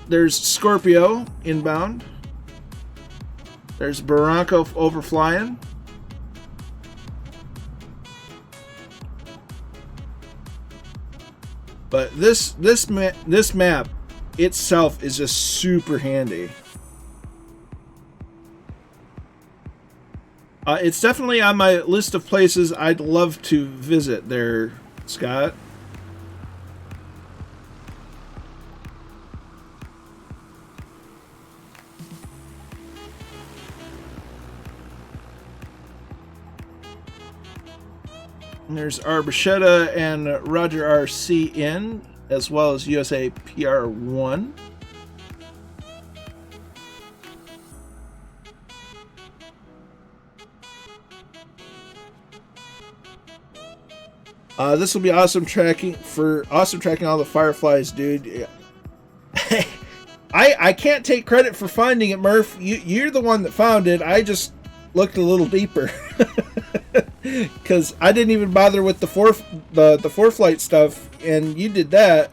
There's Scorpio inbound. There's Barranco overflying. But this map itself is just super handy. It's definitely on my list of places I'd love to visit there, Scott. And there's Arbachetta and Roger RC in, as well as USA PR1. This will be awesome tracking all the Fireflies, dude. Yeah. I can't take credit for finding it, Murph. You're the one that found it. I just looked a little deeper because I didn't even bother with the ForeFlight stuff, and you did that.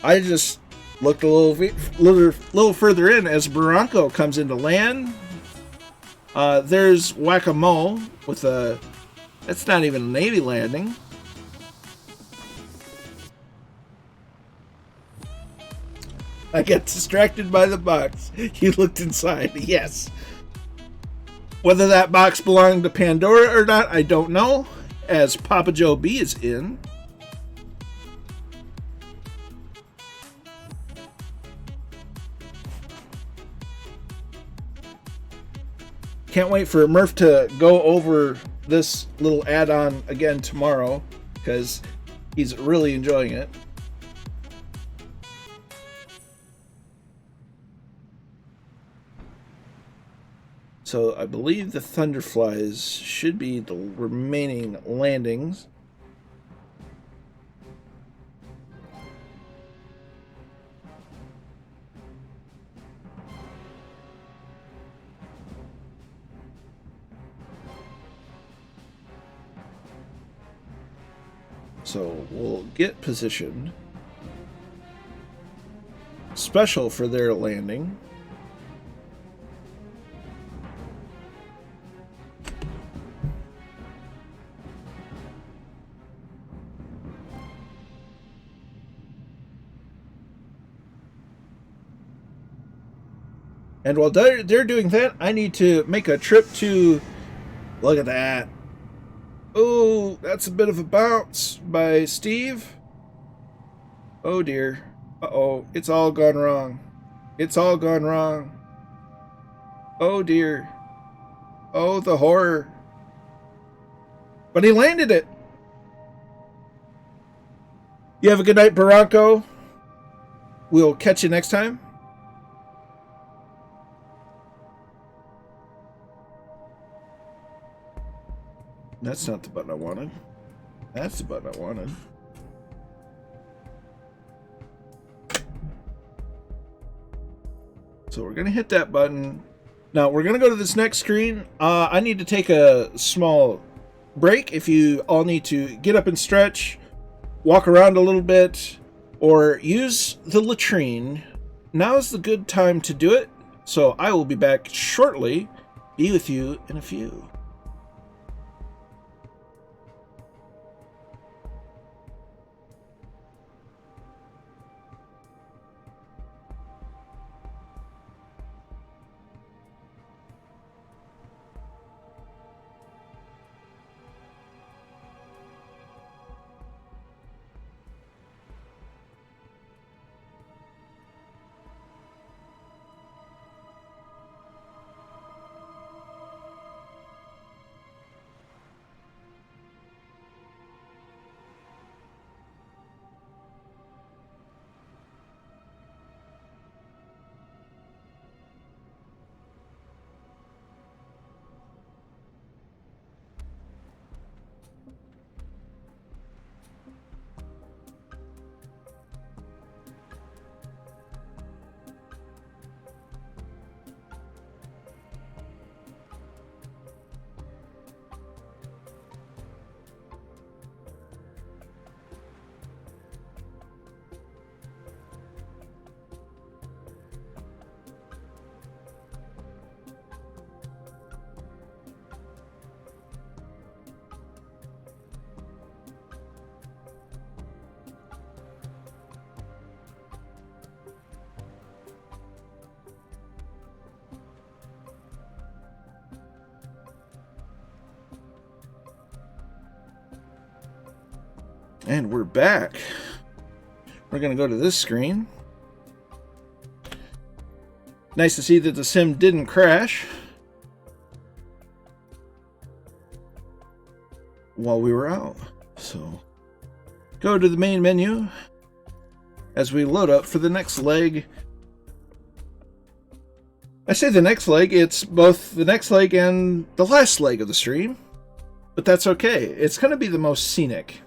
I just looked a little further in as Barranco comes into land. There's Whack-A-Mole with a. That's not even a Navy landing. I got distracted by the box. You looked inside. Yes. Whether that box belonged to Pandora or not, I don't know. As Papa Joe B is in. Can't wait for Murph to go over this little add-on again tomorrow, because he's really enjoying it. So I believe the Thunderflies should be the remaining landings. So we'll get positioned. Special for their landing. And while they're doing that, I need to make a trip to... Look at that. Oh, that's a bit of a bounce by Steve. Oh dear. Uh-oh, it's all gone wrong. It's all gone wrong. Oh dear. Oh, the horror. But he landed it. You have a good night, Barranco. We'll catch you next time. That's not the button I wanted. That's the button I wanted. So we're going to hit that button. Now we're going to go to this next screen. I need to take a small break. If you all need to get up and stretch, walk around a little bit, or use the latrine, now is the good time to do it. So I will be back shortly. Be with you in a few. And we're back. We're going to go to this screen. Nice to see that the sim didn't crash while we were out. So go to the main menu as we load up for the next leg. I say the next leg, it's both the next leg and the last leg of the stream, but that's okay. It's going to be the most scenic,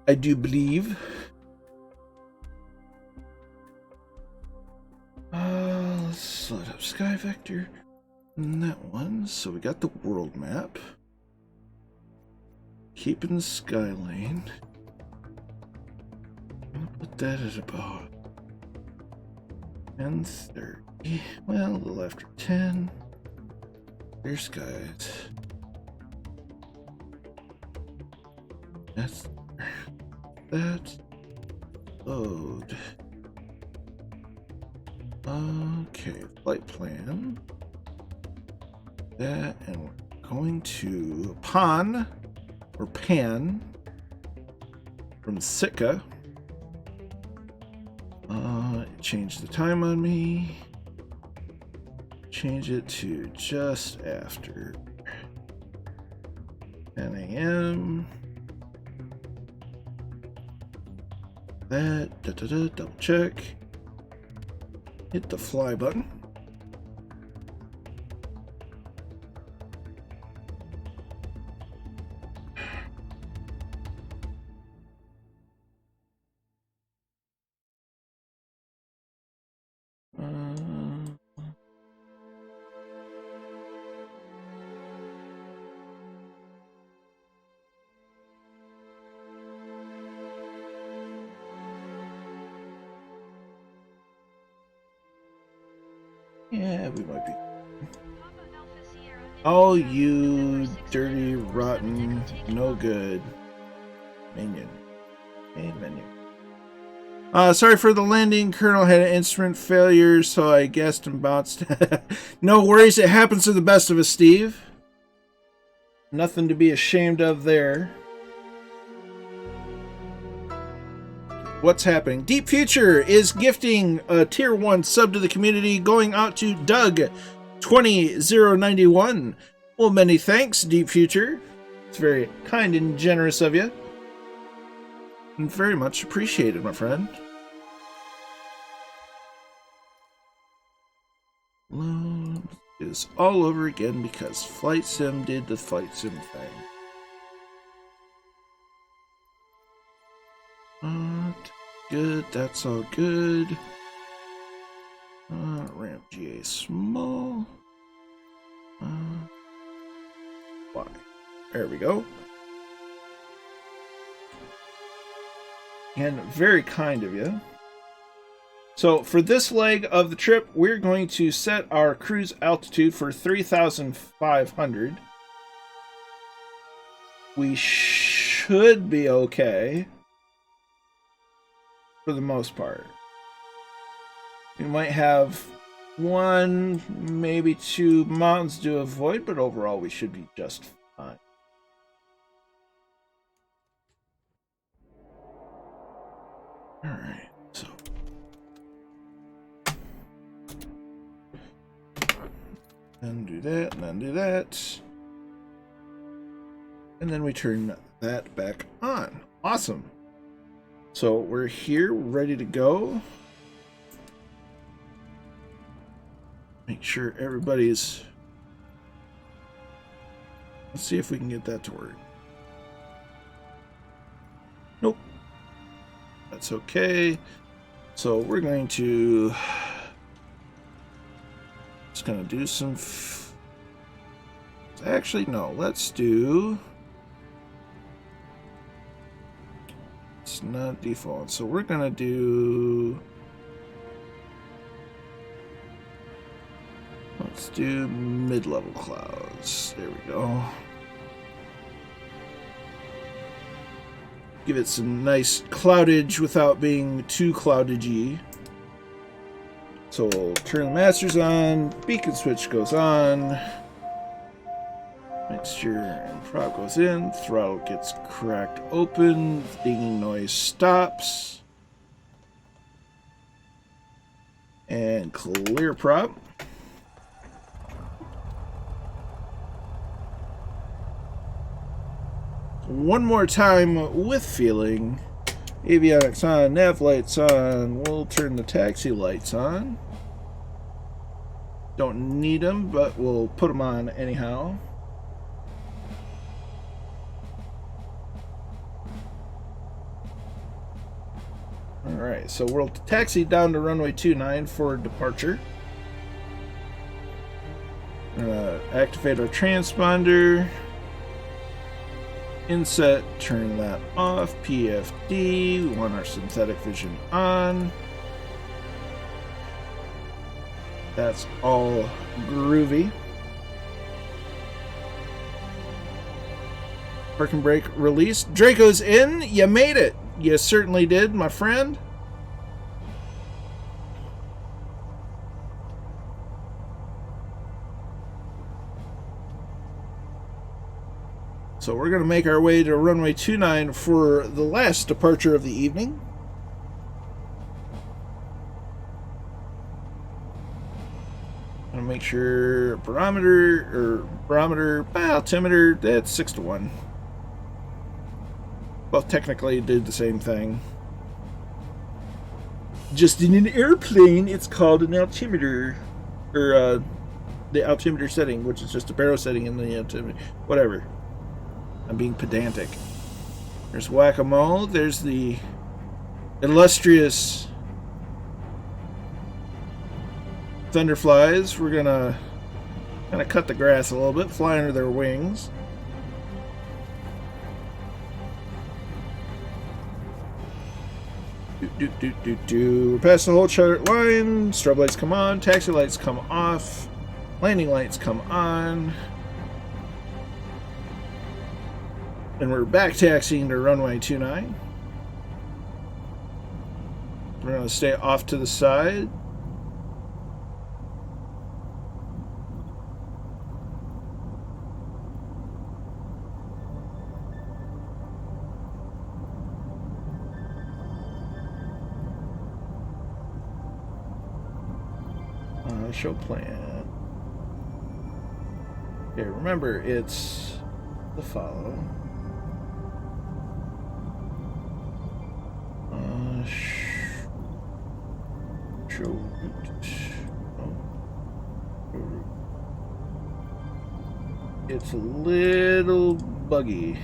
I do believe. Let's load up Sky Vector and that one. So we got the world map. Keeping the sky lane. I'm gonna put that at about 10:30. Well, a little after 10. There's skies. That's that. Load. Okay, flight plan. That, and we're going to PAN or PAN from Sitka. Change the time on me. Change it to just after 10 a.m. That, double check. Hit the fly button. Yeah, we might be. Oh, you dirty, rotten, no good minion. Hey, minion. Sorry for the landing. Colonel had an instrument failure, so I guessed and bounced. No worries, it happens to the best of us, Steve. Nothing to be ashamed of there. What's happening? Deep Future is gifting a tier 1 sub to the community, going out to Doug20091. Well, many thanks, Deep Future. It's very kind and generous of you. And very much appreciated, my friend. Load is all over again because Flight Sim did the Flight Sim thing. Good, that's all good. Ramp GA small. Y. There we go. And very kind of you. So for this leg of the trip, we're going to set our cruise altitude for 3,500. We should be okay for the most part. We might have 1, maybe 2 mountains to avoid, but overall we should be just fine. Alright, so then do that, and then do that. And then we turn that back on. Awesome. So we're here, ready to go. Make sure everybody's... Let's see if we can get that to work. Nope. That's okay. So we're going to... Just gonna do some... Actually, no. Let's do... It's not default. So we're gonna do... Let's do mid-level clouds. There we go. Give it some nice cloudage without being too cloudagey. So we'll turn the masters on, beacon switch goes on, mixture and prop goes in, throttle gets cracked open, dinging noise stops, and clear prop. One more time with feeling. Avionics on, nav lights on. We'll turn the taxi lights on. Don't need them, but we'll put them on anyhow. Alright, so we'll taxi down to runway 29 for departure. Activate our transponder. Inset, turn that off. PFD, we want our synthetic vision on. That's all groovy. Parking brake release. Draco's in. You made it. You certainly did, my friend. So we're going to make our way to runway 29 for the last departure of the evening. I'm going to make sure barometer, altimeter, that's 6 to 1. Both technically did the same thing. Just in an airplane, it's called an altimeter, or the altimeter setting, which is just a baro setting in the altimeter, whatever. I'm being pedantic. There's Whack-A-Mole. There's the illustrious Thunderflies. We're gonna kind of cut the grass a little bit, fly under their wings. We're past the whole chart line. Strobe lights come on. Taxi lights come off. Landing lights come on. And we're back taxiing to runway 29. We're going to stay off to the side. Show plan. Okay, remember it's the follow. Show route. Oh. It's a little buggy.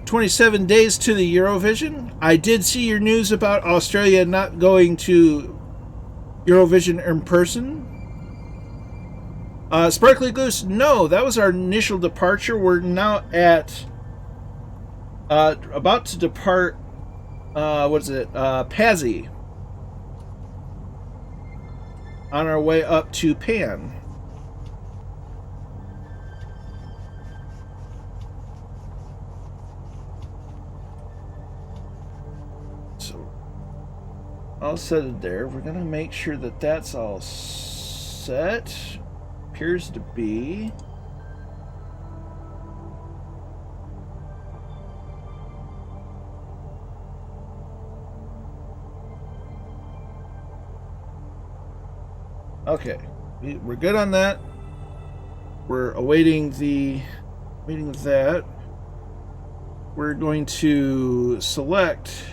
27 days to the Eurovision. I did see your news about Australia not going to Eurovision in person. Sparkly Goose, no, that was our initial departure. We're now at about to depart PASI, on our way up to PAN. All set it there. We're gonna make sure that that's all set. Appears to be. Okay, we're good on that. We're awaiting that. We're going to select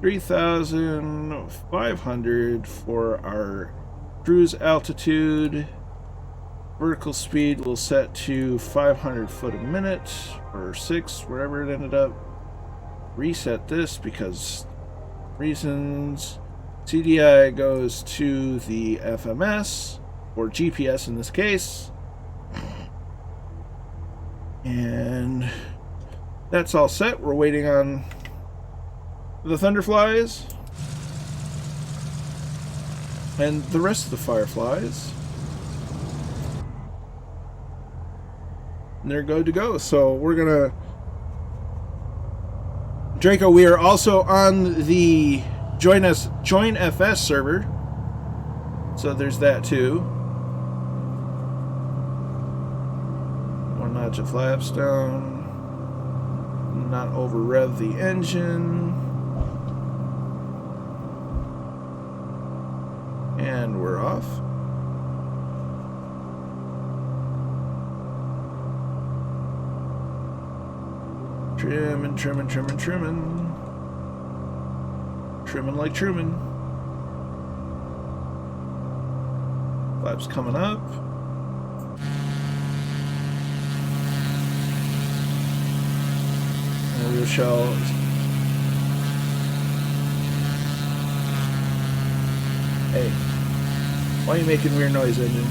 3,500 for our cruise altitude. Vertical speed will set to 500 foot a minute, or 6, wherever it ended up. Reset this because reasons. CDI goes to the FMS, or GPS in this case. And that's all set. We're waiting on the Thunderflies and the rest of the Fireflies. And they're good to go. So we're gonna Draco, we are also on the Join FS server. So there's that too. One notch of flaps down. Not over rev the engine. And we're off. Trimming. Trimming like Truman. Flaps coming up. And we shall. Hey. Why are you making weird noise, engine?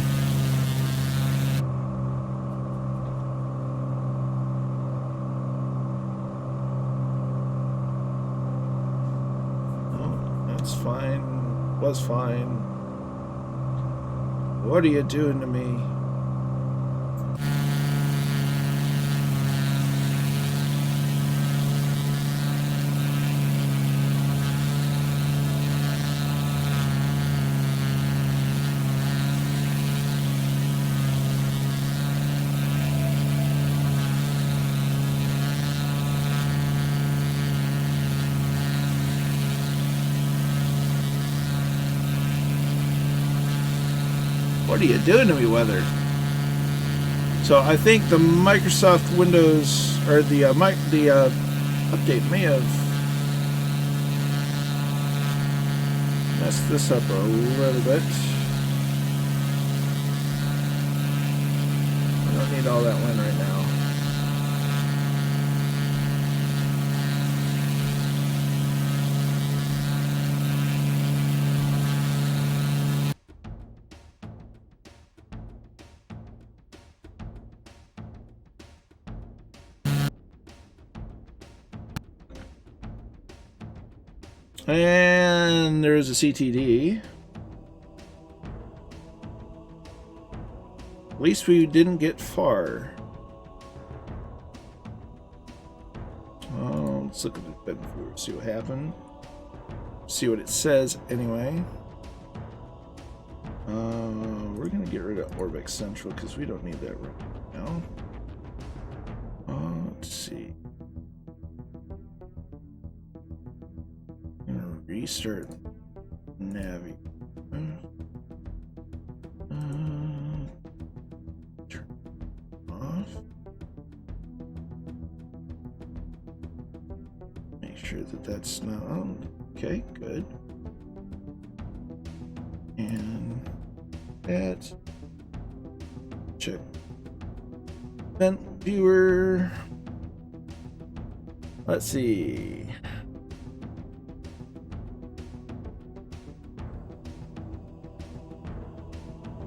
Oh, that's fine. Was fine. What are you doing to me? What are you doing to me, weather? So I think the Microsoft Windows, or the update may have messed this up a little bit. I don't need all that wind right now. And there's a CTD. At least we didn't get far. Let's look at the bed before, see what happened. See what it says anyway. We're gonna get rid of Orbex Central because we don't need that right now. Let's see. I'm gonna restart Navi. Turn off. Make sure that that's not on. Okay, good. And that. Check. Vent viewer. Let's see.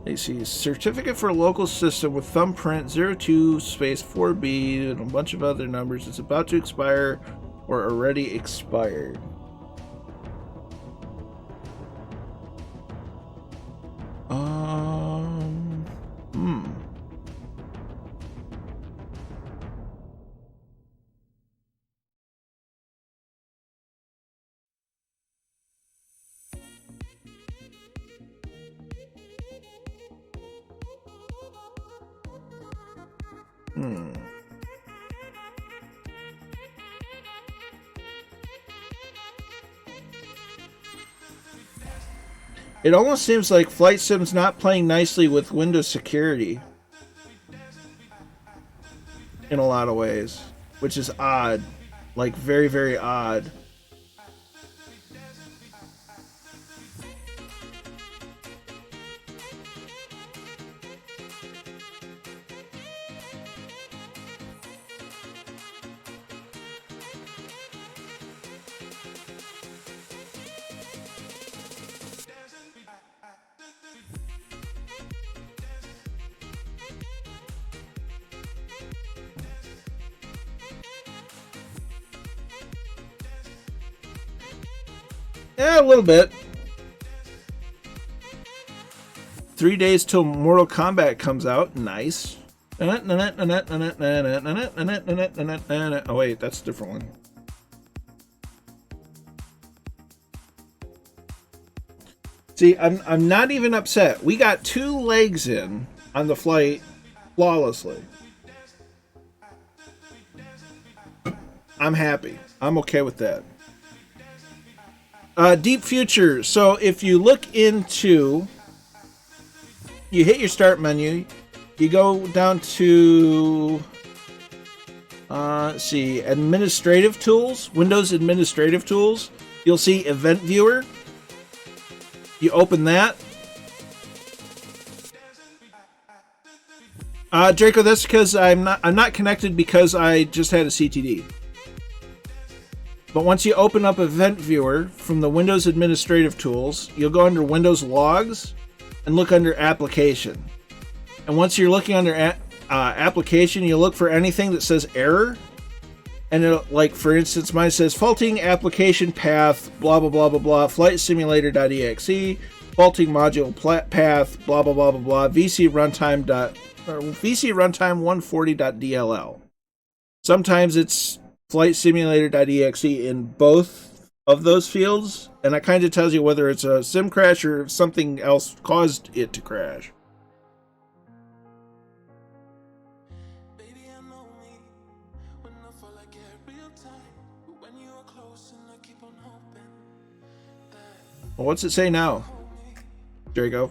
They see certificate for a local system with thumbprint 02 space 4B and a bunch of other numbers. It's about to expire or already expired. It almost seems like Flight Sim's not playing nicely with Windows security in a lot of ways, which is odd, like very, very odd. Yeah, a little bit. 3 days till Mortal Kombat comes out. Nice. Oh wait, that's a different one. See, I'm not even upset. We got 2 legs in on the flight flawlessly. I'm happy. I'm okay with that. Deep Future. So if you look into, you hit your start menu, you go down to, let's see, administrative tools, Windows administrative tools. You'll see Event Viewer. You open that. Draco, that's because I'm not connected because I just had a CTD. But once you open up Event Viewer from the Windows Administrative Tools, you'll go under Windows Logs and look under Application. And once you're looking under Application, you'll look for anything that says Error. And it'll, like, for instance, mine says faulting application path, blah, blah, blah, blah, blah, flight simulator.exe, faulting module path, blah, blah, blah, blah, blah, VC runtime 140.dll. Sometimes it's flight simulator.exe in both of those fields, and that kind of tells you whether it's a sim crash or if something else caused it to crash. Well, what's it say now, Drago?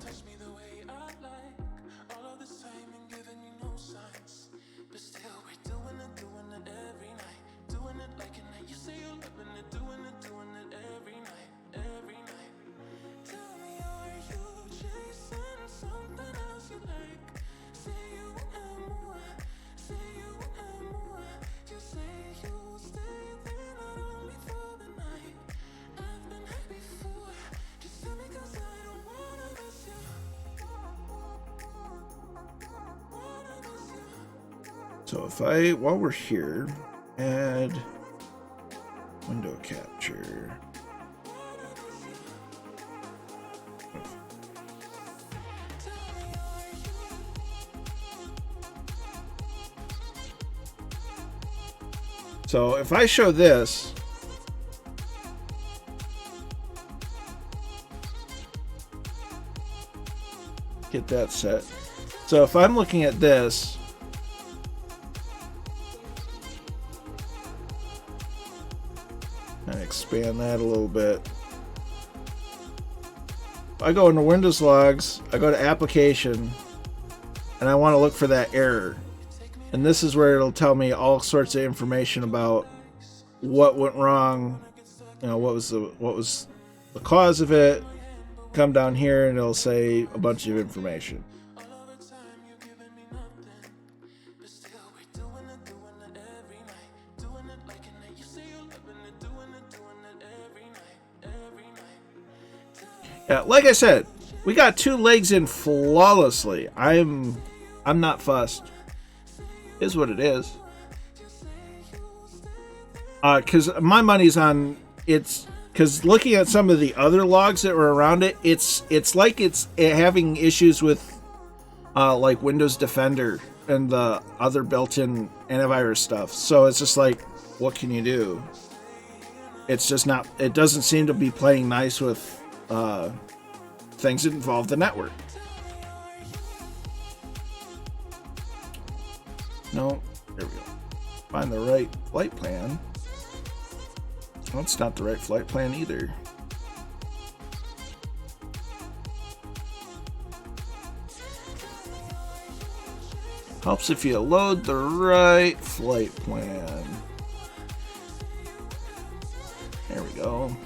So if while we're here, add window capture. So if I show this, get that set. So if I'm looking at this, and expand that a little bit. I go into Windows Logs, I go to Application, and I want to look for that error. And this is where it'll tell me all sorts of information about what went wrong, you know, what was the cause of it. Come down here and it'll say a bunch of information. Yeah, like I said, we got 2 legs in flawlessly. I'm not fussed. Is what it is. Because my money's on it's. Because looking at some of the other logs that were around it, it's like it's having issues with like Windows Defender and the other built-in antivirus stuff. So it's just like, what can you do? It's just not. It doesn't seem to be playing nice with things that involve the network. No, there we go. Find the right flight plan. That's not the right flight plan either. Helps if you load the right flight plan. There we go.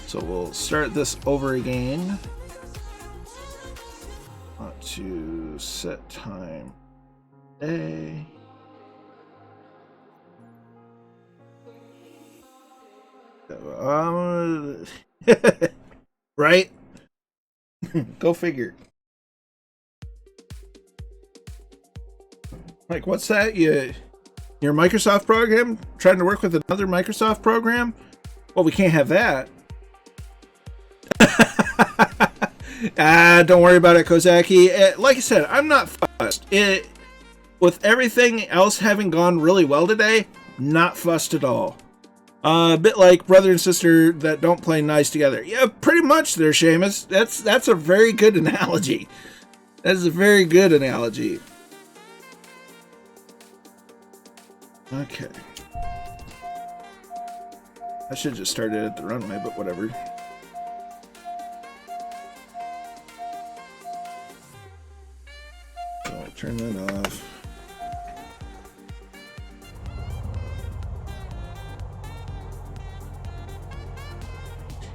So we'll start this over again. Want to set time A. Right? Go figure. Like, what's that? Your Microsoft program trying to work with another Microsoft program? Well, we can't have that. Don't worry about it, Kozaki. Like I said, I'm not fussed. With everything else having gone really well today, not fussed at all. A bit like brother and sister that don't play nice together. Yeah, pretty much there, Seamus. That's a very good analogy. That is a very good analogy. Okay. I should have just started at the runway, but whatever. So I'll turn that off.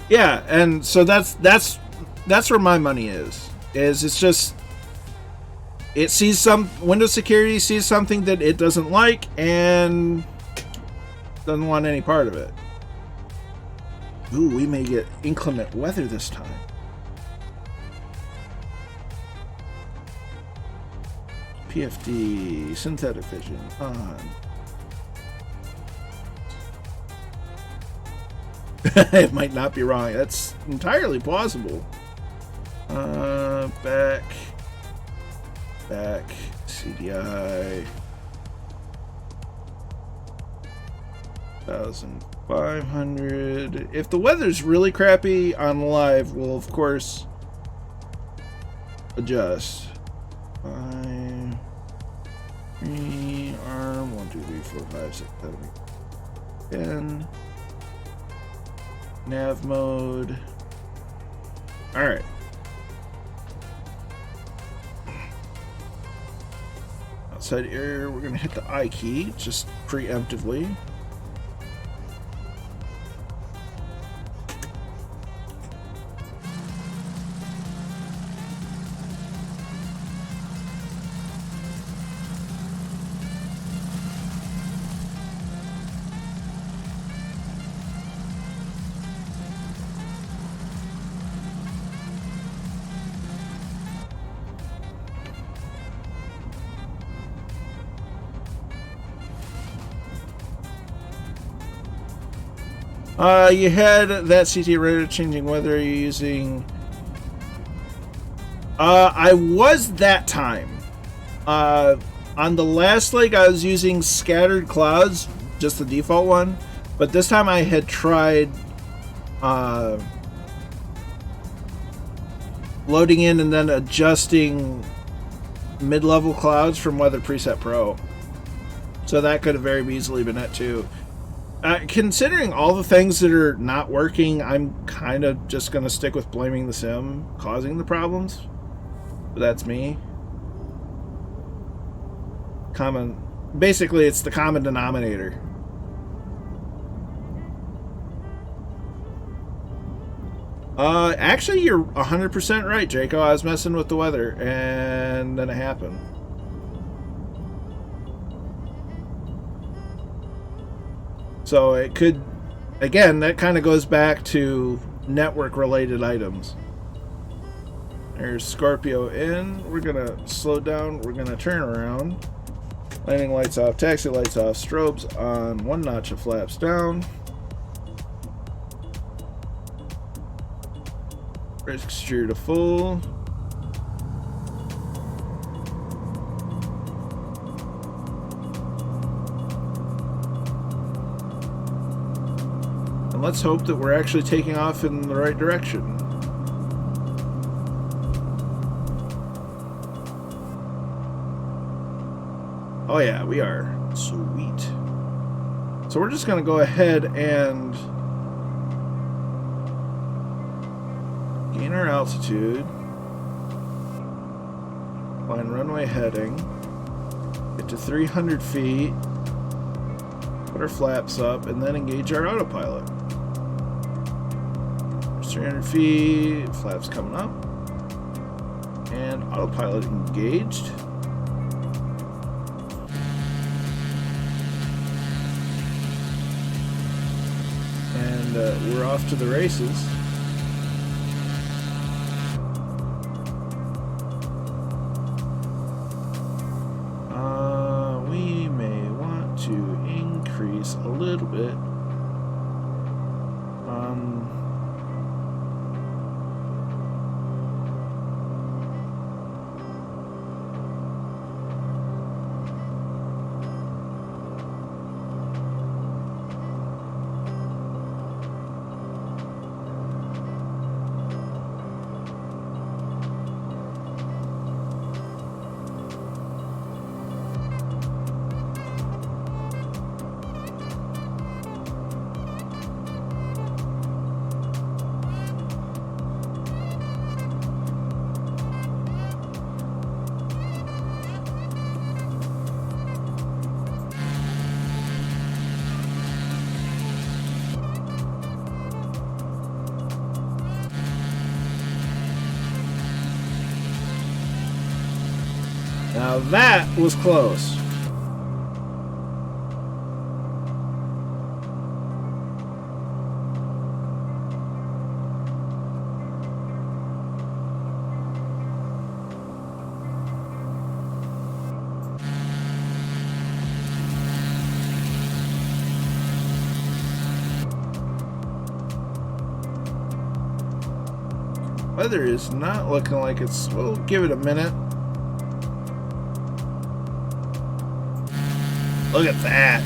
Yeah, and so that's where my money is. It's just it sees Windows security sees something that it doesn't like and doesn't want any part of it. Ooh, we may get inclement weather this time. PFD synthetic vision on. It might not be wrong. That's entirely plausible. Back, CDI, 1,500. If the weather's really crappy on live, we'll of course adjust. 5, 3, arm, 1, 2, 3, 4, 5, 6, 7, 8, 10. Nav mode. Alright. Outside air, we're going to hit the I key, just preemptively. You had that CT radar changing weather. Are you using? I was that time. On the last leg, I was using scattered clouds, just the default one. But this time I had tried loading in and then adjusting mid-level clouds from Weather Preset Pro. So that could have very easily been it too. Considering all the things that are not working, I'm kind of just going to stick with blaming the sim causing the problems. But that's me. Basically, it's the common denominator. Actually, you're 100% right, Jaco. I was messing with the weather, and then it happened. So it could, again, that kind of goes back to network-related items. There's Scorpio in. We're going to slow down. We're going to turn around. Landing lights off, taxi lights off, strobes on, 1 notch of flaps down. Exterior to full. And let's hope that we're actually taking off in the right direction. Oh yeah, we are. Sweet. So we're just going to go ahead and gain our altitude, find runway heading, get to 300 feet, put our flaps up, and then engage our autopilot. There's 300 feet, flaps coming up, and autopilot engaged. And we're off to the races. A little bit. Now that was close. Weather is not looking like it's... We'll give it a minute. Look at that.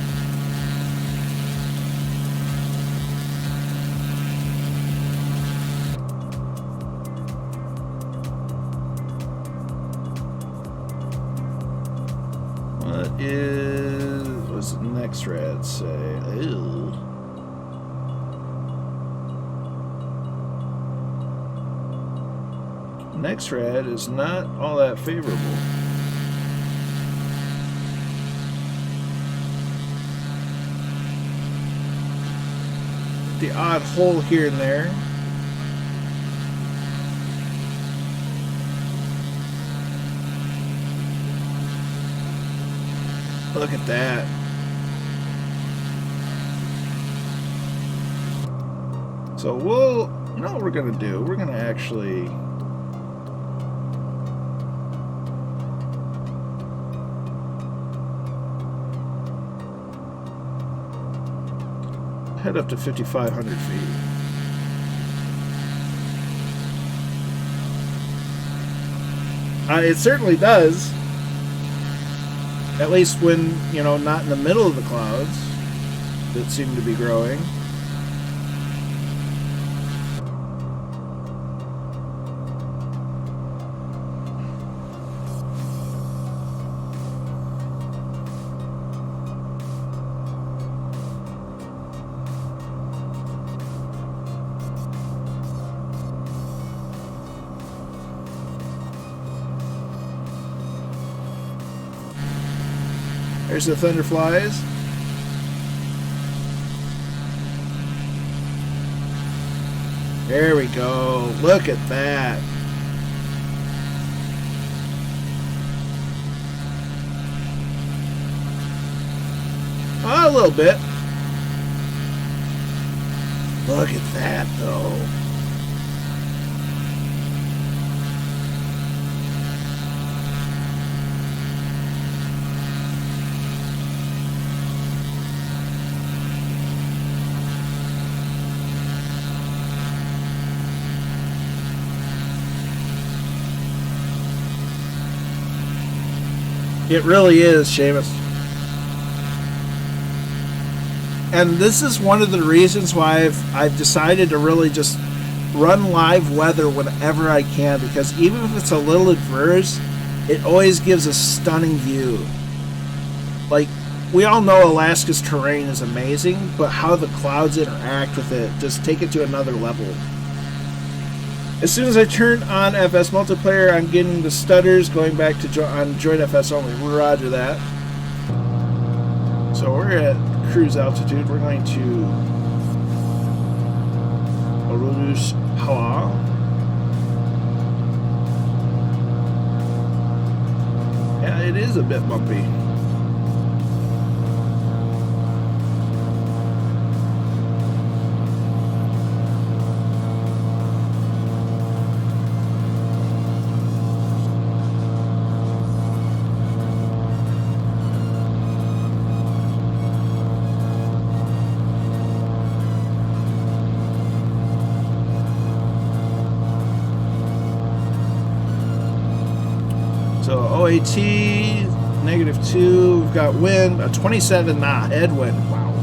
What's the next rad say? Ew. Next rad is not all that favorable. The odd hole here and there. Look at that. So we'll, you know what we're gonna do? We're gonna actually head up to 5,500 feet. It certainly does. At least when, you know, not in the middle of the clouds that seem to be growing. There's the thunderflies. There we go. Look at that. Oh, a little bit. Look at that, though. It really is, Seamus. And this is one of the reasons why I've decided to really just run live weather whenever I can, because even if it's a little adverse, it always gives a stunning view. Like, we all know Alaska's terrain is amazing, but how the clouds interact with it just take it to another level. As soon as I turn on FS multiplayer, I'm getting the stutters going back to on joint FS only. Roger that. So we're at cruise altitude. We're going to Orus Hala. Yeah, it is a bit bumpy. So OAT, -2, we've got wind, a 27 knot headwind, wow.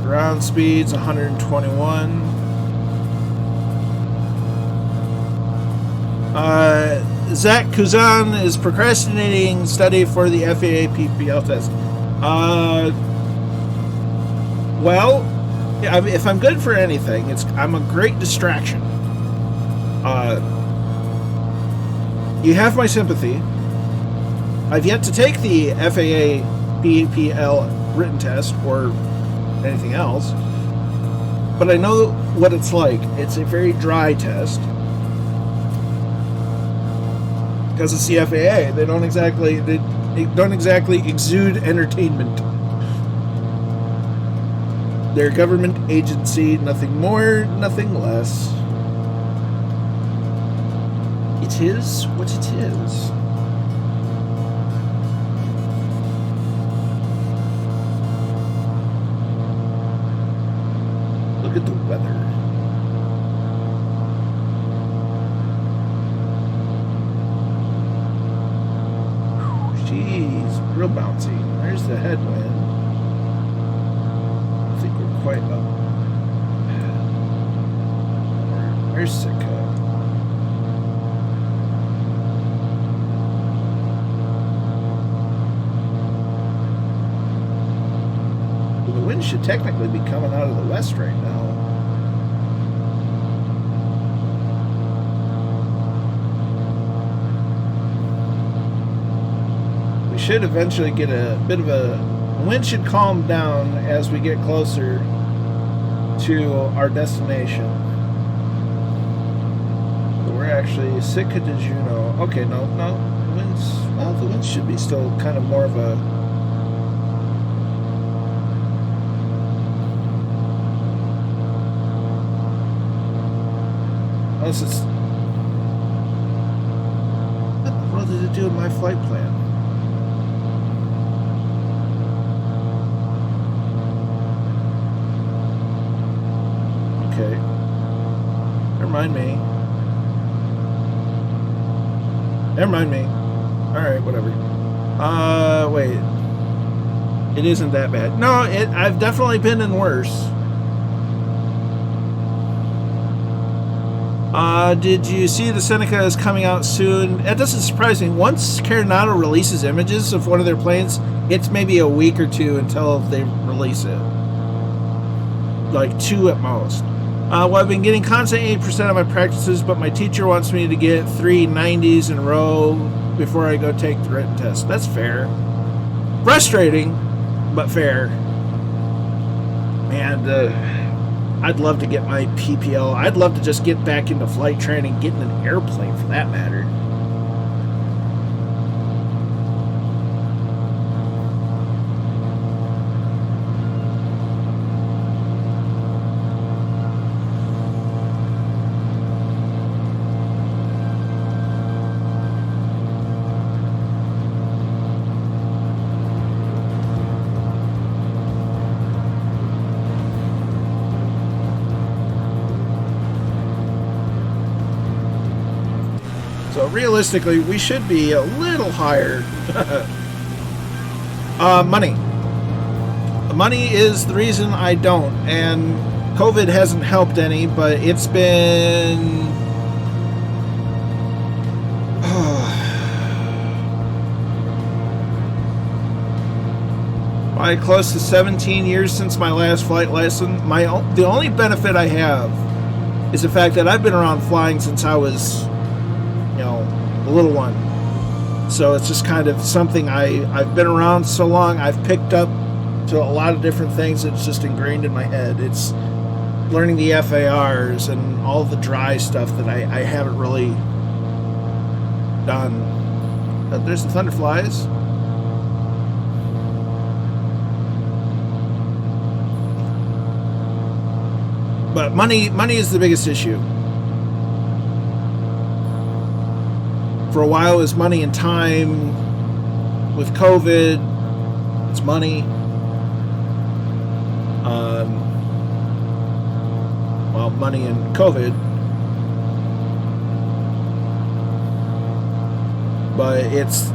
Ground speed's 121. Zach Kuzan is procrastinating study for the FAA PPL test. Well, yeah, if I'm good for anything, I'm a great distraction. You have my sympathy. I've yet to take the FAA PPL written test or anything else, but I know what it's like. It's a very dry test because it's the FAA. They don't exactly exude entertainment. They're a government agency, nothing more, nothing less. It is what it is. Look at the weather. Jeez, real bouncy. There's the headwind. Quite up. Where's Sitka? Well, the wind should technically be coming out of the west right now. We should eventually get a bit of a... The wind should calm down as we get closer to our destination. But we're actually Sitka to Juneau. Okay, no, the winds should be still kind of more of a... Unless it's... What the world did it do in my flight plan? Okay. Never mind me. Never mind me. Alright, whatever. Wait. It isn't that bad. No, I've definitely been in worse. Did you see the Seneca is coming out soon? That doesn't surprise me. Once Coronado releases images of one of their planes, it's maybe a week or two until they release it. Like 2 at most. Well, I've been getting constant 80% of my practices, but my teacher wants me to get 3 90s in a row before I go take the written test. That's fair. Frustrating, but fair. Man, I'd love to get my PPL. I'd love to just get back into flight training, get in an airplane for that matter. So realistically, we should be a little higher. Money. Money is the reason I don't, and COVID hasn't helped any, but it's been probably close to 17 years since my last flight lesson. The only benefit I have is the fact that I've been around flying since I was, a little one. So it's just kind of something I've been around so long. I've picked up to a lot of different things. It's just ingrained in my head. It's learning the FARs and all the dry stuff that I haven't really done. There's the Thunderflies. But money is the biggest issue. For a while, it was money and time. With COVID, it's money. Money and COVID. But it's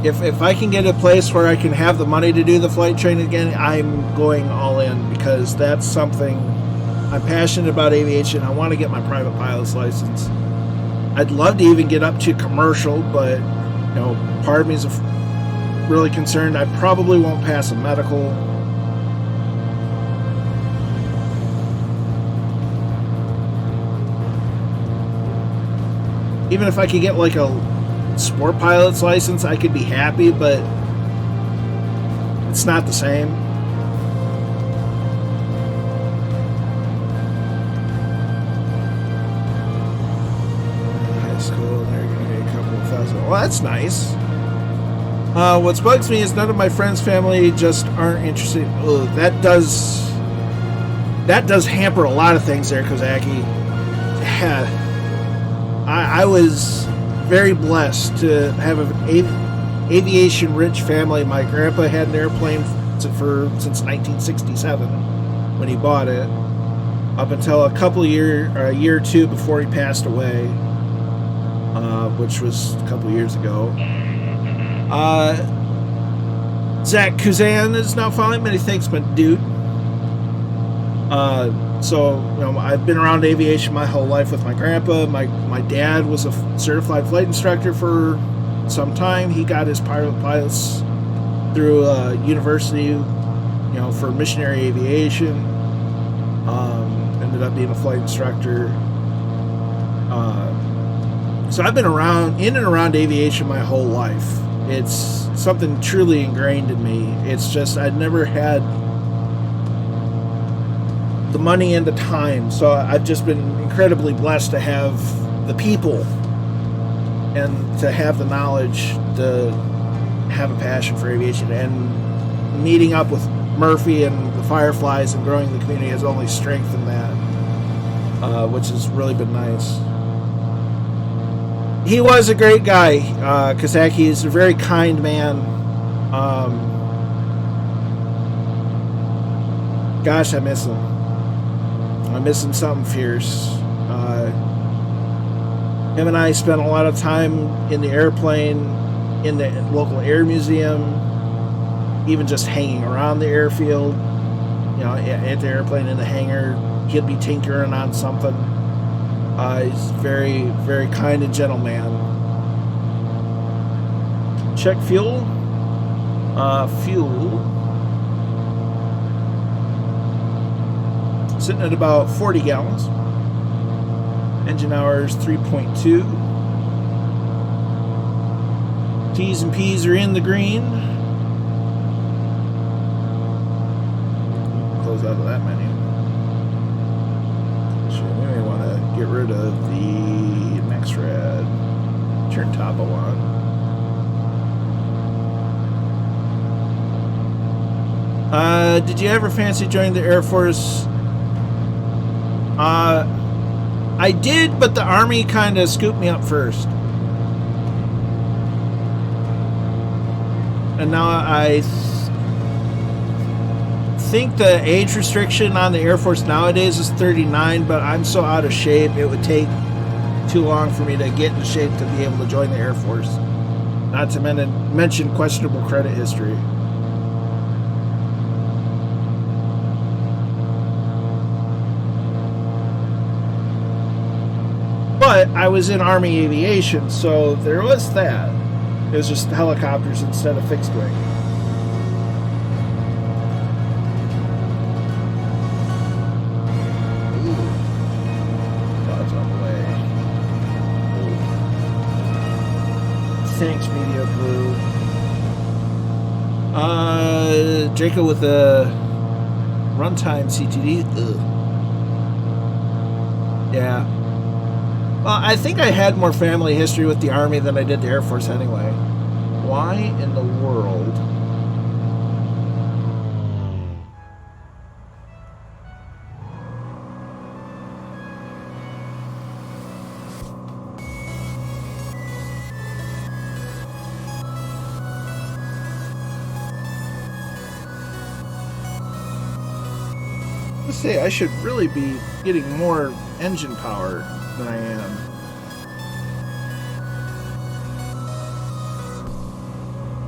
if I can get a place where I can have the money to do the flight training again, I'm going all in, because that's something I'm passionate about. Aviation. I want to get my private pilot's license. I'd love to even get up to commercial, but part of me is really concerned I probably won't pass a medical. Even if I could get like a sport pilot's license, I could be happy, but it's not the same. High school, they're going to get a couple of thousand. Well, that's nice. What bugs me is none of my friends' family just aren't interested. Ugh, that does hamper a lot of things there, Kozaki. I was very blessed to have an aviation-rich family. My grandpa had an airplane since 1967 when he bought it, up until a year or two before he passed away, which was a couple years ago. Zach Kuzan is now following. Many thanks, my dude. So, I've been around aviation my whole life with my grandpa. My dad was a certified flight instructor for some time. He got his pilots through university, for missionary aviation. Ended up being a flight instructor. So I've been in and around aviation my whole life. It's something truly ingrained in me. It's just I'd never had the money and the time, so I've just been incredibly blessed to have the people and to have the knowledge to have a passion for aviation. And meeting up with Murphy and the Fireflies and growing the community has only strengthened that, which has really been nice. He was a great guy. Kazaki is a very kind man. Gosh, I miss him. I miss him something fierce. Him and I spent a lot of time in the airplane, in the local air museum, even just hanging around the airfield. You know, at the airplane in the hangar, he'd be tinkering on something. He's very, very kind and gentle man. Check fuel. Fuel. Sitting at about 40 gallons. Engine hours 3.2. T's and P's are in the green. Close out of that menu. So we may want to get rid of the next red. Turn topo on. Did you ever fancy joining the Air Force? I did, but the Army kind of scooped me up first. And now I think the age restriction on the Air Force nowadays is 39, but I'm so out of shape, it would take too long for me to get in shape to be able to join the Air Force. Not to mention questionable credit history. But I was in Army aviation, so there was that. It was just helicopters instead of fixed wing. Ooh. Clouds on the way. Ooh. Thanks, Media Blue. Draco with a runtime CTD. Ugh. Yeah. Well, I think I had more family history with the Army than I did the Air Force anyway. Why in the world? Let's say I should really be getting more engine power than I am.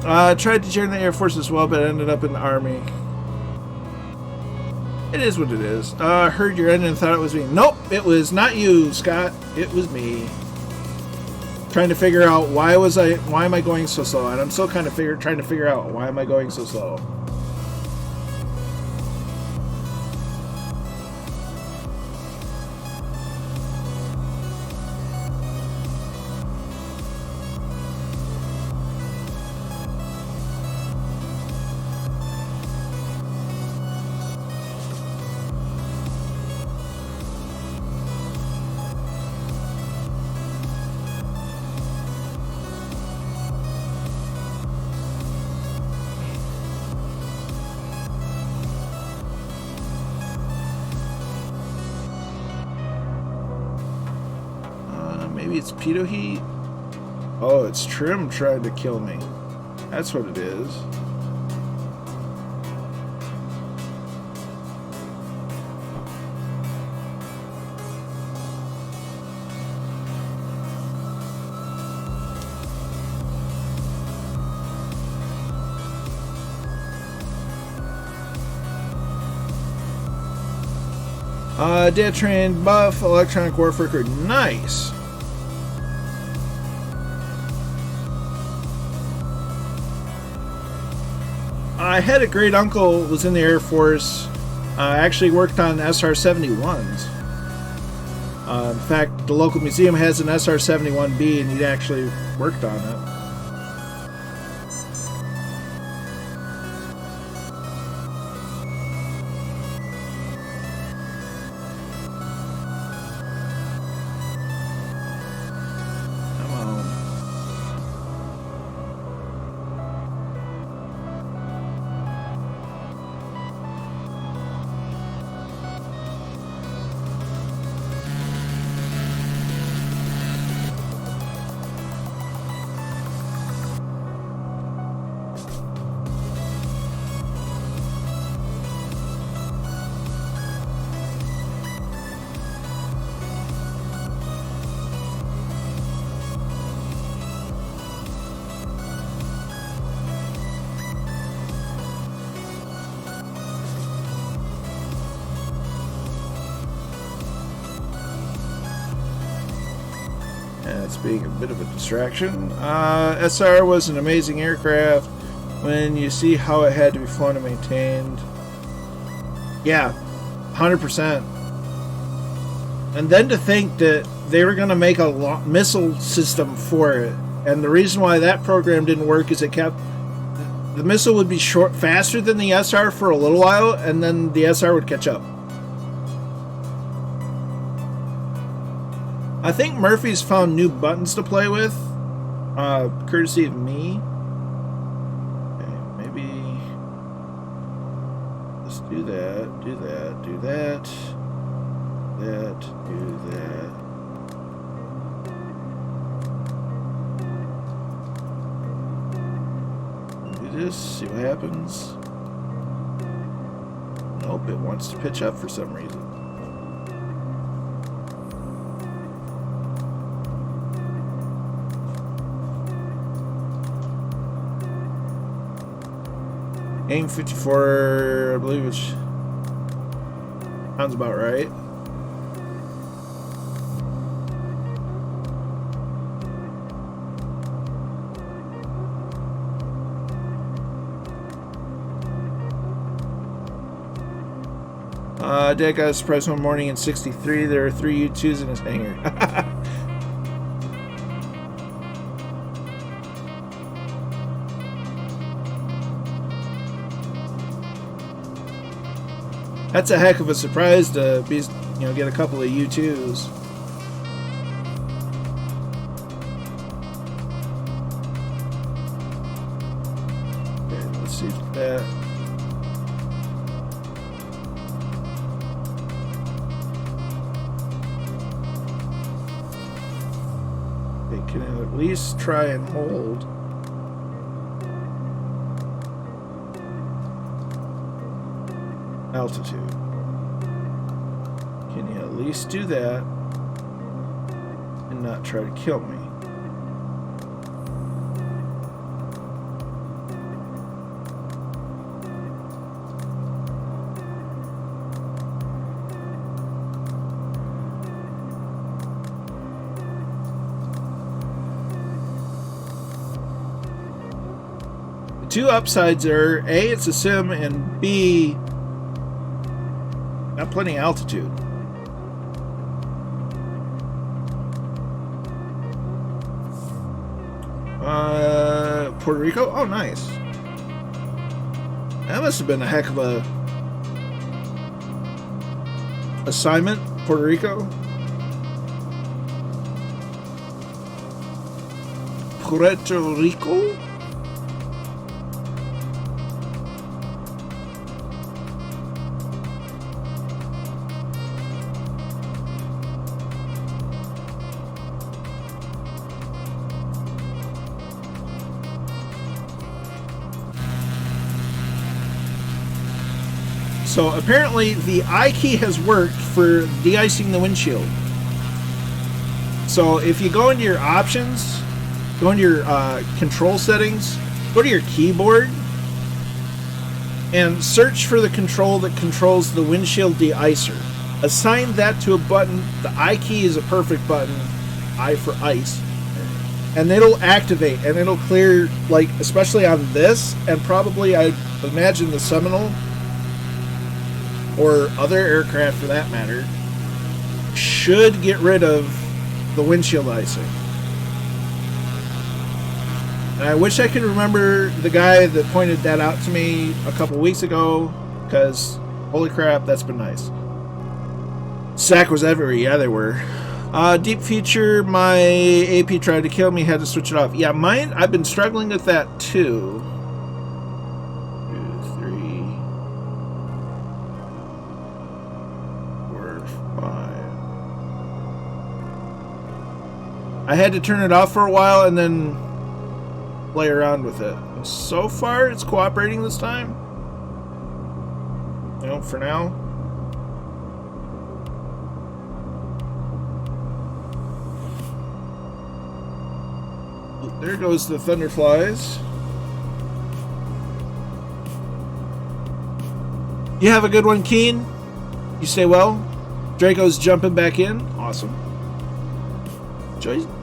I tried to join the Air Force as well, but ended up in the Army. It is what it is. Heard your engine and thought it was me. Nope, it was not you, Scott. It was me. Trying to figure out why am I going so slow? And I'm still kind of trying to figure out why am I going so slow. Maybe it's pitot heat. Oh, it's trim tried to kill me. That's what it is. Dead train buff, electronic warfare card. Nice. I had a great uncle was in the Air Force. Actually worked on SR-71s. In fact, the local museum has an SR-71B, and he actually worked on it. It's being a bit of a distraction. SR was an amazing aircraft when you see how it had to be flown and maintained. Yeah, 100%. And then to think that they were going to make a missile system for it. And the reason why that program didn't work is it kept... The missile would be faster than the SR for a little while, and then the SR would catch up. I think Murphy's found new buttons to play with, courtesy of me. Okay, maybe let's do that, do that, do that, do that. Do this, see what happens. Nope, it wants to pitch up for some reason. Aim 54, I believe, which sounds about right. Dad got a surprise one morning in '63. There are 3 U-2s in his hangar. That's a heck of a surprise to be, get a couple of U-2s. Okay, let's see that. Okay, can I at least try and hold? Altitude. Can you at least do that and not try to kill me? The two upsides are A, it's a sim, and B, got plenty of altitude. Puerto Rico? Oh, nice. That must have been a heck of a assignment, Puerto Rico. Puerto Rico? So apparently the I key has worked for de-icing the windshield. So if you go into your options, go into your control settings, go to your keyboard, and search for the control that controls the windshield de-icer. Assign that to a button. The I key is a perfect button, I for ice, and it'll activate and it'll clear, like especially on this, and probably I imagine the Seminole, or other aircraft for that matter, should get rid of the windshield icing. And I wish I could remember the guy that pointed that out to me a couple weeks ago, because holy crap, that's been nice. SAC was everywhere. Yeah, they were. Deep Future, my AP tried to kill me, had to switch it off. Yeah, mine, I've been struggling with that too. I had to turn it off for a while and then play around with it. And so far, it's cooperating this time. For now. There goes the Thunderflies. You have a good one, Keen. You stay well. Draco's jumping back in. Awesome.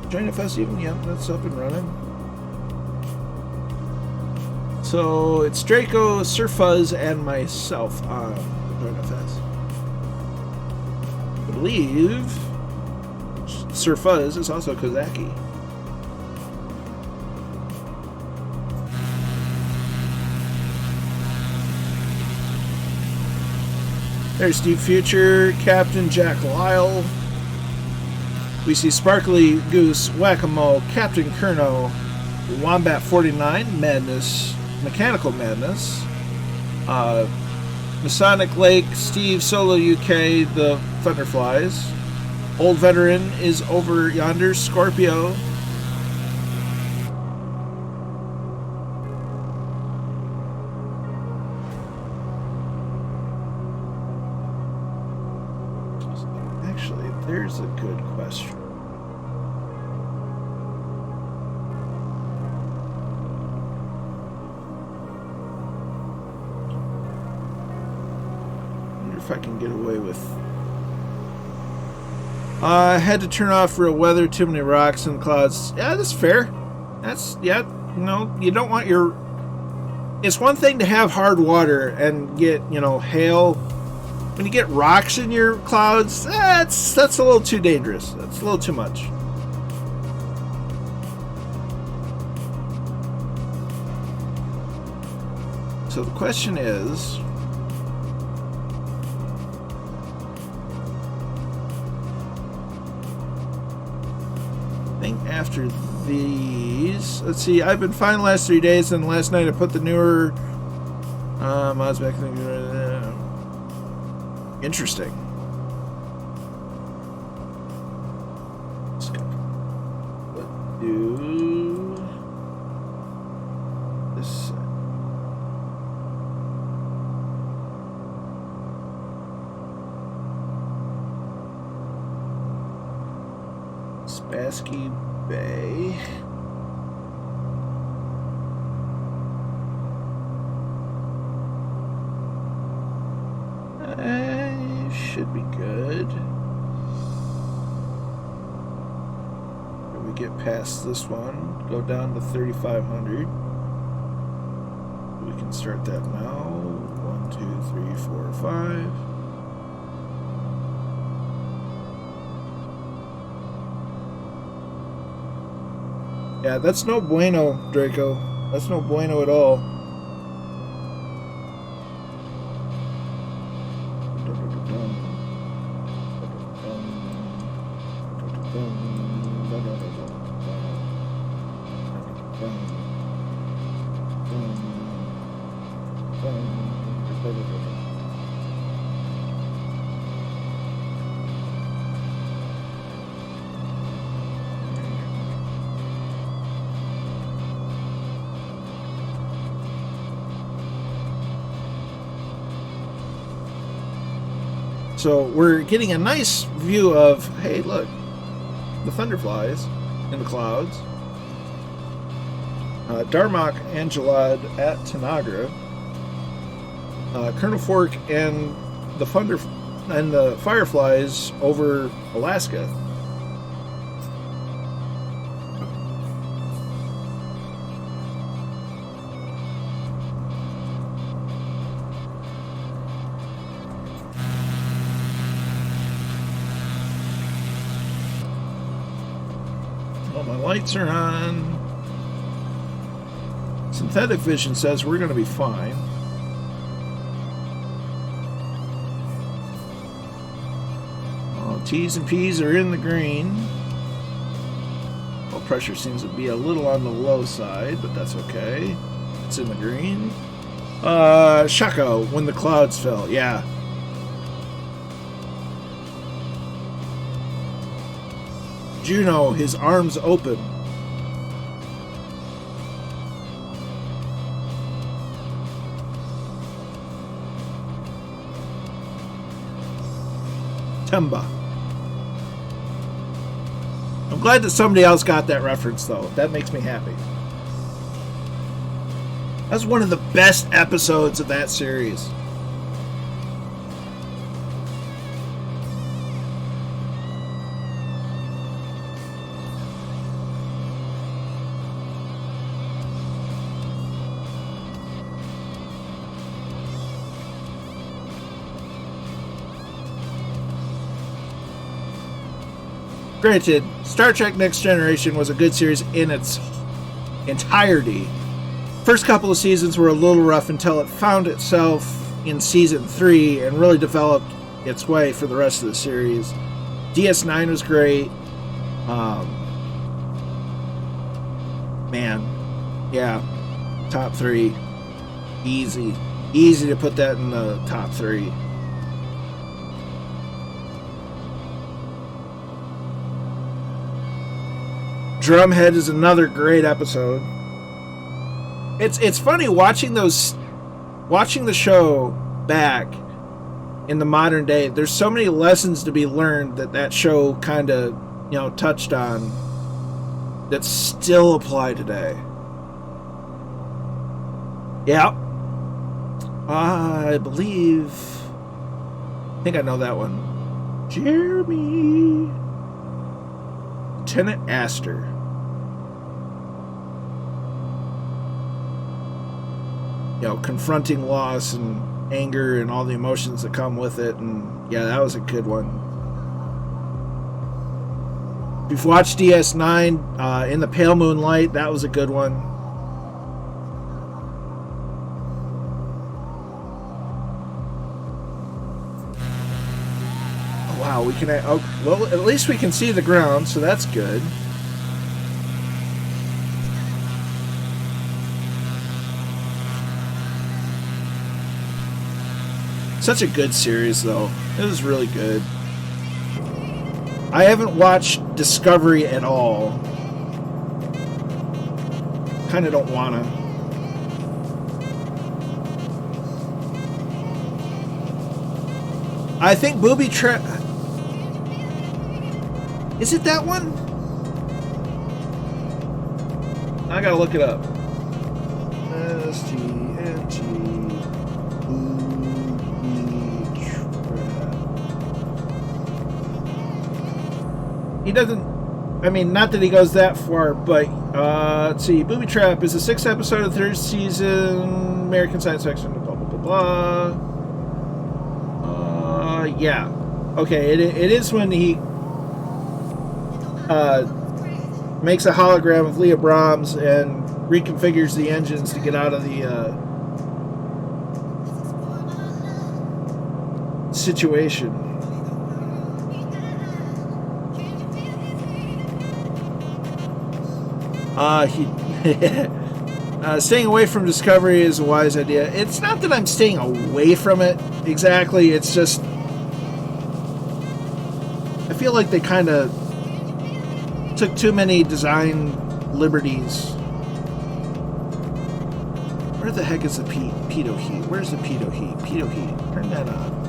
Join FS even? Yeah, that's up and running. So it's Draco, Sir Fuzz, and myself on Join FS. I believe Sir Fuzz is also Kozaki. There's Steve Future, Captain Jack Lyle. We see Sparkly Goose, Whack-A-Mole, Captain Kerno, Wombat 49, Madness, Mechanical Madness, Masonic Lake, Steve Solo UK, the Thunderflies. Old Veteran is over yonder, Scorpio. Actually, there's a good question. If I can get away with. I had to turn off real weather, too many rocks and clouds. Yeah, that's fair. That's, yeah, you know, you don't want your. It's one thing to have hard water and get, you know, hail. When you get rocks in your clouds, that's a little too dangerous. That's a little too much. So the question is. After these, let's see, I've been fine the last 3 days, and last night I put the newer mods back. Interesting. Let's do this. Spassky Bay. Should be good. If we get past this one, go down to 3,500. We can start that now. 1, 2, 3, 4, 5. Yeah, that's no bueno, Draco. That's no bueno at all. So we're getting a nice view of, hey, look, the Thunderflies in the clouds. Darmok and Jalad at Tanagra. Colonel Fork and the Fireflies over Alaska. Lights are on. Synthetic vision says we're going to be fine. T's and P's are in the green. Well, pressure seems to be a little on the low side, but that's okay. It's in the green. Shako, when the clouds fell. Yeah. Juno, his arms open. Temba. I'm glad that somebody else got that reference, though. That makes me happy. That's one of the best episodes of that series. Granted, Star Trek Next Generation was a good series in its entirety. First couple of seasons were a little rough until it found itself in season 3 and really developed its way for the rest of the series. DS9 was great. Man, yeah, top 3. Easy to put that in the top 3. Drumhead is another great episode. It's funny watching the show back in the modern day. There's so many lessons to be learned that show kind of, touched on that still apply today. Yeah. I think I know that one. Jeremy. Lieutenant Astor. Confronting loss and anger and all the emotions that come with it. And yeah, that was a good one. If you've watched DS9, In the Pale Moonlight, that was a good one. Oh, wow, we can... well, at least we can see the ground, so that's good. Such a good series, though. It was really good. I haven't watched Discovery at all. Kind of don't want to. I think Booby Trap... Is it that one? I gotta look it up. STNG Booby Trap. He doesn't... I mean, not that he goes that far, but... let's see. Booby Trap is the 6th episode of the 3rd season. American Science Fiction. Blah, blah, blah, blah. Yeah. Okay, it is when he... makes a hologram of Leah Brahms and reconfigures the engines to get out of the situation. Staying away from Discovery is a wise idea. It's not that I'm staying away from it exactly. It's just I feel like they kind of took too many design liberties. Where the heck is the pitot heat? Where's the pitot heat? Pitot heat. Turn that on.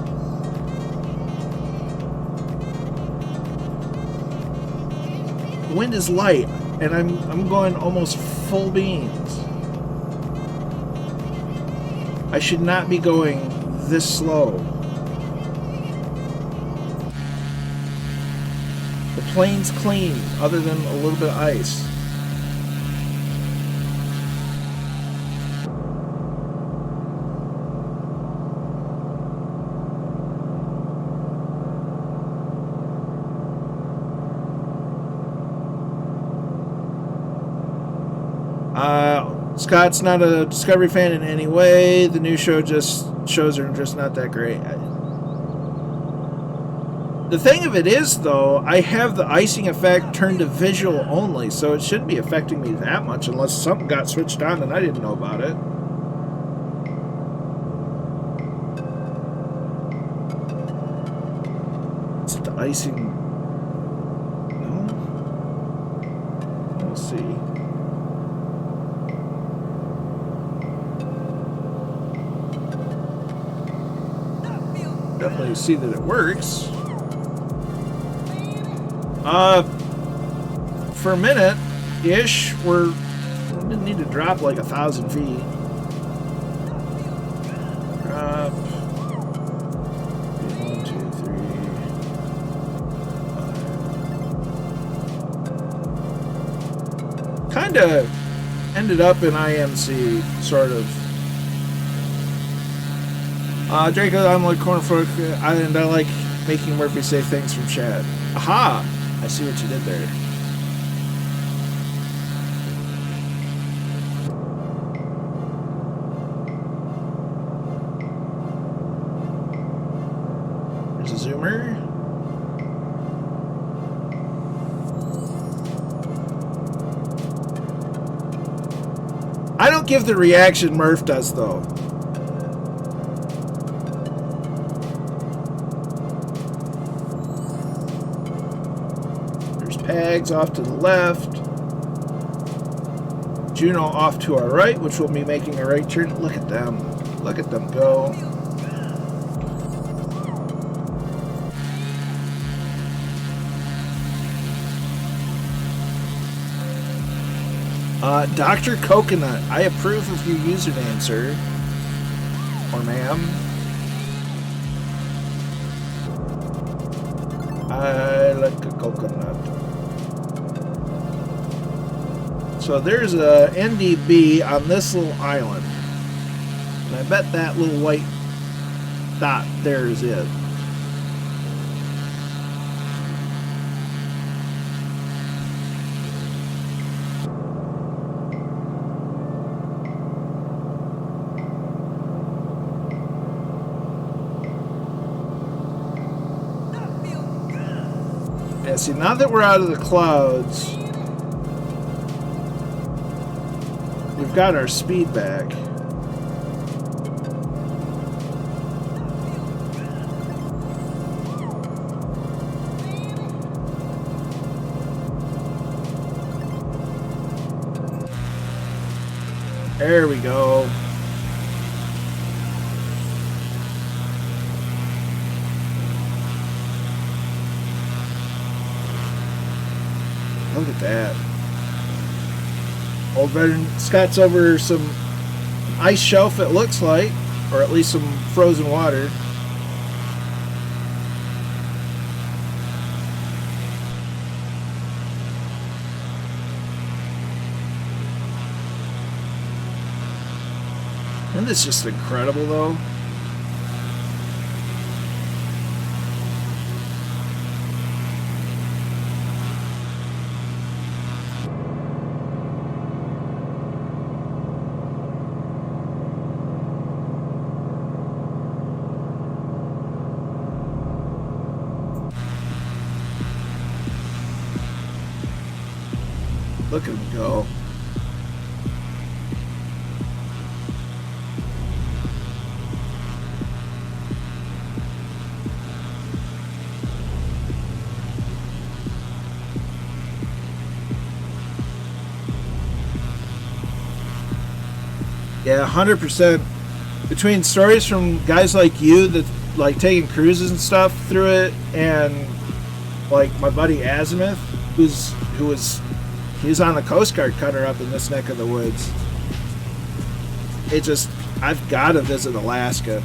The wind is light, and I'm going almost full beans. I should not be going this slow. The plane's clean, other than a little bit of ice. Scott's not a Discovery fan in any way. The new show just shows are just not that great. The thing of it is, though, I have the icing effect turned to visual only, so it shouldn't be affecting me that much unless something got switched on and I didn't know about it. Is it the icing? No? We'll see. Definitely see that it works. For a minute-ish, we didn't need to drop like 1,000 feet. Drop. 1, 2, 3, 5. Kind of ended up in IMC, sort of. Draco, I'm like Cornfork, and I like making Murphy say things from chat. Aha! I see what you did there. There's a zoomer. I don't give the reaction Murph does, though. There's Pags off to the left. Juno off to our right, which will be making a right turn. Look at them. Look at them go. Dr. Coconut, I approve of your username, sir. Or ma'am. I like a coconut. So there's a NDB on this little island. And I bet that little white dot there is it. Yeah, see, now that we're out of the clouds, we've got our speed back. There we go. Look at that. Old veteran Scott's over some ice shelf, it looks like, or at least some frozen water. Isn't this just incredible, though? Look at him go. Yeah, 100%. Between stories from guys like you that like taking cruises and stuff through it, and like my buddy Azimuth, he's on a Coast Guard cutter up in this neck of the woods. I've got to visit Alaska.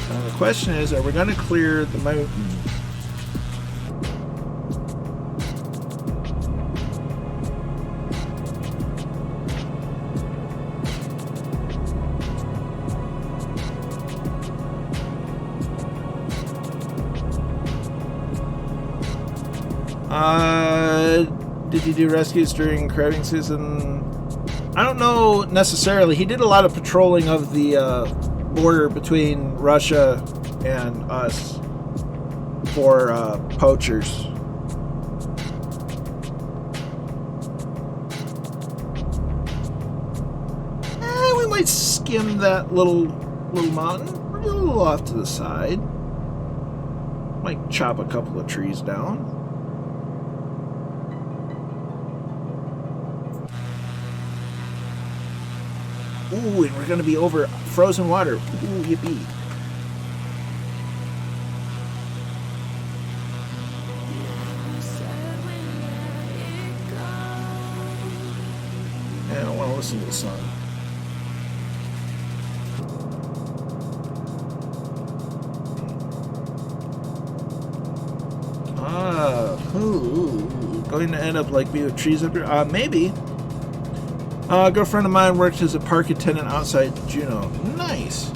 Now the question is, are we going to clear the mountain? Did he do rescues during crowding season? I don't know necessarily. He did a lot of patrolling of the border between Russia and us for poachers. We might skim that little mountain. We're a little off to the side. Might chop a couple of trees down. Ooh, and we're going to be over frozen water. Ooh, yippee. I don't want to listen to the song. Going to end up like me with trees up here? Maybe. A girlfriend of mine worked as a park attendant outside Juneau. Nice.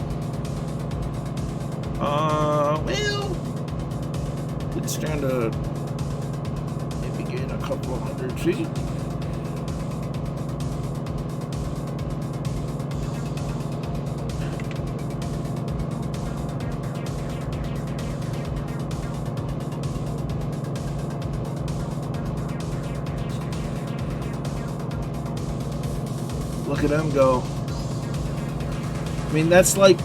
Well, it's down to maybe gain a couple hundred feet. Look at them go. I mean, that's like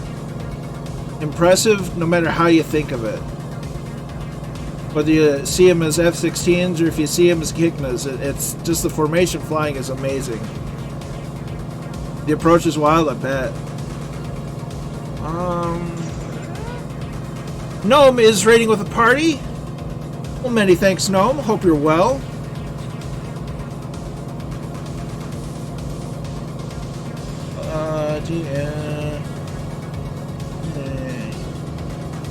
impressive no matter how you think of it. Whether you see them as F-16s or if you see them as Kiknas, it's just the formation flying is amazing. The approach is wild, I bet. Gnome is raiding with a party. Well, many thanks, Gnome. Hope you're well.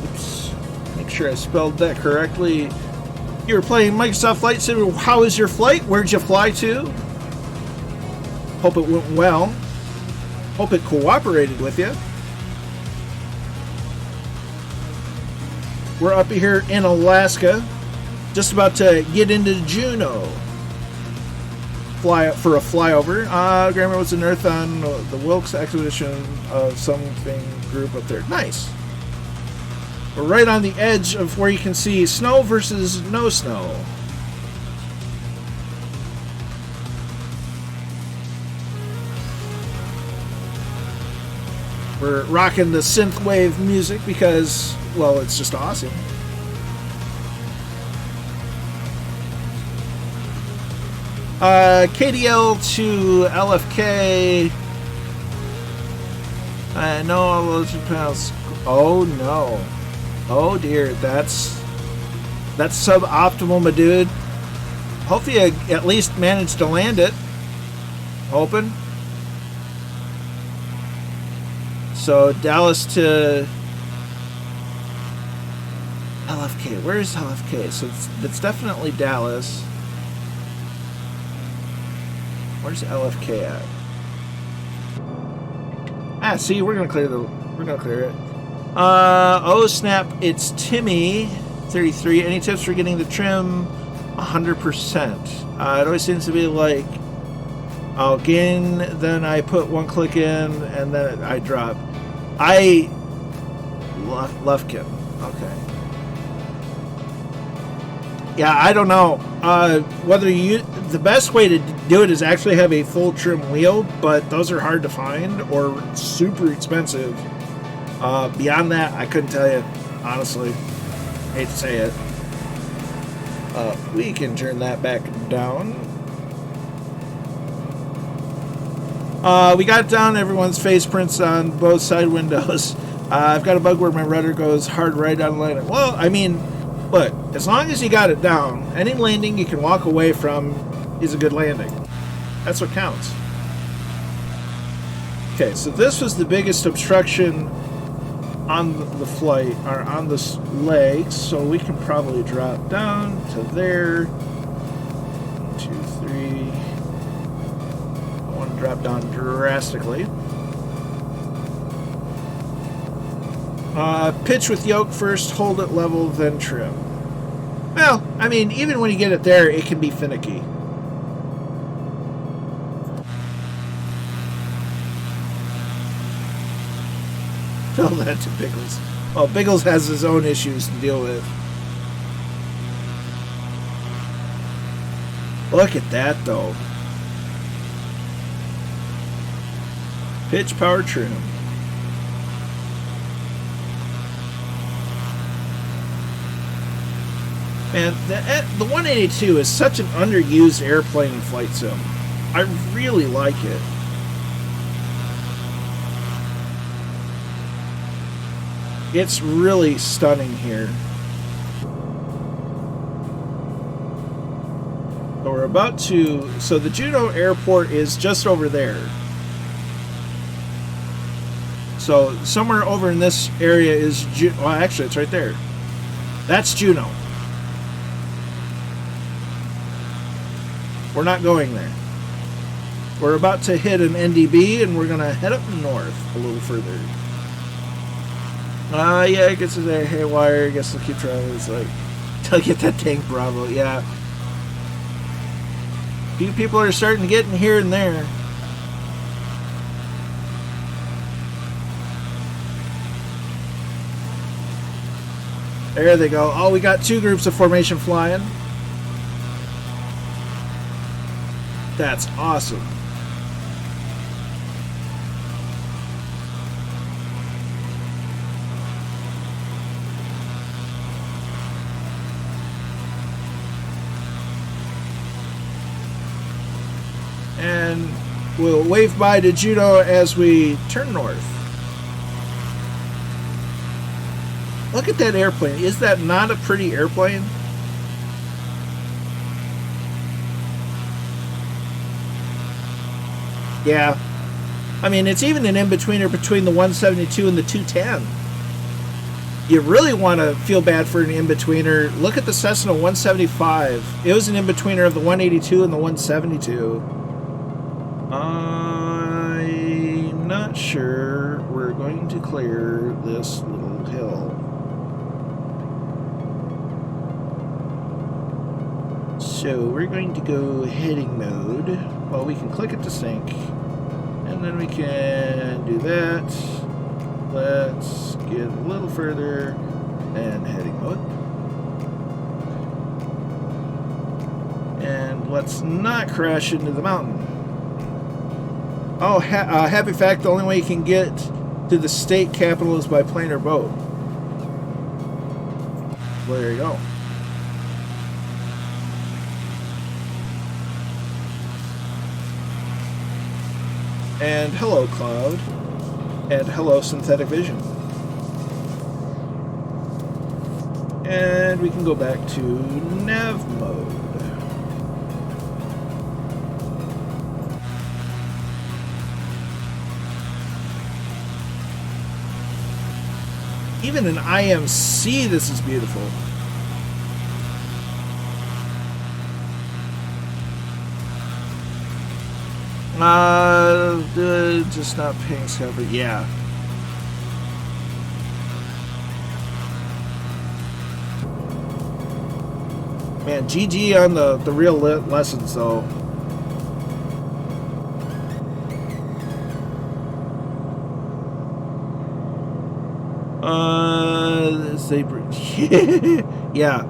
Oops. Make sure I spelled that correctly. You were playing Microsoft Flight Simulator. How was your flight? Where'd you fly to? Hope it went well. Hope it cooperated with you. We're up here in Alaska. Just about to get into Juneau. Fly for a flyover. Grandma was an Earth on the Wilkes expedition of something group up there. Nice. We're right on the edge of where you can see snow versus no snow. We're rocking the synthwave music because, well, it's just awesome. KDL to LFK. I know all those pounds. Oh no. Oh dear, that's suboptimal, my dude. Hopefully I at least managed to land it. Hoping. So Dallas to LFK. Where's LFK? So it's definitely Dallas. Where's LFK at? See, we're gonna clear it. Oh snap! It's Timmy, 33. Any tips for getting the trim 100%? It always seems to be like I'll gain, then I put one click in, and then I drop. Lufkin. Okay. Yeah, I don't know whether the best way to do it is actually have a full trim wheel, but those are hard to find or super expensive. Beyond that, I couldn't tell you, honestly. Hate to say it. We can turn that back down. We got down everyone's face prints on both side windows. I've got a bug where my rudder goes hard right on landing. Well, I mean, look, as long as you got it down, any landing you can walk away from is a good landing. That's what counts. Okay, so this was the biggest obstruction on the flight, or on the legs, so we can probably drop down to there. 1, 2, 3. I want to drop down drastically. Pitch with yoke first, hold it level, then trim. Well, I mean, even when you get it there, it can be finicky. Tell that to Biggles. Well, Biggles has his own issues to deal with. Look at that, though. Pitch, power, trim. Man, the 182 is such an underused airplane in flight sim. I really like it. It's really stunning here. So we're about to... So the Juneau Airport is just over there. So somewhere over in this area is... Well, actually, it's right there. That's Juneau. we're not going there. We're about to hit an NDB, and we're going to head up north a little further. Yeah, it gets there haywire. I guess we'll keep traveling. It's like, till I get that tank Bravo. Yeah. A few people are starting to get in here and there. There they go. Oh, we got 2 groups of formation flying. That's awesome. And we'll wave bye to Judo as we turn north. Look at that airplane. Is that not a pretty airplane? Yeah. I mean, it's even an in-betweener between the 172 and the 210. You really want to feel bad for an in-betweener. Look at the Cessna 175. It was an in-betweener of the 182 and the 172. I'm not sure we're going to clear this little hill. So we're going to go heading mode. Well, we can click it to sync. And then we can do that. Let's get a little further and heading mode. And let's not crash into the mountain. Oh, happy fact, the only way you can get to the state capital is by plane or boat. Well, there you go. And hello, Cloud. And hello, Synthetic Vision. And we can go back to nav mode. Even in IMC, this is beautiful. Just not paying scout, but yeah. Man, GG on the real lessons, though. Yeah.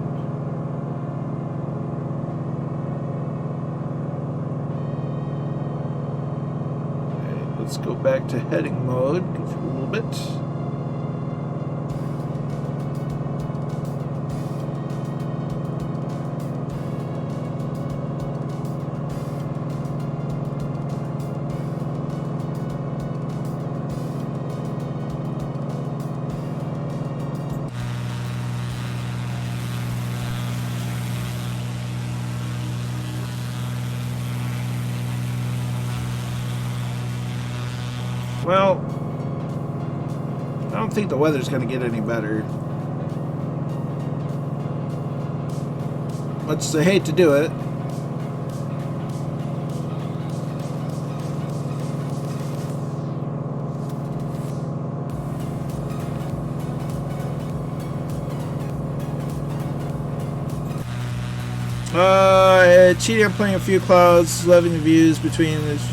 Let's go back to heading mode for a little bit. Well, I don't think the weather's going to get any better. Let's hate to do it. Cheating on playing a few clouds, loving the views between this.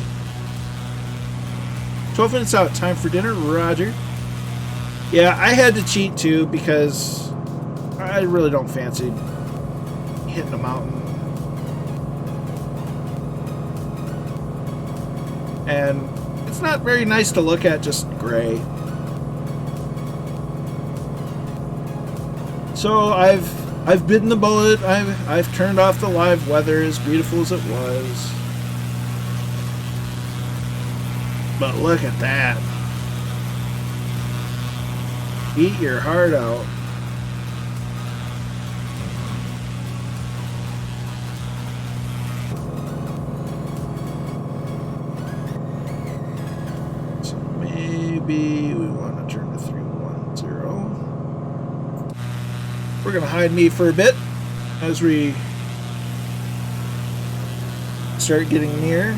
12 minutes out, time for dinner, Roger. Yeah, I had to cheat too because I really don't fancy hitting a mountain. And it's not very nice to look at, just gray. So I've bitten the bullet. I've turned off the live weather, as beautiful as it was. But look at that. Eat your heart out. So maybe we want to turn to 310. We're going to hide me for a bit as we start getting near.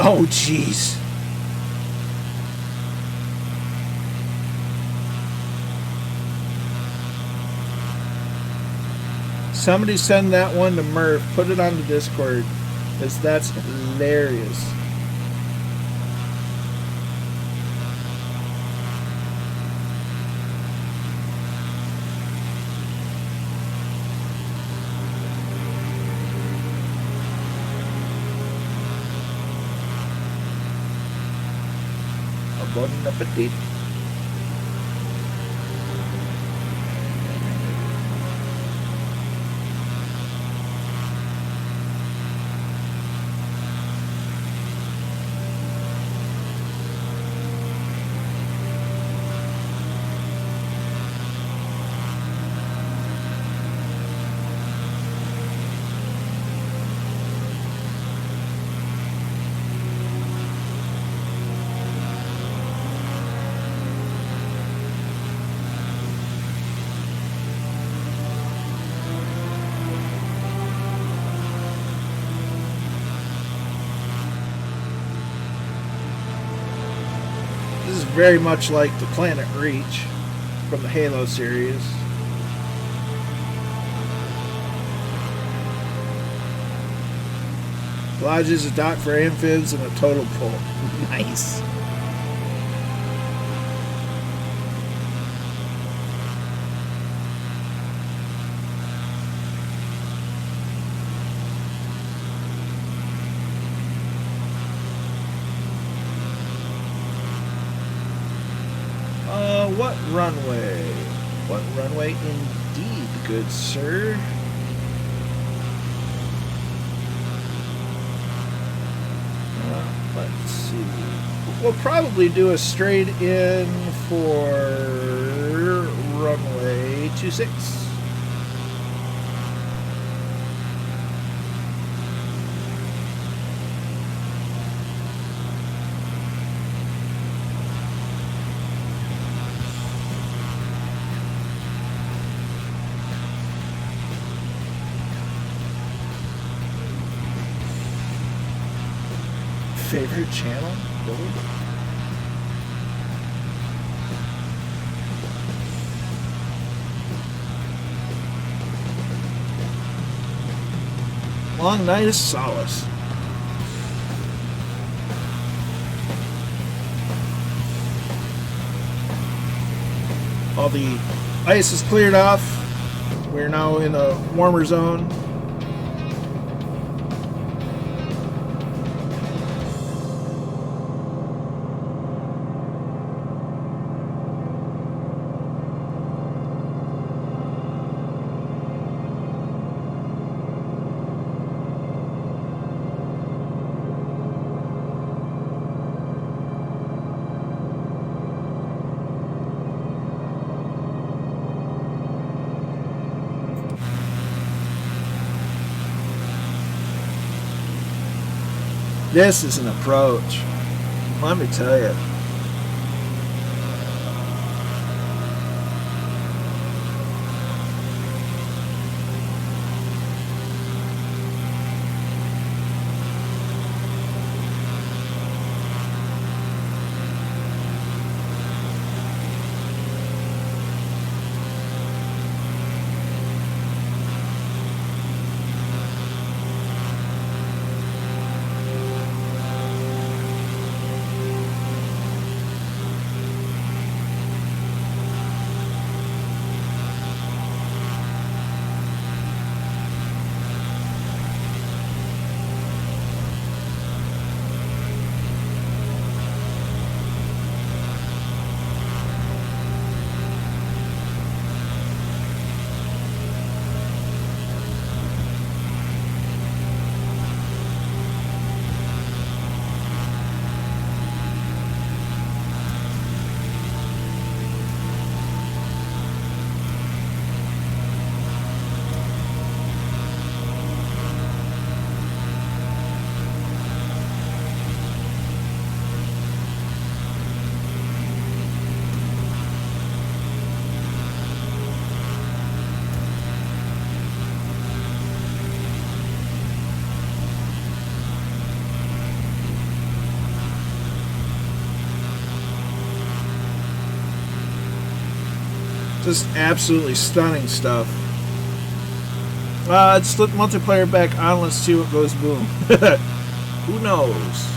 Oh, jeez. Somebody send that one to Murph. Put it on the Discord, because that's hilarious. Bon appetit. This is very much like the Planet Reach from the Halo series. Lodge is a dock for amphibs and a total pull. Nice. What runway? What runway indeed, good sir? Let's see. We'll probably do a straight in for runway 26. Favorite channel? Really? Long night of solace. All the ice is cleared off. We're now in a warmer zone. This is an approach. Let me tell you. Just absolutely stunning stuff. Let's flip multiplayer back on. Let's see what goes boom. Who knows?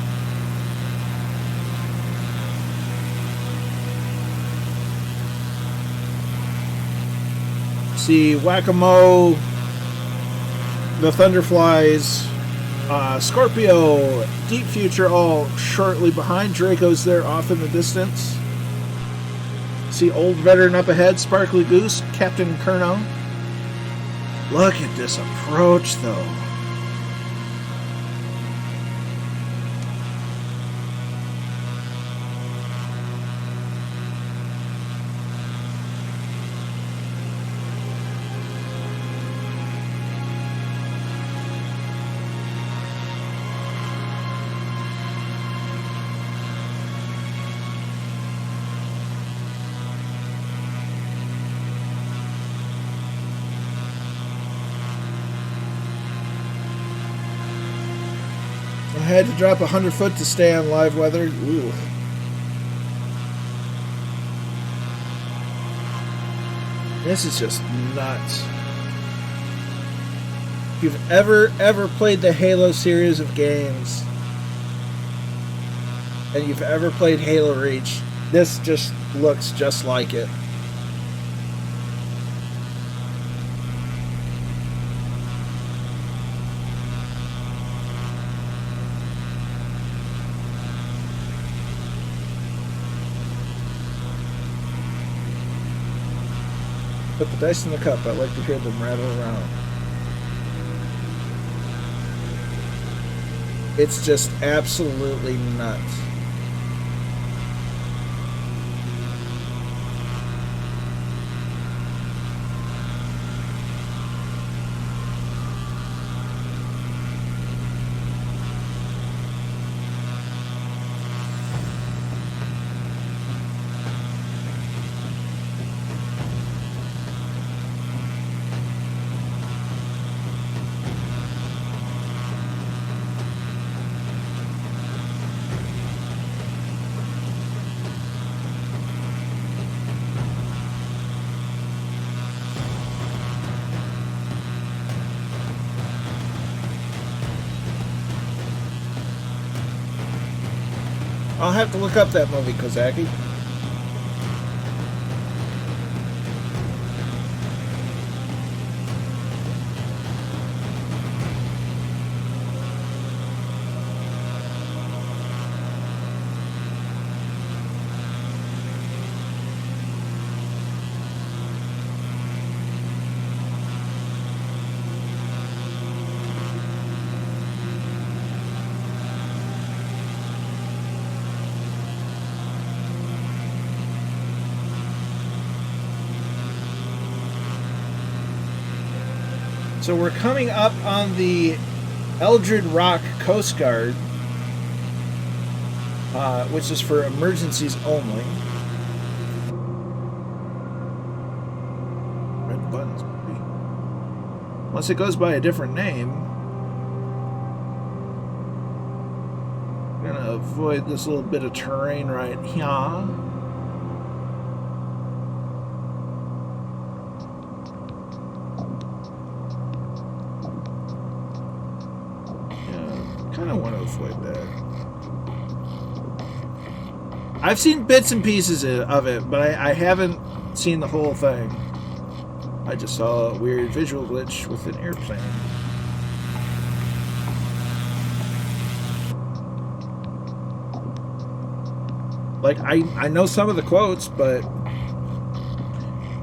See Whack-A-Mole, the Thunderflies, Scorpio, Deep Future all shortly behind. Draco's there off in the distance. See Old Veteran up ahead, Sparkly Goose, Captain Kerno. Look at this approach, though. I had to drop 100 foot to stay on live weather. Ooh. This is just nuts. If you've ever played the Halo series of games, and you've ever played Halo Reach, this just looks just like it. Put the dice in the cup. I like to hear them rattle around. It's just absolutely nuts. I'll have to look up that movie, Kozaki. So we're coming up on the Eldred Rock Coast Guard, which is for emergencies only. Red buttons. Once it goes by a different name, I'm gonna avoid this little bit of terrain right here. I don't want to avoid that. I've seen bits and pieces of it, but I haven't seen the whole thing. I just saw a weird visual glitch with an airplane. Like, I know some of the quotes, but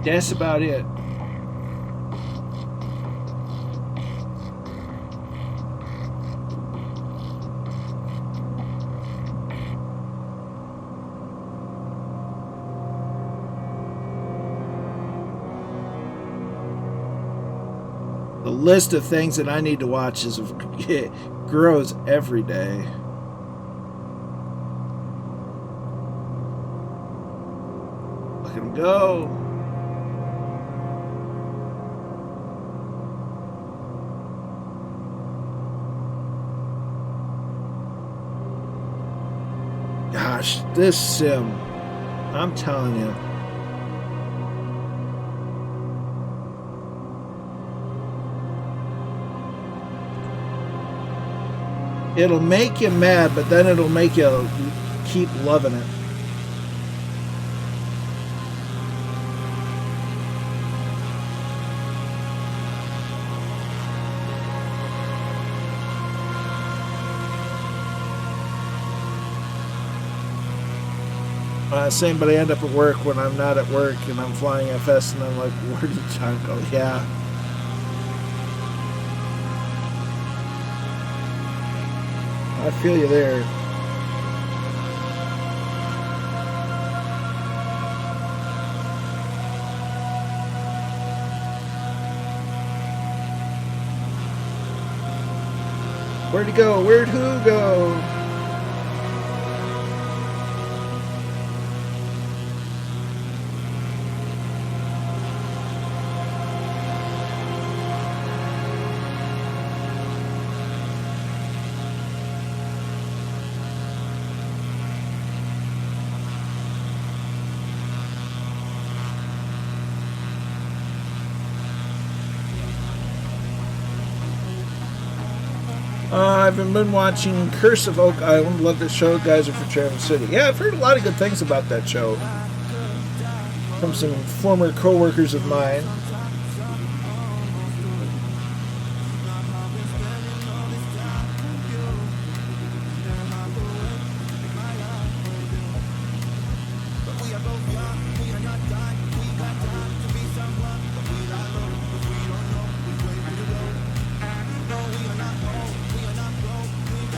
that's about it. The list of things that I need to watch it grows every day. Look at him go. Gosh, this sim, I'm telling you. it'll make you mad, but then it'll make you keep loving it. Same, but I end up at work when I'm not at work and I'm flying FS and I'm like, where did time go? Yeah. I feel you there. Where'd he go? Where'd who go? I've been watching Curse of Oak Island. Love the show. Guys are from Traverse City. Yeah, I've heard a lot of good things about that show from some former co-workers of mine.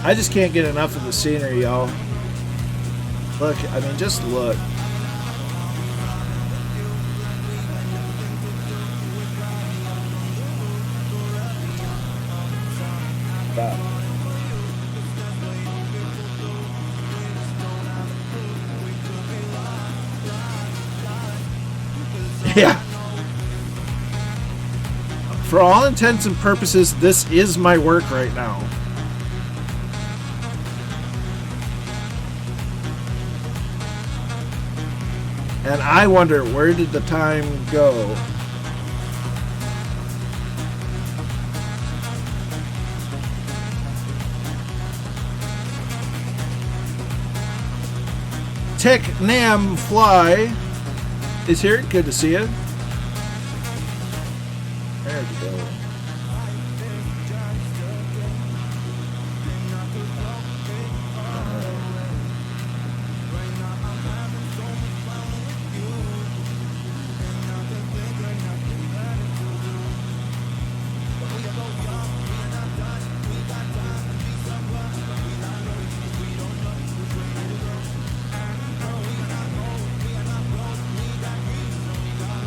I just can't get enough of the scenery, y'all. Look, I mean, just look. Wow. Yeah. For all intents and purposes, this is my work right now. And I wonder, where did the time go? Tech Nam Fly is here. Good to see you. There we go.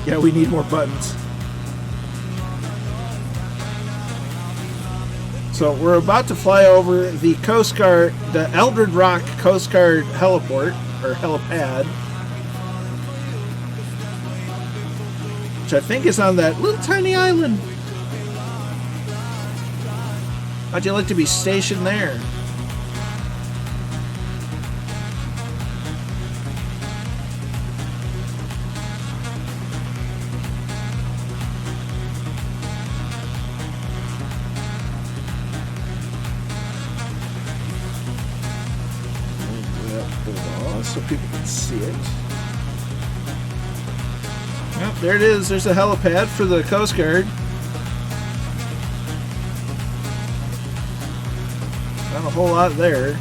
Yeah, we need more buttons. So we're about to fly over the Coast Guard, the Eldred Rock Coast Guard heliport, or helipad, which I think is on that little tiny island. How'd you like to be stationed there? So people can see it. Yep, there it is. There's a helipad for the Coast Guard. Not a whole lot there.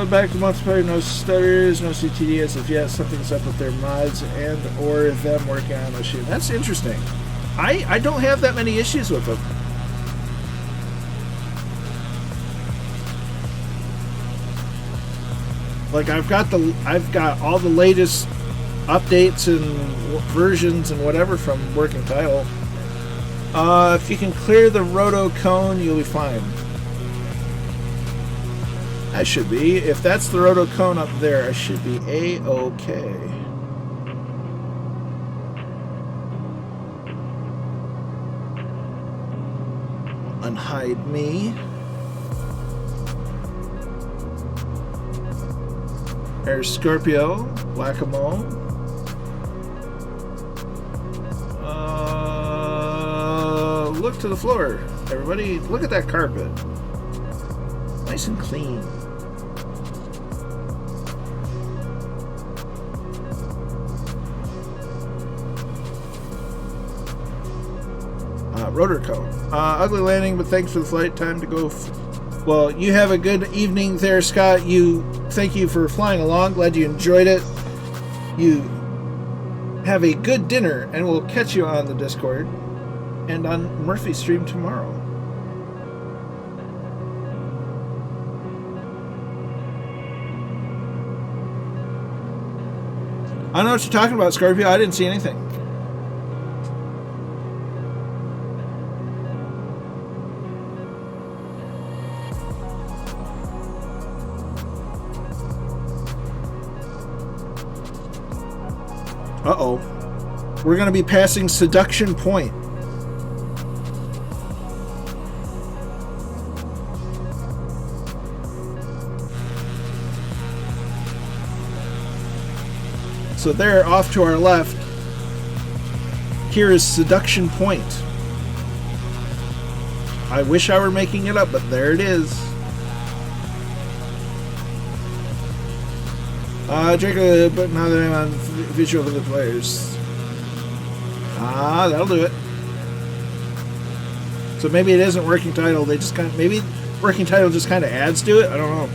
Back to months prior, no stutters, no CTDs. If yes, something's up with their mods and or them working on the shit. That's interesting. I don't have that many issues with them. Like I've got all the latest updates and versions and whatever from working title. If you can clear the roto cone, you'll be fine. I should be. If that's the roto cone up there, I should be A-okay. Unhide me. There's Scorpio, Whack-A-Mole. Look to the floor, everybody. Look at that carpet. Nice and clean. Rotor cone. Ugly landing, but thanks for the flight. Time to go. Well, you have a good evening there, Scott. Thank you for flying along. Glad you enjoyed it. You have a good dinner, and we'll catch you on the Discord and on Murphy's stream tomorrow. I don't know what you're talking about, Scorpio. I didn't see anything. Uh-oh. We're going to be passing Seduction Point. So there, off to our left, here is Seduction Point. I wish I were making it up, but there it is. Drink but now that I'm on visual for the players. That'll do it. So maybe it isn't working title. They just maybe working title just kind of adds to it. I don't know.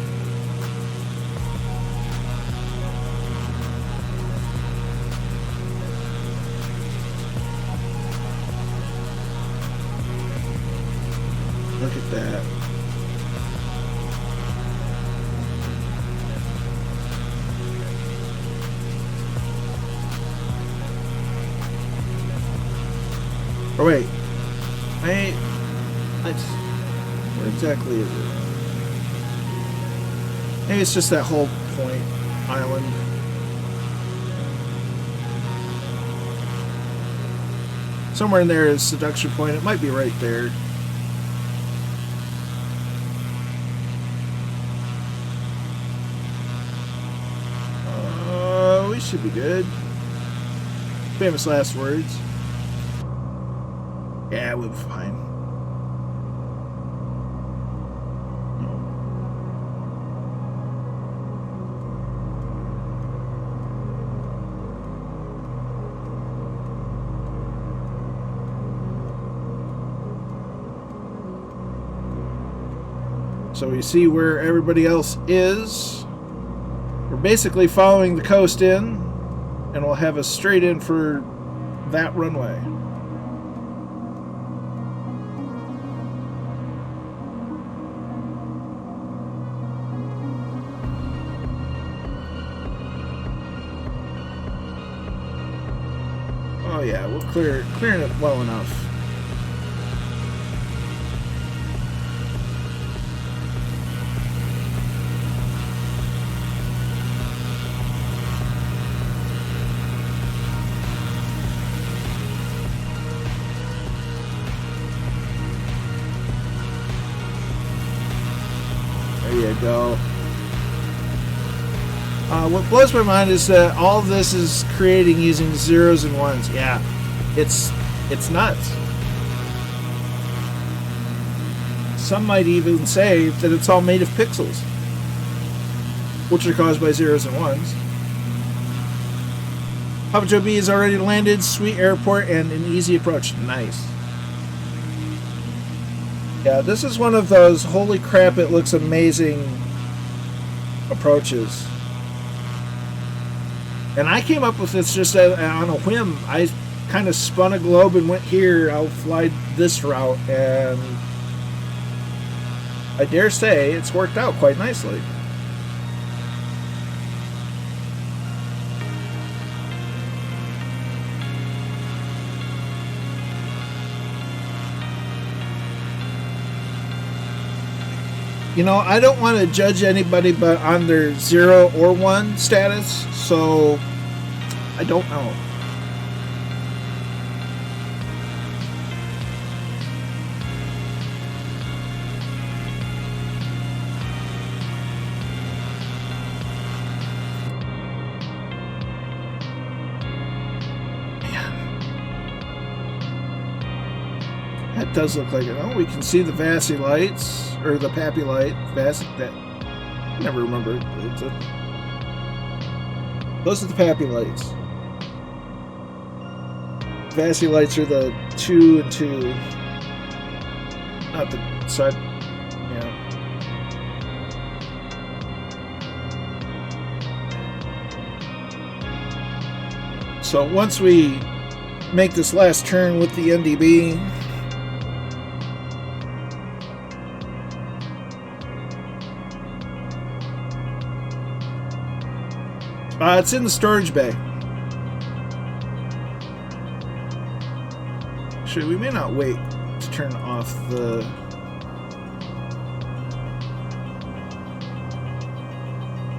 Look at that. Oh wait, where exactly is it? Maybe it's just that whole point island. Somewhere in there is Seduction Point. It might be right there. We should be good. Famous last words. Yeah, we'll be fine. So we see where everybody else is. We're basically following the coast in, and we'll have us straight in for that runway. Oh yeah, we'll clearing it well enough. There you go. What blows my mind is that all of this is creating using zeros and ones. Yeah, it's nuts. Some might even say that it's all made of pixels, which are caused by zeros and ones. Papa Joe B has already landed. Sweet airport and an easy approach. Nice. Yeah, this is one of those holy crap, it looks amazing approaches. And I came up with this just on a whim. I kind of spun a globe and went here. I'll fly this route, and I dare say it's worked out quite nicely. You know, I don't want to judge anybody but on their 0 or 1 status, so I don't know. That does look like it. Oh, we can see the VASI lights, or the PAPI light. VASI, that, I never remember. Those are the PAPI lights. VASI lights are the 2 and 2. Not the side, yeah. So once we make this last turn with the NDB, it's in the storage bay. Actually, we may not wait to turn off the...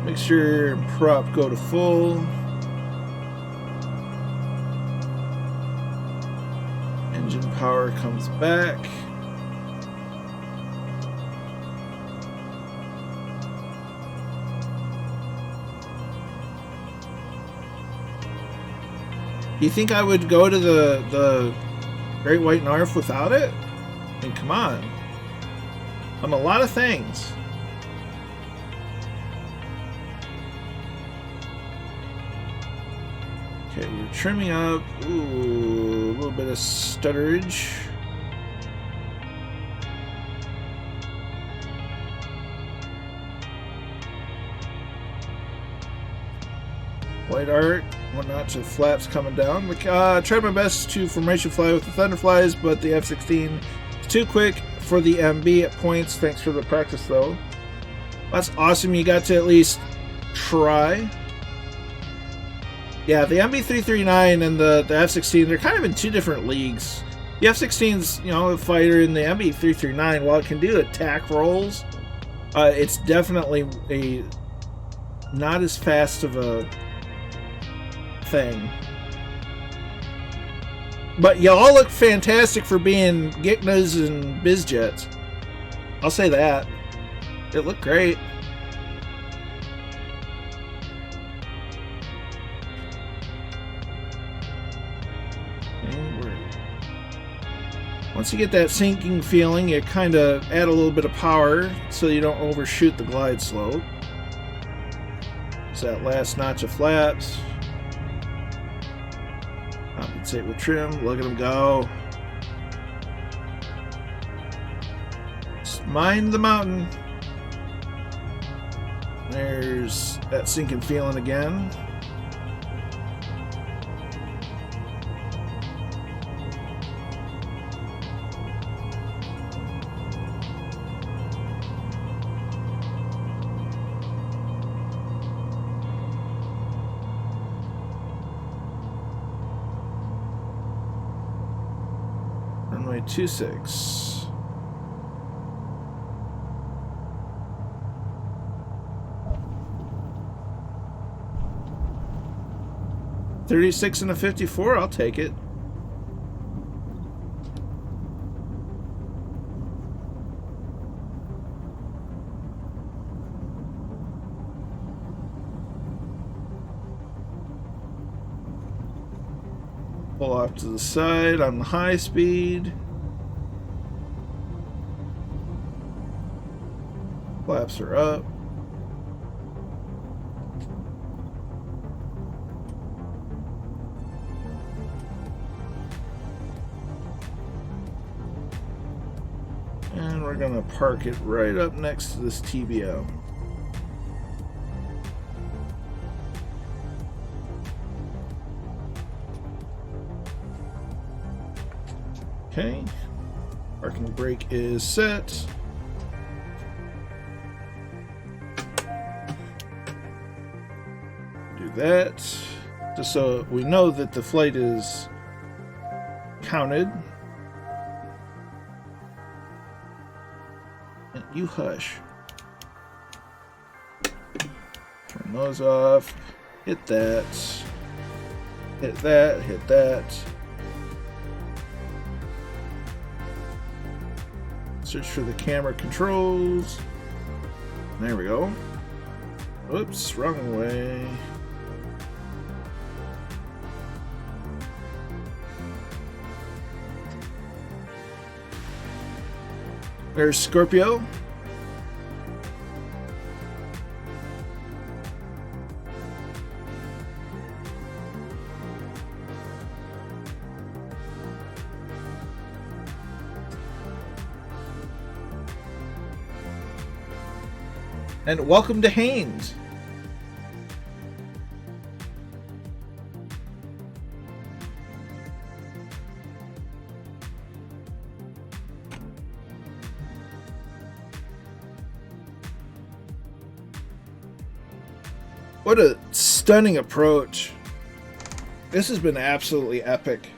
Mixture and prop go to full. Engine power comes back. You think I would go to the Great White North without it? I mean, come on. I'm a lot of things. Okay, we're trimming up. Ooh, a little bit of stutterage. White arc. One notch of flaps coming down. I tried my best to formation fly with the Thunderflies, but the F-16 is too quick for the MB at points. Thanks for the practice, though. That's awesome. You got to at least try. Yeah, the MB-339 and the F-16, they're kind of in two different leagues. The F-16's, you know, a fighter, and the MB-339, while it can do attack rolls, it's definitely a not as fast of a thing. But y'all look fantastic for being Gitnas and Bizjets. I'll say that. It looked great. Once you get that sinking feeling, you kind of add a little bit of power so you don't overshoot the glide slope. It's that last notch of flaps. Compensate with trim. Look at them go. Just mind the mountain. There's that sinking feeling again. Runway 26. $36 and a 54, I'll take it. Pull off to the side on the high speed. Flaps are up. And we're gonna park it right up next to this TBO. Okay, parking brake is set. Do that, just so we know that the flight is counted. And you hush. Nose off. Hit that. Hit that. Hit that. Search for the camera controls. There we go. Oops, wrong way. There's Scorpio. And welcome to Haynes. What a stunning approach. This has been absolutely epic.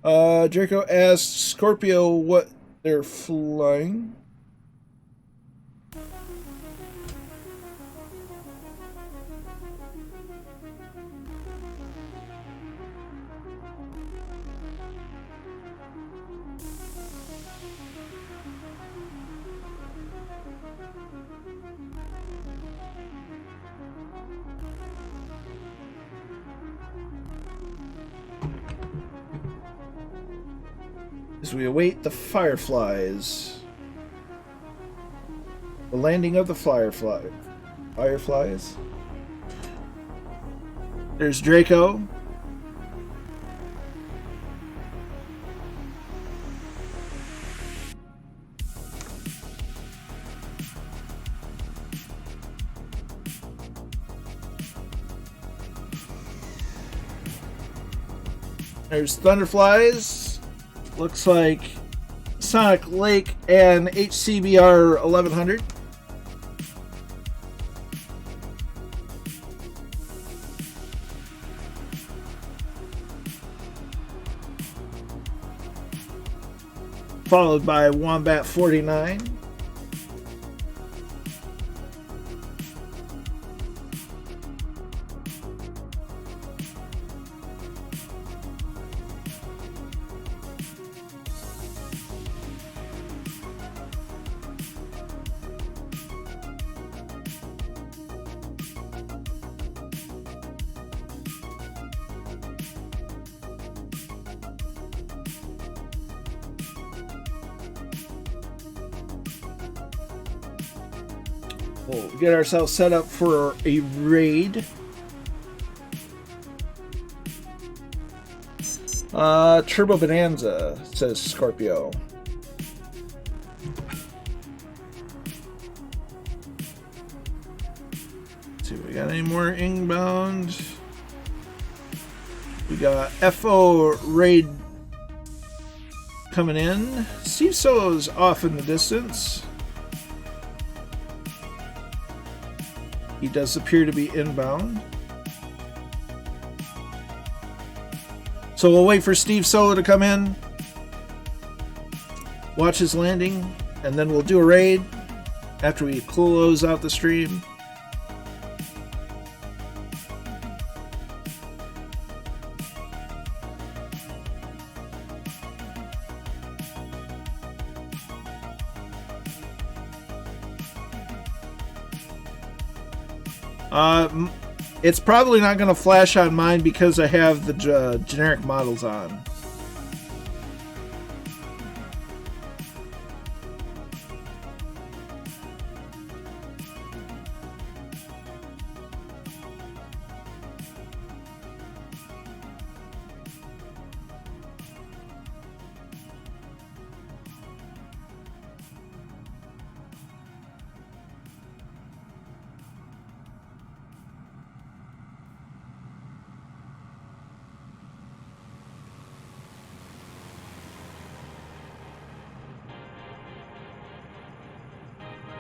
Draco asked Scorpio what they're flying. As we await the Fireflies. The landing of the Fireflies. There's Draco. There's Thunderflies. Looks like Sonic Lake and HCBR 1100. Followed by Wombat 49. We'll get ourselves set up for a raid. Turbo Bonanza, says Scorpio. Let's see, we got any more inbound? We got FO raid coming in. Steve Solo's off in the distance. He does appear to be inbound. So we'll wait for Steve Solo to come in, watch his landing, and then we'll do a raid after we close out the stream. It's probably not going to flash on mine because I have the generic models on.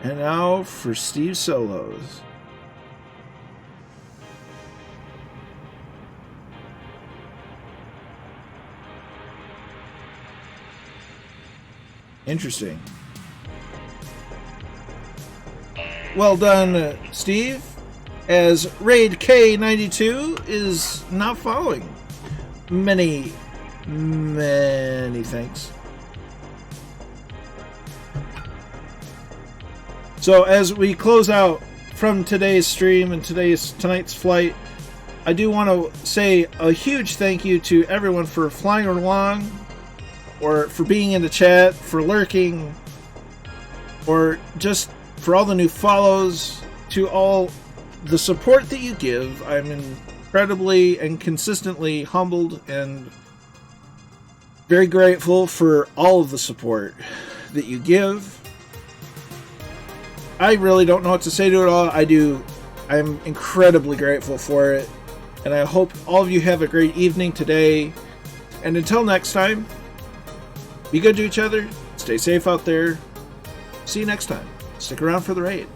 And now for Steve Solos. Interesting. Well done, Steve, as Raid K92 is not following. Many thanks. So as we close out from today's stream and tonight's flight, I do want to say a huge thank you to everyone for flying along, or for being in the chat, for lurking, or just for all the new follows, to all the support that you give. I'm incredibly and consistently humbled and very grateful for all of the support that you give. I really don't know what to say to it all. I'm incredibly grateful for it. And I hope all of you have a great evening today. And until next time, be good to each other. Stay safe out there. See you next time. Stick around for the raid.